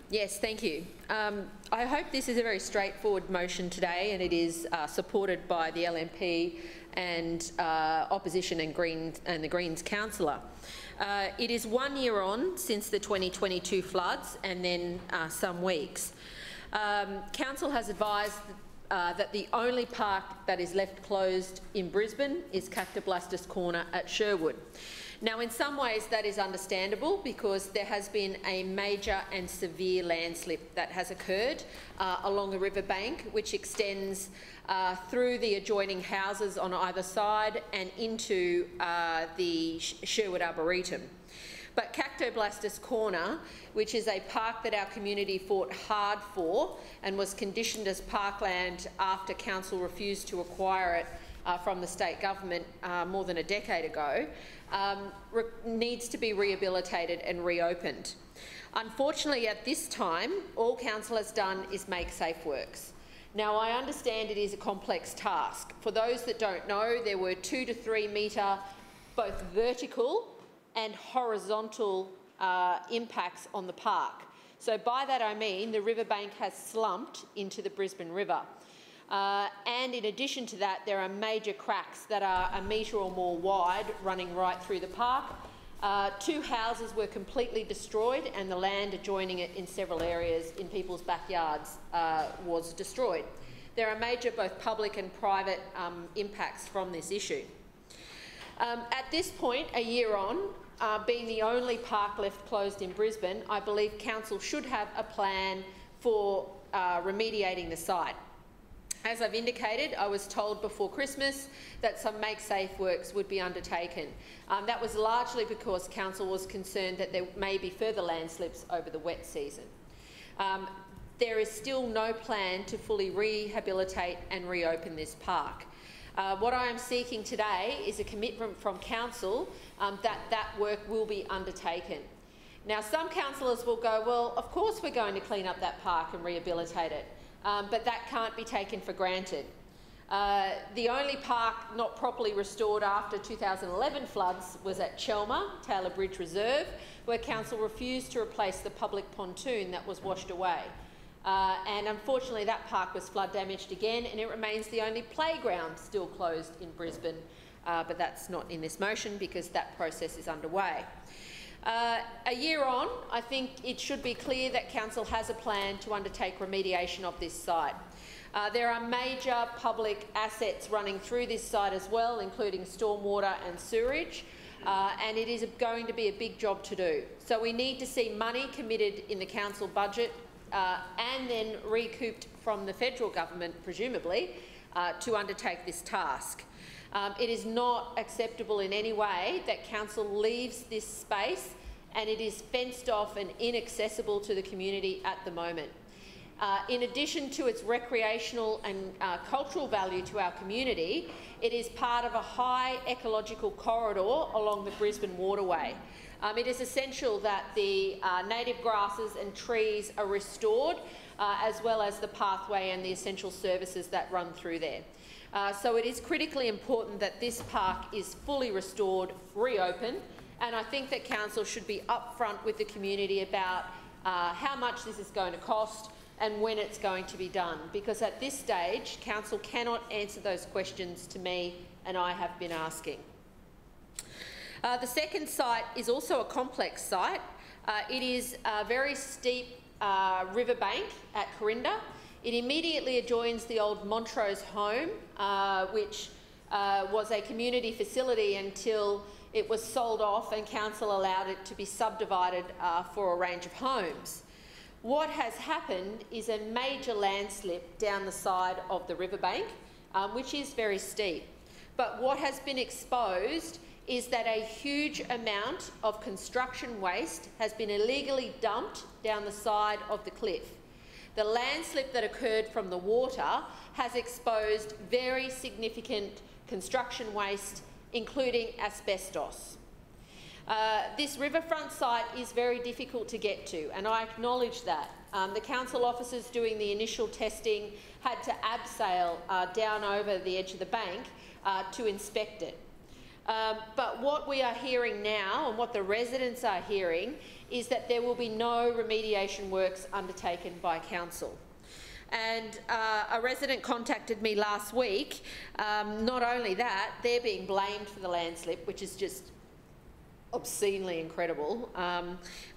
Yes, thank you. I hope this is a very straightforward motion today, and it is supported by the LNP and opposition and the Greens councillor. It is 1 year on since the 2022 floods, and then some weeks. Council has advised that the only park that is left closed in Brisbane is Cactoblastus Corner at Sherwood. Now, in some ways that is understandable because there has been a major and severe landslip that has occurred along the riverbank, which extends through the adjoining houses on either side and into the Sherwood Arboretum. But Cactoblastus Corner, which is a park that our community fought hard for and was conditioned as parkland after council refused to acquire it from the state government more than a decade ago, needs to be rehabilitated and reopened. Unfortunately, at this time, all council has done is make safe works. Now, I understand it is a complex task. For those that don't know, there were 2 to 3 metre both vertical and horizontal impacts on the park. So by that I mean the riverbank has slumped into the Brisbane River. And in addition to that, there are major cracks that are 1 metre or more wide running right through the park. 2 houses were completely destroyed, and the land adjoining it in several areas in people's backyards was destroyed. There are major both public and private impacts from this issue. At this point, a year on, being the only park left closed in Brisbane, I believe council should have a plan for remediating the site. As I've indicated, I was told before Christmas that some make-safe works would be undertaken. That was largely because council was concerned that there may be further landslips over the wet season. There is still no plan to fully rehabilitate and reopen this park. What I am seeking today is a commitment from council that that work will be undertaken. Now, some councillors will go, well, of course we're going to clean up that park and rehabilitate it. But that can't be taken for granted. The only park not properly restored after 2011 floods was at Chelmer, Taylor Bridge Reserve, where council refused to replace the public pontoon that was washed away. And unfortunately that park was flood damaged again, and it remains the only playground still closed in Brisbane. But that's not in this motion because that process is underway. A year on, I think it should be clear that council has a plan to undertake remediation of this site. There are major public assets running through this site as well, including stormwater and sewerage, and it is going to be a big job to do. So we need to see money committed in the council budget and then recouped from the federal government, presumably, to undertake this task. It is not acceptable in any way that council leaves this space and it is fenced off and inaccessible to the community at the moment. In addition to its recreational and cultural value to our community, it is part of a high ecological corridor along the Brisbane waterway. It is essential that the native grasses and trees are restored, as well as the pathway and the essential services that run through there. So it is critically important that this park is fully restored, reopened, And I think that council should be upfront with the community about how much this is going to cost and when it's going to be done, because at this stage, council cannot answer those questions to me, and I have been asking. The second site is also a complex site. It is a very steep riverbank at Corinda. It immediately adjoins the old Montrose home, which was a community facility until it was sold off and council allowed it to be subdivided for a range of homes. What has happened is a major landslip down the side of the riverbank, which is very steep. But what has been exposed is that a huge amount of construction waste has been illegally dumped down the side of the cliff. The landslip that occurred from the water has exposed very significant construction waste, including asbestos. This riverfront site is very difficult to get to, and I acknowledge that. The council officers doing the initial testing had to abseil down over the edge of the bank to inspect it. But what we are hearing now, and what the residents are hearing, is that there will be no remediation works undertaken by council. And a resident contacted me last week. Not only that, they're being blamed for the landslip, which is just obscenely incredible.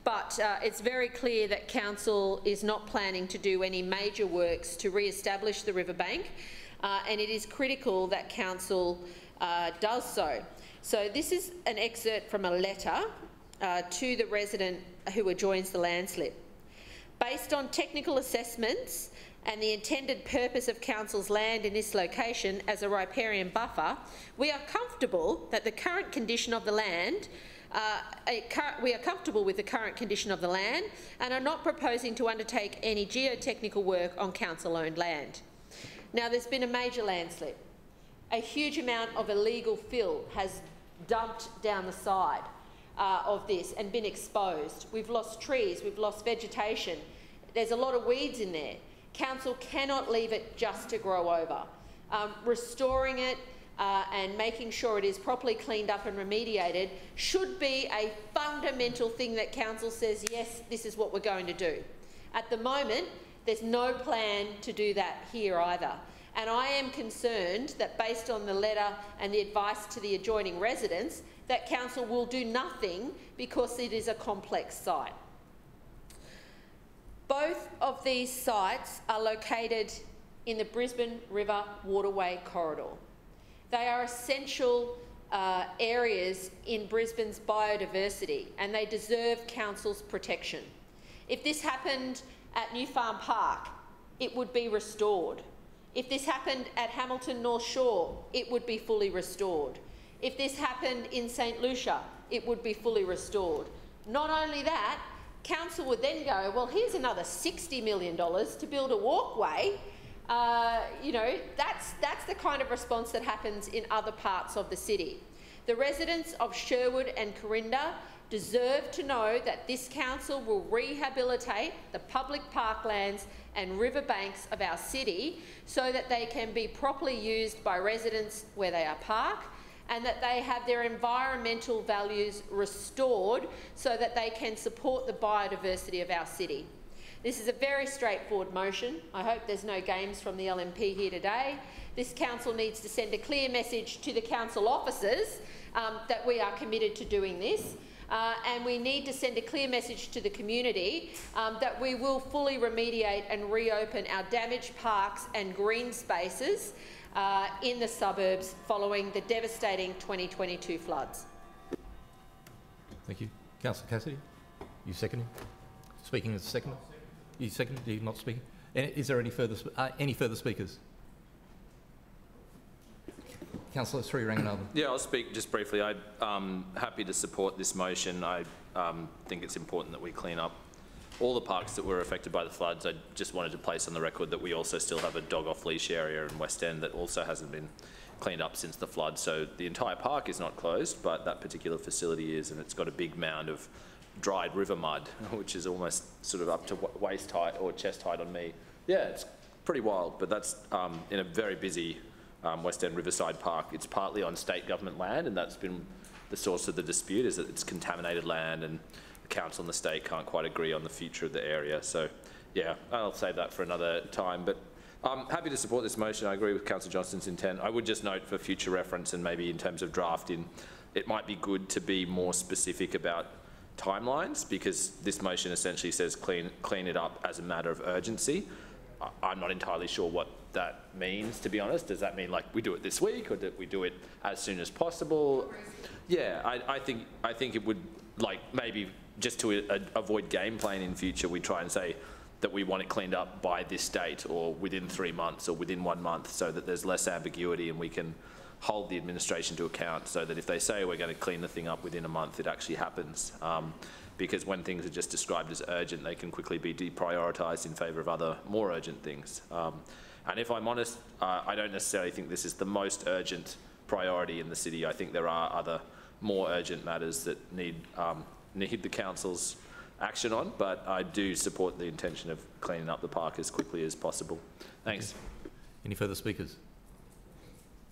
But it's very clear that council is not planning to do any major works to re-establish the riverbank, and it is critical that council does so. So this is an excerpt from a letter to the resident who adjoins the landslip. Based on technical assessments and the intended purpose of council's land in this location as a riparian buffer, we are comfortable that the current condition of the land we are comfortable with the current condition of the land and are not proposing to undertake any geotechnical work on council-owned land. Now, there's been a major landslip. A huge amount of illegal fill has dumped down the side of this and been exposed. We've lost trees, we've lost vegetation. There's a lot of weeds in there. Council cannot leave it just to grow over. Restoring it and making sure it is properly cleaned up and remediated should be a fundamental thing that council says, yes, this is what we're going to do. At the moment, there's no plan to do that here either. And I am concerned that based on the letter and the advice to the adjoining residents, that council will do nothing because it is a complex site. Both of these sites are located in the Brisbane River Waterway Corridor. They are essential areas in Brisbane's biodiversity, and they deserve council's protection. If this happened at New Farm Park, it would be restored. If this happened at Hamilton North Shore, it would be fully restored. If this happened in St Lucia, it would be fully restored. Not only that, council would then go, well, here's another $60 million to build a walkway. You know, that's the kind of response that happens in other parts of the city. The residents of Sherwood and Corinda deserve to know that this council will rehabilitate the public parklands and riverbanks of our city so that they can be properly used by residents where they are parked, and that they have their environmental values restored so that they can support the biodiversity of our city. This is a very straightforward motion. I hope there's no games from the LNP here today. This council needs to send a clear message to the council officers that we are committed to doing this. And we need to send a clear message to the community that we will fully remediate and reopen our damaged parks and green spaces in the suburbs following the devastating 2022 floods. Thank you. Councillor Cassidy, you seconding? Speaking as a seconder? You second? Do you not speaking? Is there any further speakers? Councillor Sri Ranganathan. Yeah, I'll speak just briefly. I'm happy to support this motion. I think it's important that we clean up all the parks that were affected by the floods. I just wanted to place on the record that we also still have a dog off-leash area in West End that also hasn't been cleaned up since the flood. So the entire park is not closed, but that particular facility is, and it's got a big mound of dried river mud, which is almost sort of up to waist height or chest height on me. Yeah, it's pretty wild, but that's in a very busy West End Riverside Park. It's partly on state government land, and that's been the source of the dispute is that it's contaminated land and the council and the state can't quite agree on the future of the area. So yeah, I'll save that for another time, but I'm happy to support this motion. I agree with Councillor Johnston's intent. I would just note for future reference and maybe in terms of drafting, it might be good to be more specific about timelines, because this motion essentially says clean it up as a matter of urgency. I'm not entirely sure what that means, to be honest. Does that mean like we do it this week, or do we do it as soon as possible? Yeah, I think it would, like, maybe just to avoid game playing in future, we try and say that we want it cleaned up by this date, or within 3 months, or within 1 month, so that there's less ambiguity and we can hold the administration to account, so that if they say we're going to clean the thing up within a month, it actually happens. Because when things are just described as urgent, they can quickly be deprioritised in favour of other more urgent things. And if I'm honest, I don't necessarily think this is the most urgent priority in the city. I think there are other more urgent matters that need the council's action on, but I do support the intention of cleaning up the park as quickly as possible. Thanks. Any further speakers?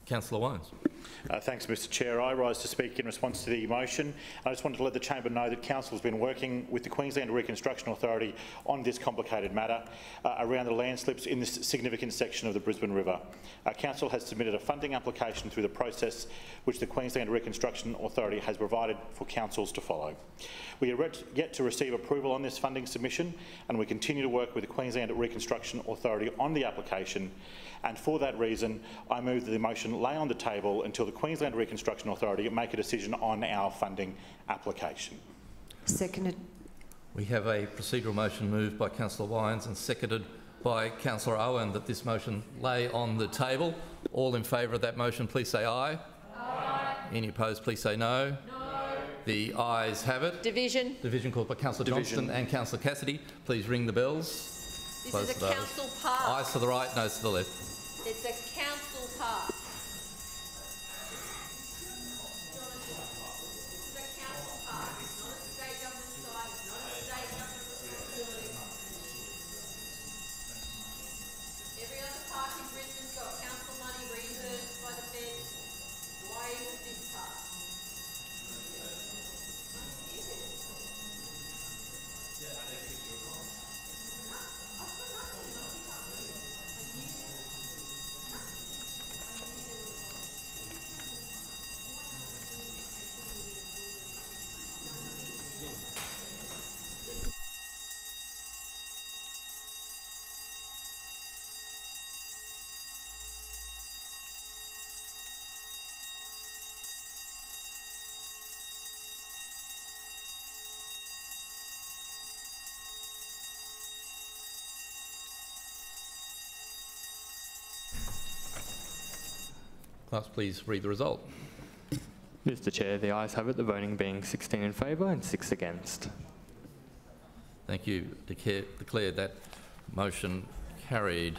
Councillor Wines. Thanks, Mr Chair. I rise to speak in response to the motion. I just wanted to let the chamber know that Council has been working with the Queensland Reconstruction Authority on this complicated matter around the landslips in this significant section of the Brisbane River. Council has submitted a funding application through the process which the Queensland Reconstruction Authority has provided for councils to follow. We are yet to receive approval on this funding submission, and we continue to work with the Queensland Reconstruction Authority on the application, and for that reason I move that the motion lay on the table until the Queensland Reconstruction Authority make a decision on our funding application. Seconded. We have a procedural motion moved by Councillor Wines and seconded by Councillor Owen that this motion lay on the table. All in favour of that motion, please say aye. Aye. Any opposed, please say no. No. The ayes have it. Division. Division called by Councillor Johnston and Councillor Cassidy. Please ring the bells. This is a council park. Ayes to the right, noes to the left. It's a council park. Class, please read the result. Mr Chair, the ayes have it, the voting being 16 in favour and 6 against. Thank you. Declare that motion carried.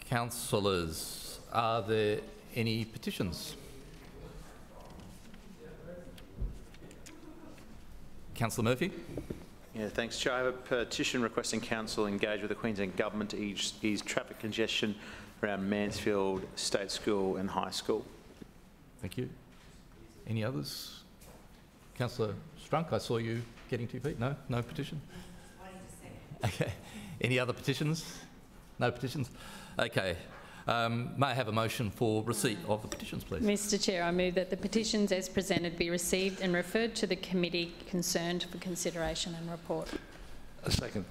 Councillors, are there any petitions? Councillor Murphy. Yeah, thanks, Chair. I have a petition requesting Council engage with the Queensland Government to ease traffic congestion around Mansfield State School and High School. Thank you. Any others? Councillor Strunk, I saw you getting 2 feet. No? No petition? Okay. Any other petitions? No petitions? Okay. May I have a motion for receipt of the petitions, please? Mr Chair, I move that the petitions as presented be received and referred to the committee concerned for consideration and report. A second.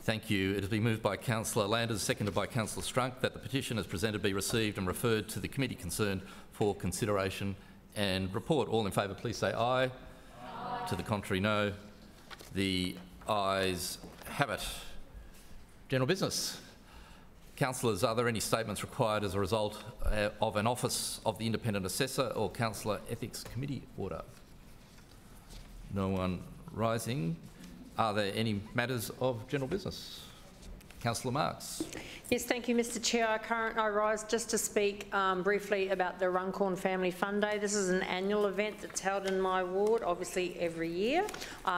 Thank you. It has been moved by Councillor Landers, seconded by Councillor Strunk, that the petition as presented be received and referred to the committee concerned for consideration and report. All in favour, please say aye. Aye. To the contrary, no. The ayes have it. General business. Councillors, are there any statements required as a result of an Office of the Independent Assessor or Councillor Ethics Committee order? No one rising. Are there any matters of general business? Councillor Marks. Yes, thank you, Mr Chair. I rise just to speak briefly about the Runcorn Family Fun Day. This is an annual event that's held in my ward, obviously every year,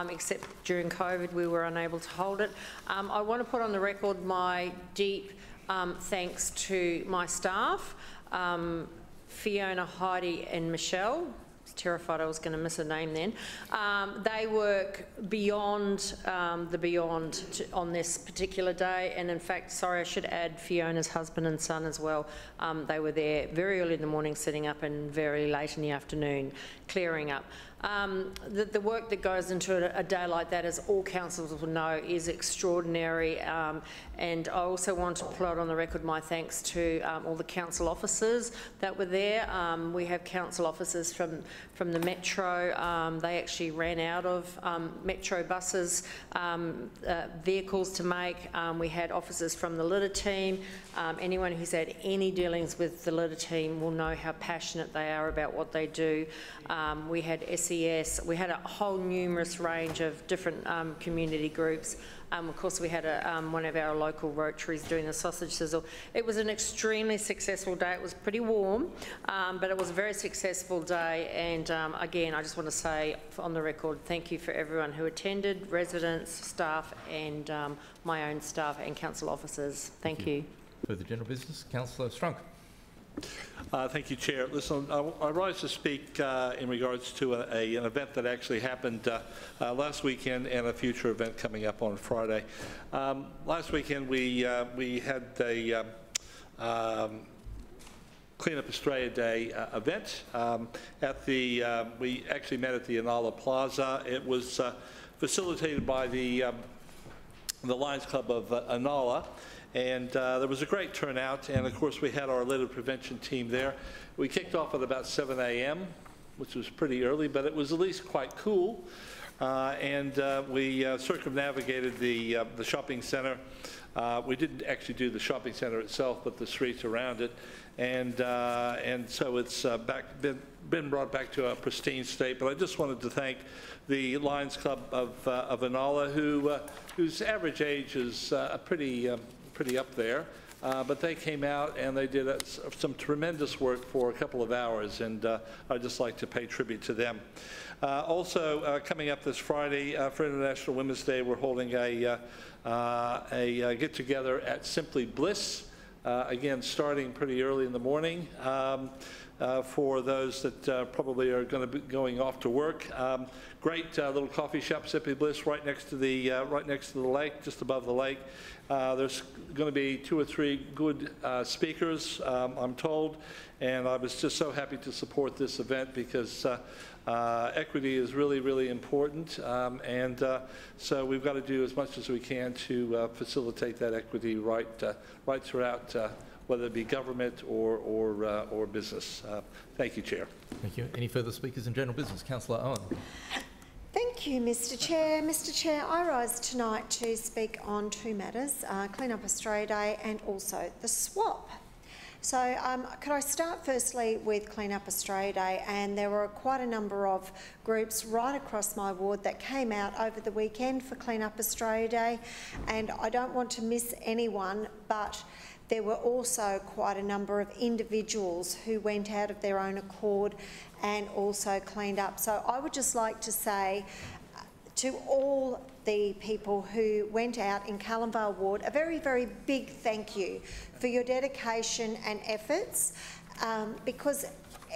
except during COVID we were unable to hold it. I want to put on the record my deep thanks to my staff, Fiona, Heidi and Michelle, terrified I was going to miss a name then. They work beyond the beyond on this particular day, and in fact, sorry, I should add Fiona's husband and son as well. They were there very early in the morning setting up and very late in the afternoon clearing up. The work that goes into a day like that, as all councils will know, is extraordinary, and I also want to put on the record my thanks to all the council officers that were there. We have council officers from the Metro. They actually ran out of Metro buses, vehicles to make. We had officers from the litter team. Anyone who's had any dealings with the litter team will know how passionate they are about what they do. We had SES. We had a whole numerous range of different community groups. Of course, we had one of our local Rotaries doing the sausage sizzle. It was an extremely successful day. It was pretty warm, but it was a very successful day. And again, I just want to say on the record, thank you for everyone who attended, residents, staff, and my own staff and council officers. Thank you. Further general business, Councillor Strunk. Thank you, Chair. Listen, I rise to speak in regards to an event that actually happened last weekend and a future event coming up on Friday. Last weekend we had a Clean Up Australia Day event. We actually met at the Inala Plaza. It was facilitated by the Lions Club of Inala. And there was a great turnout, and of course we had our litter prevention team there. We kicked off at about 7 a.m., which was pretty early, but it was at least quite cool. We circumnavigated the shopping centre. We didn't actually do the shopping centre itself, but the streets around it. And so it's been brought back to a pristine state. But I just wanted to thank the Lions Club of Inala, whose average age is pretty up there, but they came out and they did some tremendous work for a couple of hours, and I'd just like to pay tribute to them. Also, coming up this Friday for International Women's Day, we're holding a get-together at Simply Bliss, again starting pretty early in the morning. For those that probably are going to be going off to work. Great little coffee shop, Simply Bliss, right next to the lake, just above the lake. There's going to be 2 or 3 good speakers, I'm told, and I was just so happy to support this event because equity is really, really important, so we've got to do as much as we can to facilitate that equity right throughout. Whether it be government or business. Thank you, Chair. Thank you. Any further speakers in general business? Councillor Owen. Thank you, Mr Chair. Mr Chair, I rise tonight to speak on 2 matters, Clean Up Australia Day and also the swap. So could I start firstly with Clean Up Australia Day? And there were quite a number of groups right across my ward that came out over the weekend for Clean Up Australia Day, and I don't want to miss anyone, but there were also quite a number of individuals who went out of their own accord and also cleaned up. So I would just like to say to all the people who went out in Calamvale Ward a very, very big thank you for your dedication and efforts, because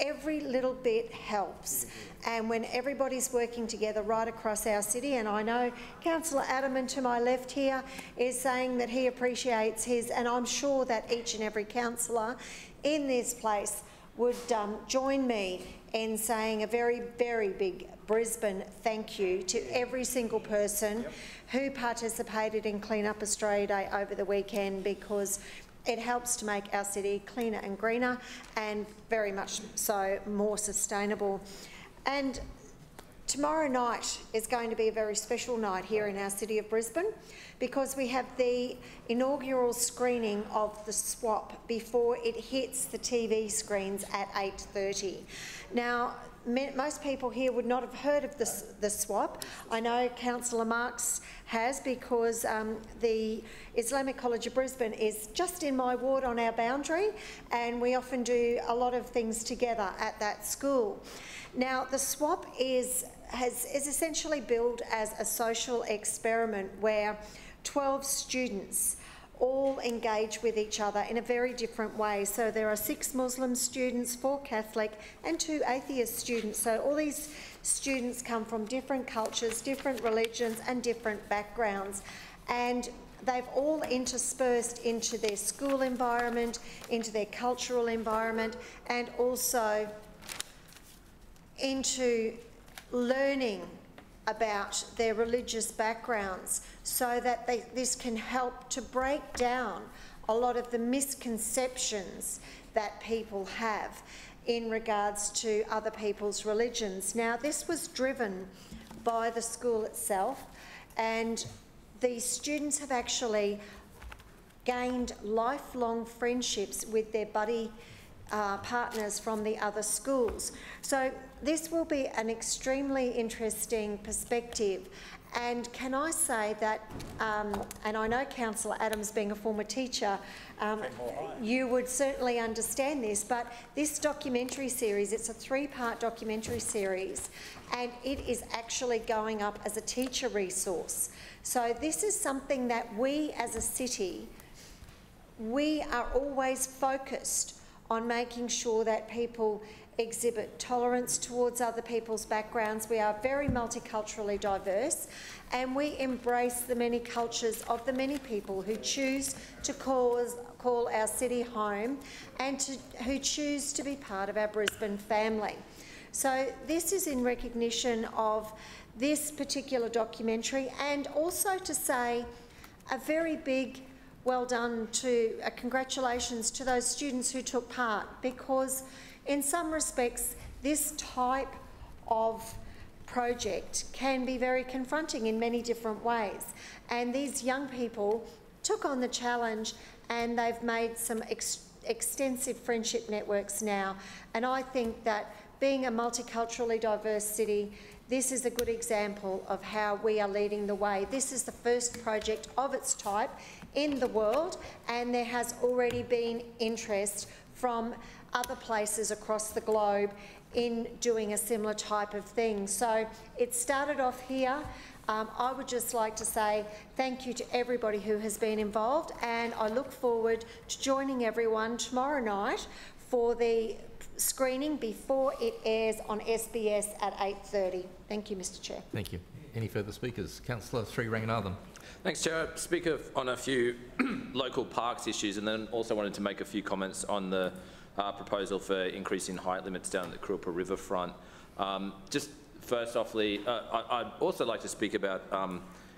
every little bit helps. And when everybody's working together right across our city, and I know Councillor Adamant to my left here is saying that he appreciates his, and I'm sure that each and every councillor in this place would join me in saying a very, very big Brisbane thank you to every single person who participated in Clean Up Australia Day over the weekend, because it helps to make our city cleaner and greener, and very much so more sustainable. And tomorrow night is going to be a very special night here in our city of Brisbane, because we have the inaugural screening of the swap before it hits the TV screens at 8:30. Now, most people here would not have heard of the swap. I know Councillor Marx has, because the Islamic College of Brisbane is just in my ward on our boundary, and we often do a lot of things together at that school. Now, the swap is essentially billed as a social experiment where 12 students all engage with each other in a very different way. So there are 6 Muslim students, 4 Catholic and 2 atheist students. So all these students come from different cultures, different religions and different backgrounds. And they've all interspersed into their school environment, into their cultural environment, and also into learning about their religious backgrounds, so that this can help to break down a lot of the misconceptions that people have in regards to other people's religions. Now, this was driven by the school itself, and the students have actually gained lifelong friendships with their buddy partners from the other schools. So this will be an extremely interesting perspective. And can I say that, and I know Councillor Adams, being a former teacher, you would certainly understand this, but this documentary series, it's a 3-part documentary series, and it is actually going up as a teacher resource. So this is something that we as a city, we are always focused on making sure that people exhibit tolerance towards other people's backgrounds. We are very multiculturally diverse, and we embrace the many cultures of the many people who choose to call our city home and who choose to be part of our Brisbane family. So this is in recognition of this particular documentary, and also to say a very big well done to, congratulations to those students who took part, because in some respects this type of project can be very confronting in many different ways. And these young people took on the challenge, and they've made some extensive friendship networks now. And I think that being a multiculturally diverse city, this is a good example of how we are leading the way. This is the first project of its type in the world, and there has already been interest from other places across the globe in doing a similar type of thing. So it started off here. I would just like to say thank you to everybody who has been involved, and I look forward to joining everyone tomorrow night for the screening before it airs on SBS at 8:30. Thank you, Mr Chair. Thank you. Any further speakers? Councillor Sri Ranganathan. Thanks, Chair. Speak on a few local parks issues, and then also wanted to make a few comments on the proposal for increasing height limits down at the Kurilpa riverfront. Just first offly, I'd also like to speak about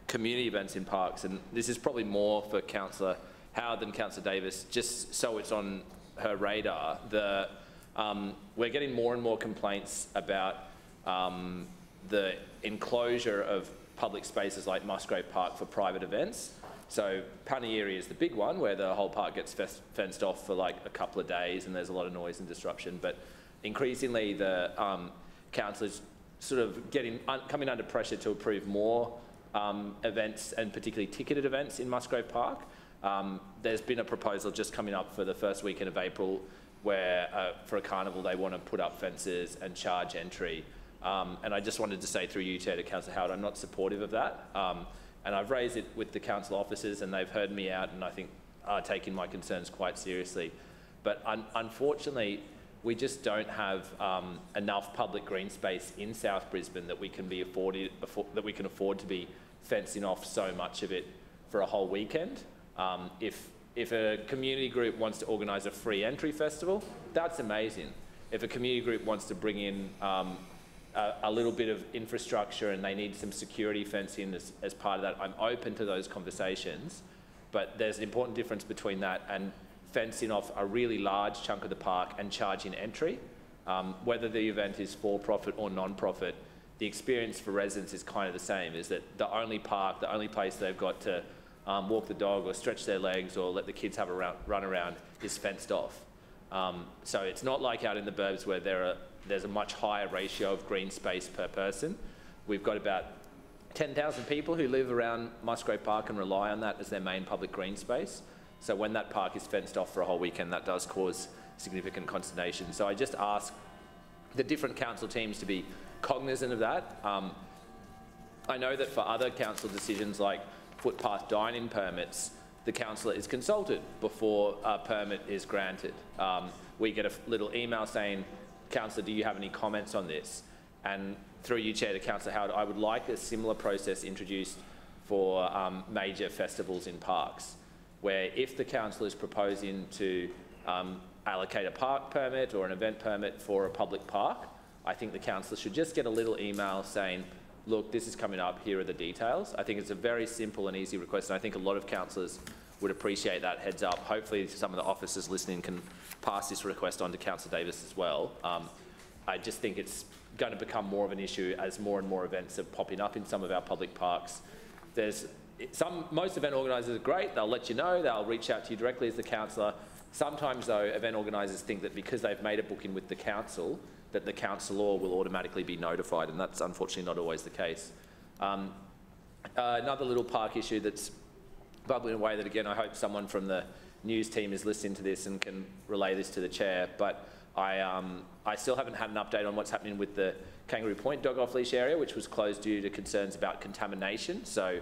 community events in parks, and this is probably more for Councillor Howard than Councillor Davis, just so it's on her radar. We're getting more and more complaints about the enclosure of public spaces like Musgrave Park for private events. So Panieri is the big one, where the whole park gets fenced off for like a couple of days and there's a lot of noise and disruption. But increasingly the council is sort of coming under pressure to approve more events, and particularly ticketed events in Musgrave Park. There's been a proposal just coming up for the first weekend of April where for a carnival they want to put up fences and charge entry. And I just wanted to say through you, Chair, to Councillor Howard, I'm not supportive of that. And I've raised it with the council officers, and they've heard me out, and I think are taking my concerns quite seriously. But unfortunately, we just don't have enough public green space in South Brisbane that we can afford to be fencing off so much of it for a whole weekend. If a community group wants to organise a free entry festival, that's amazing. If a community group wants to bring in a little bit of infrastructure and they need some security fencing as part of that, I'm open to those conversations. But there's an important difference between that and fencing off a really large chunk of the park and charging entry. Whether the event is for-profit or non-profit, the experience for residents is kind of the same, is that the only place they've got to walk the dog or stretch their legs or let the kids have a run around is fenced off. So it's not like out in the burbs where there's a much higher ratio of green space per person. We've got about 10,000 people who live around Musgrave Park and rely on that as their main public green space. So when that park is fenced off for a whole weekend, that does cause significant consternation. So I just ask the different council teams to be cognizant of that. I know that for other council decisions like footpath dining permits, the councillor is consulted before a permit is granted. We get a little email saying, councillor, do you have any comments on this? And through you, Chair, to Councillor Howard, I would like a similar process introduced for major festivals in parks, where if the council is proposing to allocate a park permit or an event permit for a public park, I think the councillor should just get a little email saying, look, this is coming up, here are the details. I think it's a very simple and easy request, and I think a lot of councillors would appreciate that heads up. Hopefully some of the officers listening can pass this request on to Councillor Davis as well. I just think it's going to become more of an issue as more and more events are popping up in some of our public parks. Most event organisers are great, they'll let you know, they'll reach out to you directly as the councillor. Sometimes though, event organisers think that because they've made a booking with the council, that the councillor will automatically be notified, and that's unfortunately not always the case. Another little park issue that's bubbling away that, again, I hope someone from the news team is listening to this and can relay this to the chair, but I still haven't had an update on what's happening with the Kangaroo Point dog off-leash area, which was closed due to concerns about contamination. So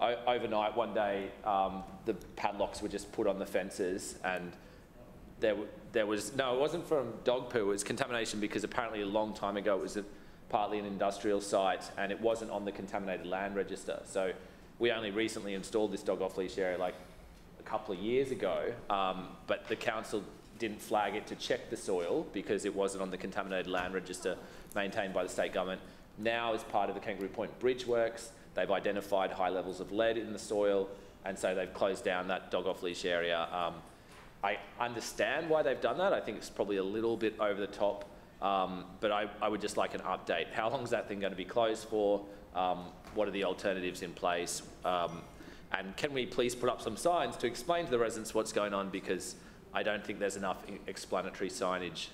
overnight, one day, the padlocks were just put on the fences, and there was, no, it wasn't from dog poo, it was contamination because apparently a long time ago it was partly an industrial site and it wasn't on the contaminated land register. So we only recently installed this dog off-leash area like a couple of years ago, but the council didn't flag it to check the soil because it wasn't on the contaminated land register maintained by the state government. Now, as part of the Kangaroo Point Bridge works, they've identified high levels of lead in the soil, and so they've closed down that dog off-leash area. I understand why they've done that. I think it's probably a little bit over the top, but I would just like an update. How long is that thing going to be closed for? What are the alternatives in place? And can we please put up some signs to explain to the residents what's going on, because I don't think there's enough explanatory signage.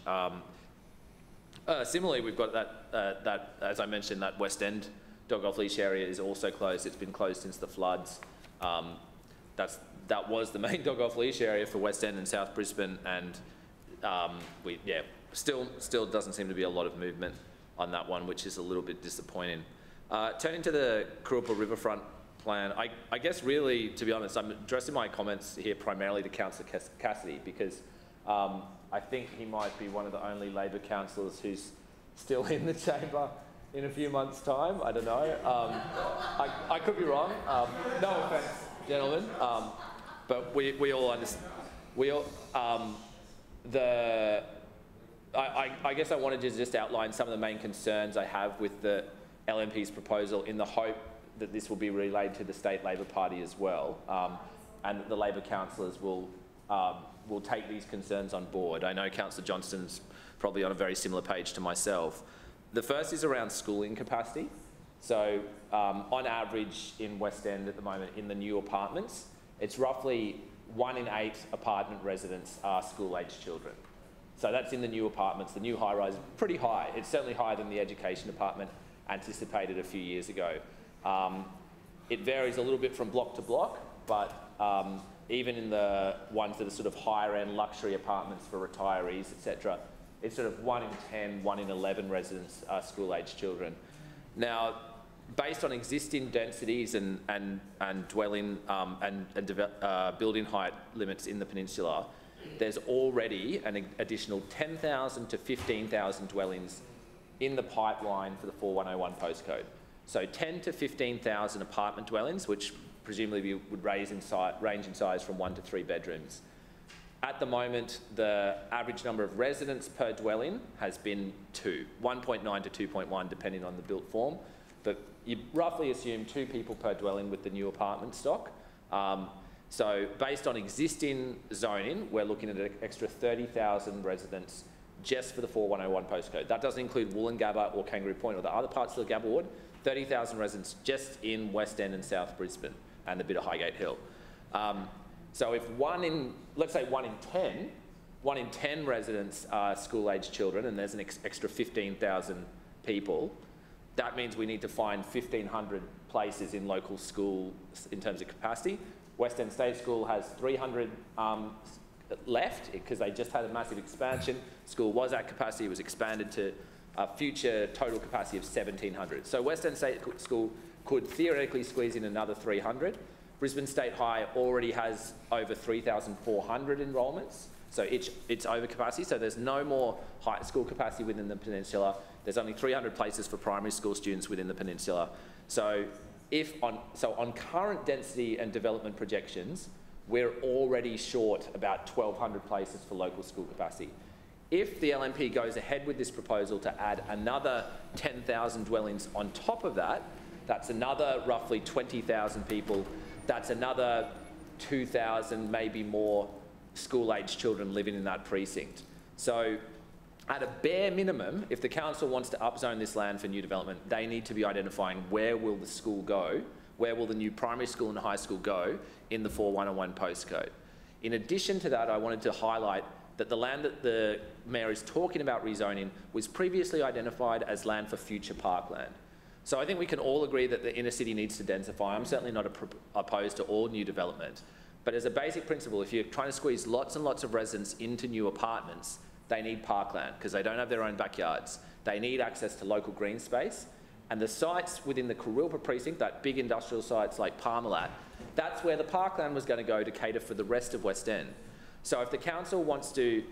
Similarly, we've got that, as I mentioned, that West End dog off-leash area is also closed. It's been closed since the floods. That was the main dog off-leash area for West End and South Brisbane, and still doesn't seem to be a lot of movement on that one, which is a little bit disappointing. Turning to the Kurupa Riverfront plan, I guess really, to be honest, I'm addressing my comments here primarily to Councillor Cassidy, because I think he might be one of the only Labor councillors who's still in the chamber in a few months' time. I don't know. I could be wrong. No offence, gentlemen. But we all understand. I guess I wanted to just outline some of the main concerns I have with the LNP's proposal, in the hope that this will be relayed to the State Labor Party as well, and that the Labor councillors will take these concerns on board. I know Councillor Johnston's probably on a very similar page to myself. The first is around schooling capacity. So on average in West End at the moment, in the new apartments, it's roughly 1 in 8 apartment residents are school-aged children. So that's in the new apartments. The new high-rise is pretty high. It's certainly higher than the education department anticipated a few years ago. It varies a little bit from block to block, but even in the ones that are sort of higher-end luxury apartments for retirees, etc., it's sort of 1 in 10, 1 in 11 residents are school-aged children. Now, based on existing densities and dwelling and building height limits in the peninsula, there's already an additional 10,000 to 15,000 dwellings in the pipeline for the 4101 postcode. So 10 to 15,000 apartment dwellings, which presumably would range in size from 1 to 3 bedrooms. At the moment, the average number of residents per dwelling has been 2, 1.9 to 2.1, depending on the built form. But you roughly assume 2 people per dwelling with the new apartment stock. So based on existing zoning, we're looking at an extra 30,000 residents just for the 4101 postcode. That doesn't include Woolloongabba or Kangaroo Point or the other parts of the Gabba ward. 30,000 residents just in West End and South Brisbane and a bit of Highgate Hill. So if let's say 1 in 10 residents are school-aged children, and there's an extra 15,000 people, that means we need to find 1,500 places in local schools in terms of capacity. West End State School has 300 left because they just had a massive expansion. School was at capacity, it was expanded to a future total capacity of 1,700. So West End State School could theoretically squeeze in another 300. Brisbane State High already has over 3,400 enrolments, so it's over capacity, so there's no more high school capacity within the peninsula. There's only 300 places for primary school students within the peninsula. So on current density and development projections, we're already short about 1,200 places for local school capacity. If the LNP goes ahead with this proposal to add another 10,000 dwellings on top of that, that's another roughly 20,000 people. That's another 2,000, maybe more, school-aged children living in that precinct. So at a bare minimum, if the council wants to upzone this land for new development, they need to be identifying where will the school go, where will the new primary school and high school go in the 4101 postcode. In addition to that, I wanted to highlight that the land that the Mayor is talking about rezoning was previously identified as land for future parkland. So I think we can all agree that the inner city needs to densify. I'm certainly not opposed to all new development. But as a basic principle, if you're trying to squeeze lots and lots of residents into new apartments, they need parkland because they don't have their own backyards. They need access to local green space. And the sites within the Kurilpa precinct, that big industrial sites like Parmalat, that's where the parkland was going to go to cater for the rest of West End. So if the council wants to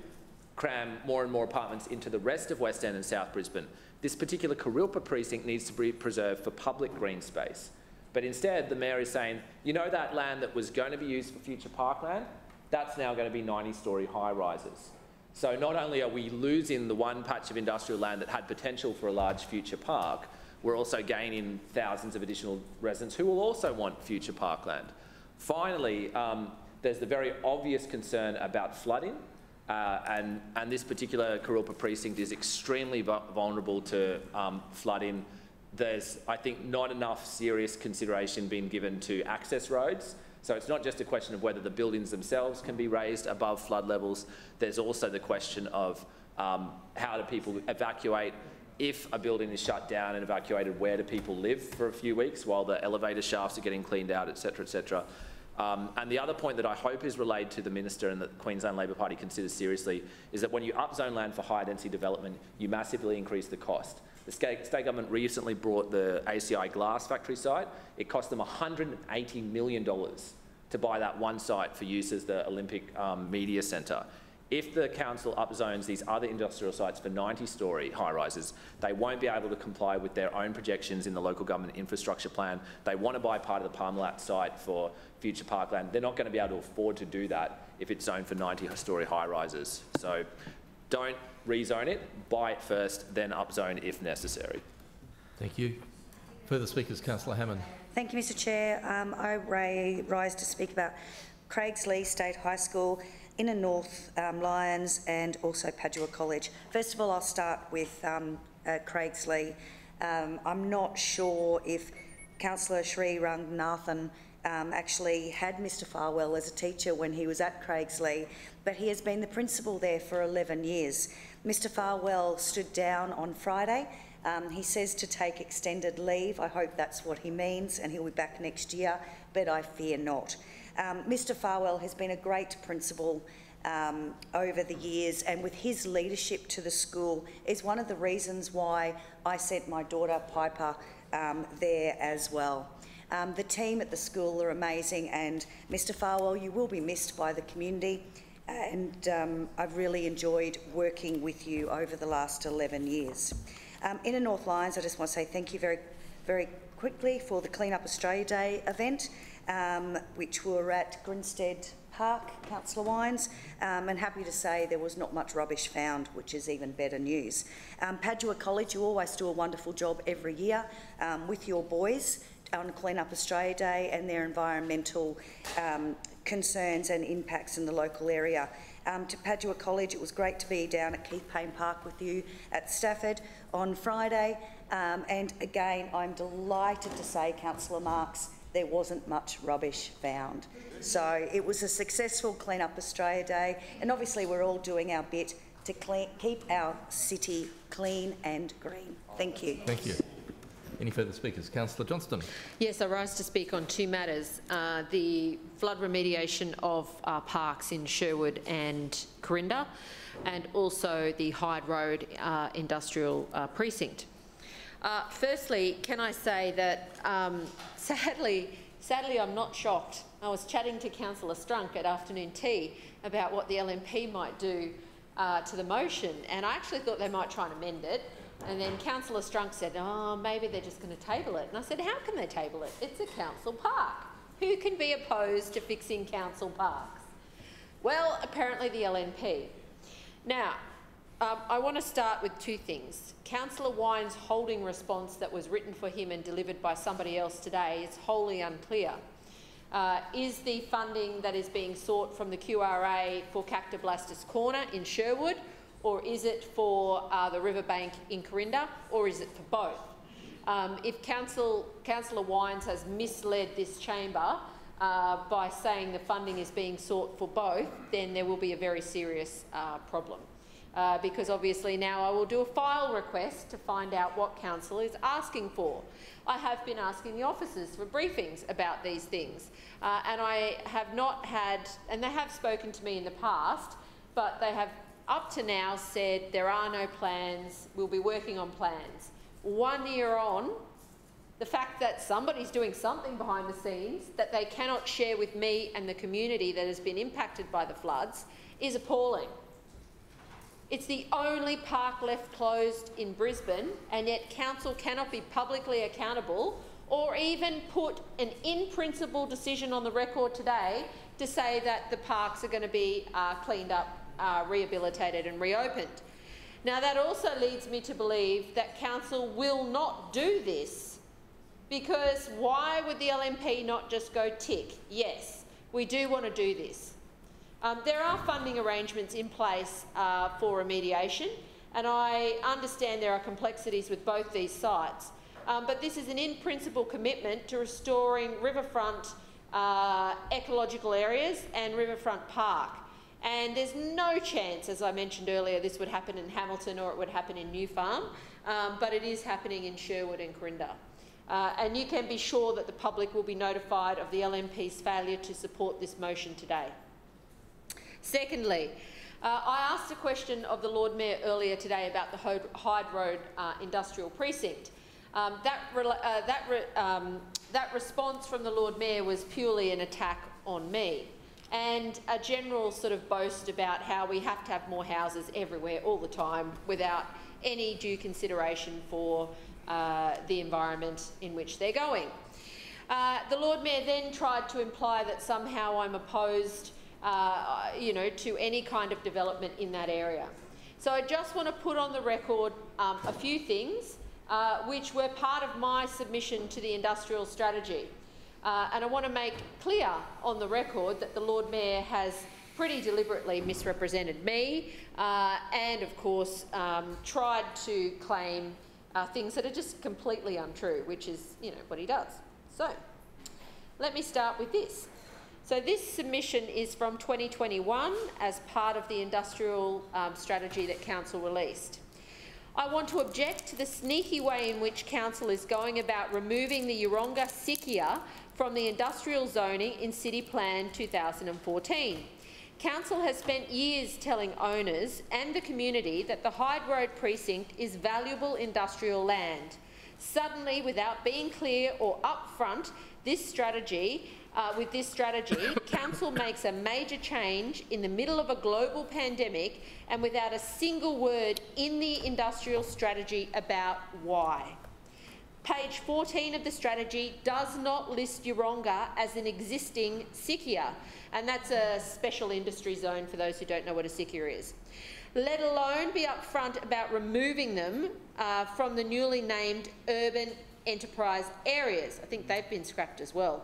cram more and more apartments into the rest of West End and South Brisbane, this particular Kurilpa precinct needs to be preserved for public green space. But instead, the Mayor is saying, you know that land that was going to be used for future parkland, that's now going to be 90-storey high-rises. So not only are we losing the one patch of industrial land that had potential for a large future park, we're also gaining thousands of additional residents who will also want future parkland. Finally, there's the very obvious concern about flooding, and this particular Kurilpa precinct is extremely vulnerable to flooding. There's, I think, not enough serious consideration being given to access roads. So it's not just a question of whether the buildings themselves can be raised above flood levels. There's also the question of how do people evacuate. If a building is shut down and evacuated, where do people live for a few weeks while the elevator shafts are getting cleaned out, et cetera, et cetera. And the other point that I hope is relayed to the Minister and that the Queensland Labor Party considers seriously is that when you upzone land for high density development, you massively increase the cost. The state government recently brought the ACI glass factory site. It cost them $180 million to buy that one site for use as the Olympic Media Centre. If the council upzones these other industrial sites for 90-storey high-rises, they won't be able to comply with their own projections in the local government infrastructure plan. They want to buy part of the Parmalat site for future parkland. They're not going to be able to afford to do that if it's zoned for 90-storey high-rises. So don't rezone it, buy it first, then upzone if necessary. Thank you. Further speakers, Councillor Hammond. Thank you, Mr Chair. I rise to speak about Craigsley State High School, Inner North Lions and also Padua College. First of all, I'll start with Craigsley. I'm not sure if Councillor Sri Ranganathan actually had Mr Farwell as a teacher when he was at Craigsley, but he has been the principal there for 11 years. Mr Farwell stood down on Friday. He says to take extended leave. I hope that's what he means, and he'll be back next year, but I fear not. Mr Farwell has been a great principal over the years, and with his leadership to the school is one of the reasons why I sent my daughter Piper there as well. The team at the school are amazing, and Mr Farwell, you will be missed by the community, and I've really enjoyed working with you over the last 11 years. Inner North Lions, I just want to say thank you very, very quickly for the Clean Up Australia Day event, which were at Grinstead Park, Councillor Wines, and happy to say there was not much rubbish found, which is even better news. Padua College, you always do a wonderful job every year with your boys on Clean Up Australia Day and their environmental concerns and impacts in the local area. To Padua College, it was great to be down at Keith Payne Park with you at Stafford on Friday, and again, I'm delighted to say, Councillor Marks, there wasn't much rubbish found. So it was a successful Clean Up Australia Day, and obviously we're all doing our bit to keep our city clean and green. Thank you. Thank you. Any further speakers? Councillor Johnston. Yes, I rise to speak on two matters. The flood remediation of parks in Sherwood and Corinda, and also the Hyde Road industrial precinct. Firstly, can I say that sadly I'm not shocked. I was chatting to Councillor Strunk at afternoon tea about what the LNP might do to the motion, and I actually thought they might try and amend it. And then Councillor Strunk said, oh, maybe they're just going to table it. And I said, how can they table it? It's a council park. Who can be opposed to fixing council parks? Well, apparently the LNP. Now, I want to start with two things. Councillor Wine's holding response that was written for him and delivered by somebody else today is wholly unclear. Is the funding that is being sought from the QRA for Cactoblastus Corner in Sherwood, or is it for the riverbank in Corinda, or is it for both? If Councillor Wines has misled this chamber by saying the funding is being sought for both, then there will be a very serious problem. Because obviously now I will do a file request to find out what council is asking for. I have been asking the officers for briefings about these things, and I have not had, and they have spoken to me in the past, but they have up to now said there are no plans, we'll be working on plans. 1 year on, the fact that somebody's doing something behind the scenes that they cannot share with me and the community that has been impacted by the floods is appalling. It's the only park left closed in Brisbane, and yet council cannot be publicly accountable or even put an in-principle decision on the record today to say that the parks are going to be cleaned up, rehabilitated and reopened. Now, that also leads me to believe that council will not do this, because why would the LNP not just go tick, yes, we do want to do this? There are funding arrangements in place for remediation, and I understand there are complexities with both these sites, but this is an in-principle commitment to restoring riverfront ecological areas and Riverfront Park. And there's no chance, as I mentioned earlier, this would happen in Hamilton or it would happen in New Farm, but it is happening in Sherwood and Corinda. And you can be sure that the public will be notified of the LNP's failure to support this motion today. Secondly, I asked a question of the Lord Mayor earlier today about the Hyde Road Industrial Precinct. That response from the Lord Mayor was purely an attack on me, and a general sort of boast about how we have to have more houses everywhere all the time without any due consideration for the environment in which they're going. The Lord Mayor then tried to imply that somehow I'm opposed to any kind of development in that area. So I just want to put on the record a few things which were part of my submission to the industrial strategy. And I want to make clear on the record that the Lord Mayor has pretty deliberately misrepresented me and, of course, tried to claim things that are just completely untrue, which is, what he does. So let me start with this. So this submission is from 2021 as part of the industrial strategy that Council released. I want to object to the sneaky way in which Council is going about removing the Yeronga Sikia from the industrial zoning in City Plan 2014. Council has spent years telling owners and the community that the Hyde Road precinct is valuable industrial land. Suddenly, without being clear or upfront, with this strategy, Council makes a major change in the middle of a global pandemic and without a single word in the industrial strategy about why. Page 14 of the strategy does not list Yeronga as an existing Sikia, and that's a special industry zone for those who don't know what a Sikia is, let alone be upfront about removing them from the newly named urban enterprise areas. I think they've been scrapped as well.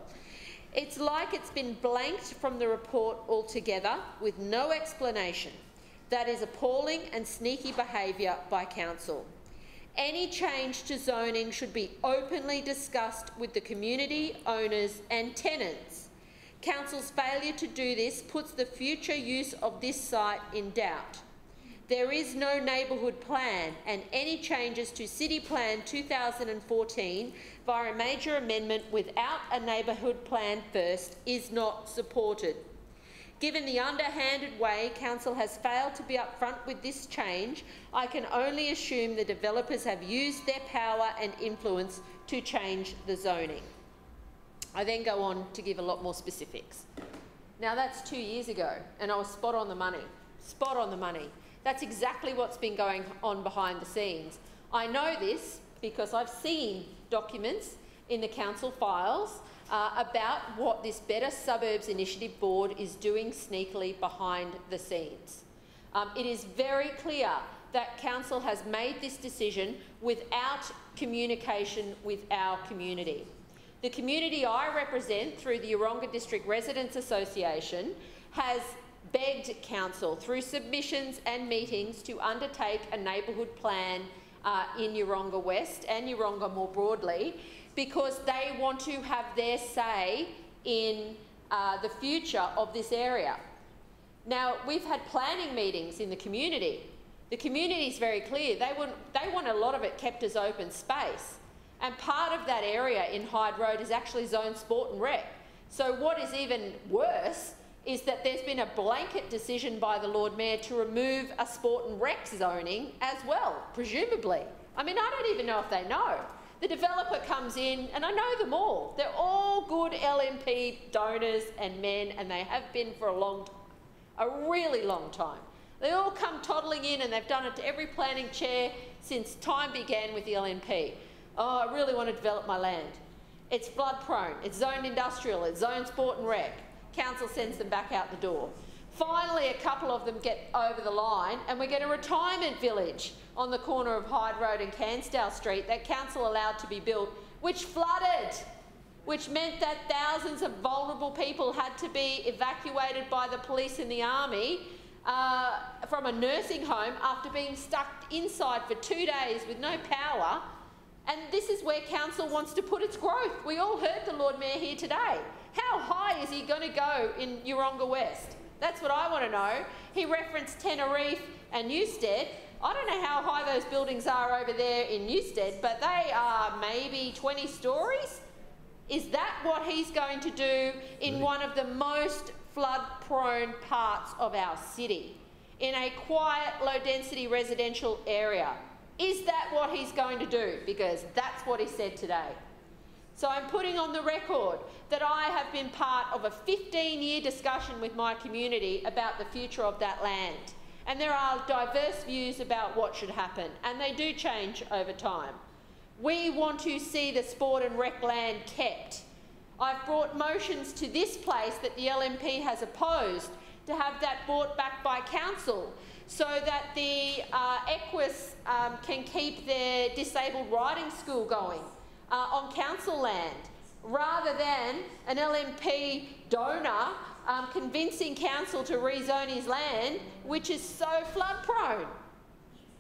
It's like it's been blanked from the report altogether with no explanation. That is appalling and sneaky behaviour by Council. Any change to zoning should be openly discussed with the community, owners and tenants. Council's failure to do this puts the future use of this site in doubt. There is no neighbourhood plan, and any changes to City Plan 2014 via a major amendment without a neighbourhood plan first is not supported. Given the underhanded way Council has failed to be upfront with this change, I can only assume the developers have used their power and influence to change the zoning. I then go on to give a lot more specifics. Now that's 2 years ago, and I was spot on the money. Spot on the money. That's exactly what's been going on behind the scenes. I know this because I've seen documents in the council files about what this Better Suburbs Initiative Board is doing sneakily behind the scenes. It is very clear that council has made this decision without communication with our community. The community I represent through the Yeronga District Residents Association has begged council through submissions and meetings to undertake a neighbourhood plan in Yeronga West and Yeronga more broadly, because they want to have their say in the future of this area. Now, we've had planning meetings in the community. The community is very clear. They want a lot of it kept as open space. And part of that area in Hyde Road is actually zoned sport and rec. So what is even worse is that there's been a blanket decision by the Lord Mayor to remove a sport and rec zoning as well, presumably. I mean, I don't even know if they know. The developer comes in, and I know them all. They're all good LNP donors and men, and they have been for a long time, a really long time. They all come toddling in, and they've done it to every planning chair since time began with the LNP. Oh, I really want to develop my land. It's flood prone, it's zoned industrial, it's zoned sport and rec. Council sends them back out the door. Finally, a couple of them get over the line, and we get a retirement village on the corner of Hyde Road and Cansdale Street that council allowed to be built, which flooded, which meant that thousands of vulnerable people had to be evacuated by the police and the army from a nursing home after being stuck inside for 2 days with no power. And this is where council wants to put its growth. We all heard the Lord Mayor here today. How high is he going to go in Yeronga West? That's what I want to know. He referenced Tenerife and Newstead. I don't know how high those buildings are over there in Newstead, but they are maybe 20 stories. Is that what he's going to do in one of the most flood-prone parts of our city, in a quiet, low-density residential area? Is that what he's going to do? Because that's what he said today. So I'm putting on the record that I have been part of a 15-year discussion with my community about the future of that land. And there are diverse views about what should happen, and they do change over time. We want to see the sport and rec land kept. I've brought motions to this place that the LNP has opposed to have that brought back by council, so that the Equus can keep their disabled riding school going on council land, rather than an LNP donor convincing council to rezone his land, which is so flood prone.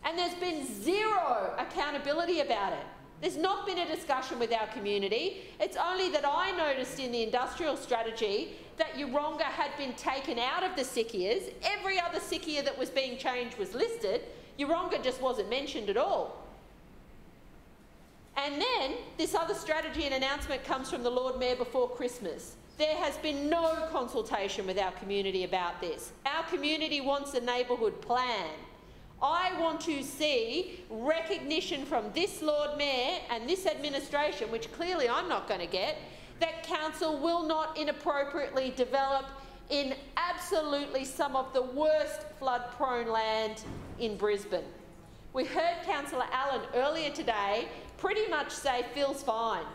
And there's been zero accountability about it. There's not been a discussion with our community. It's only that I noticed in the industrial strategy that Yeronga had been taken out of the SICIAs. Every other SICIA that was being changed was listed. Yeronga just wasn't mentioned at all. And then this other strategy and announcement comes from the Lord Mayor before Christmas. There has been no consultation with our community about this. Our community wants a neighbourhood plan. I want to see recognition from this Lord Mayor and this administration, which clearly I'm not going to get, that council will not inappropriately develop in absolutely some of the worst flood-prone land in Brisbane. We heard Councillor Allen earlier today pretty much say Phil's fine.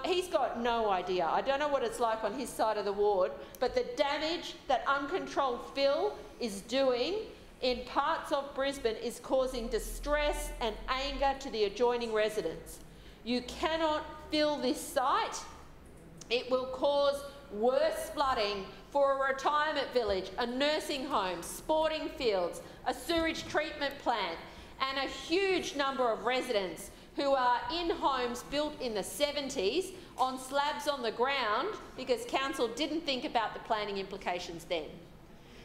He's got no idea. I don't know what it's like on his side of the ward, but the damage that uncontrolled Phil is doing in parts of Brisbane is causing distress and anger to the adjoining residents. You cannot fill this site. It will cause worse flooding for a retirement village, a nursing home, sporting fields, a sewage treatment plant, and a huge number of residents who are in homes built in the 70s on slabs on the ground because council didn't think about the planning implications then.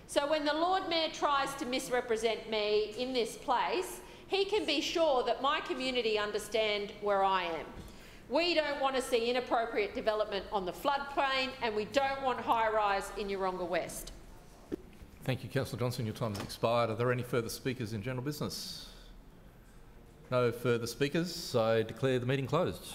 So when the Lord Mayor tries to misrepresent me in this place, he can be sure that my community understand where I am. We don't want to see inappropriate development on the floodplain, and we don't want high-rise in Yeronga West. Thank you, Councillor Johnson. Your time has expired. Are there any further speakers in general business? No further speakers. I declare the meeting closed.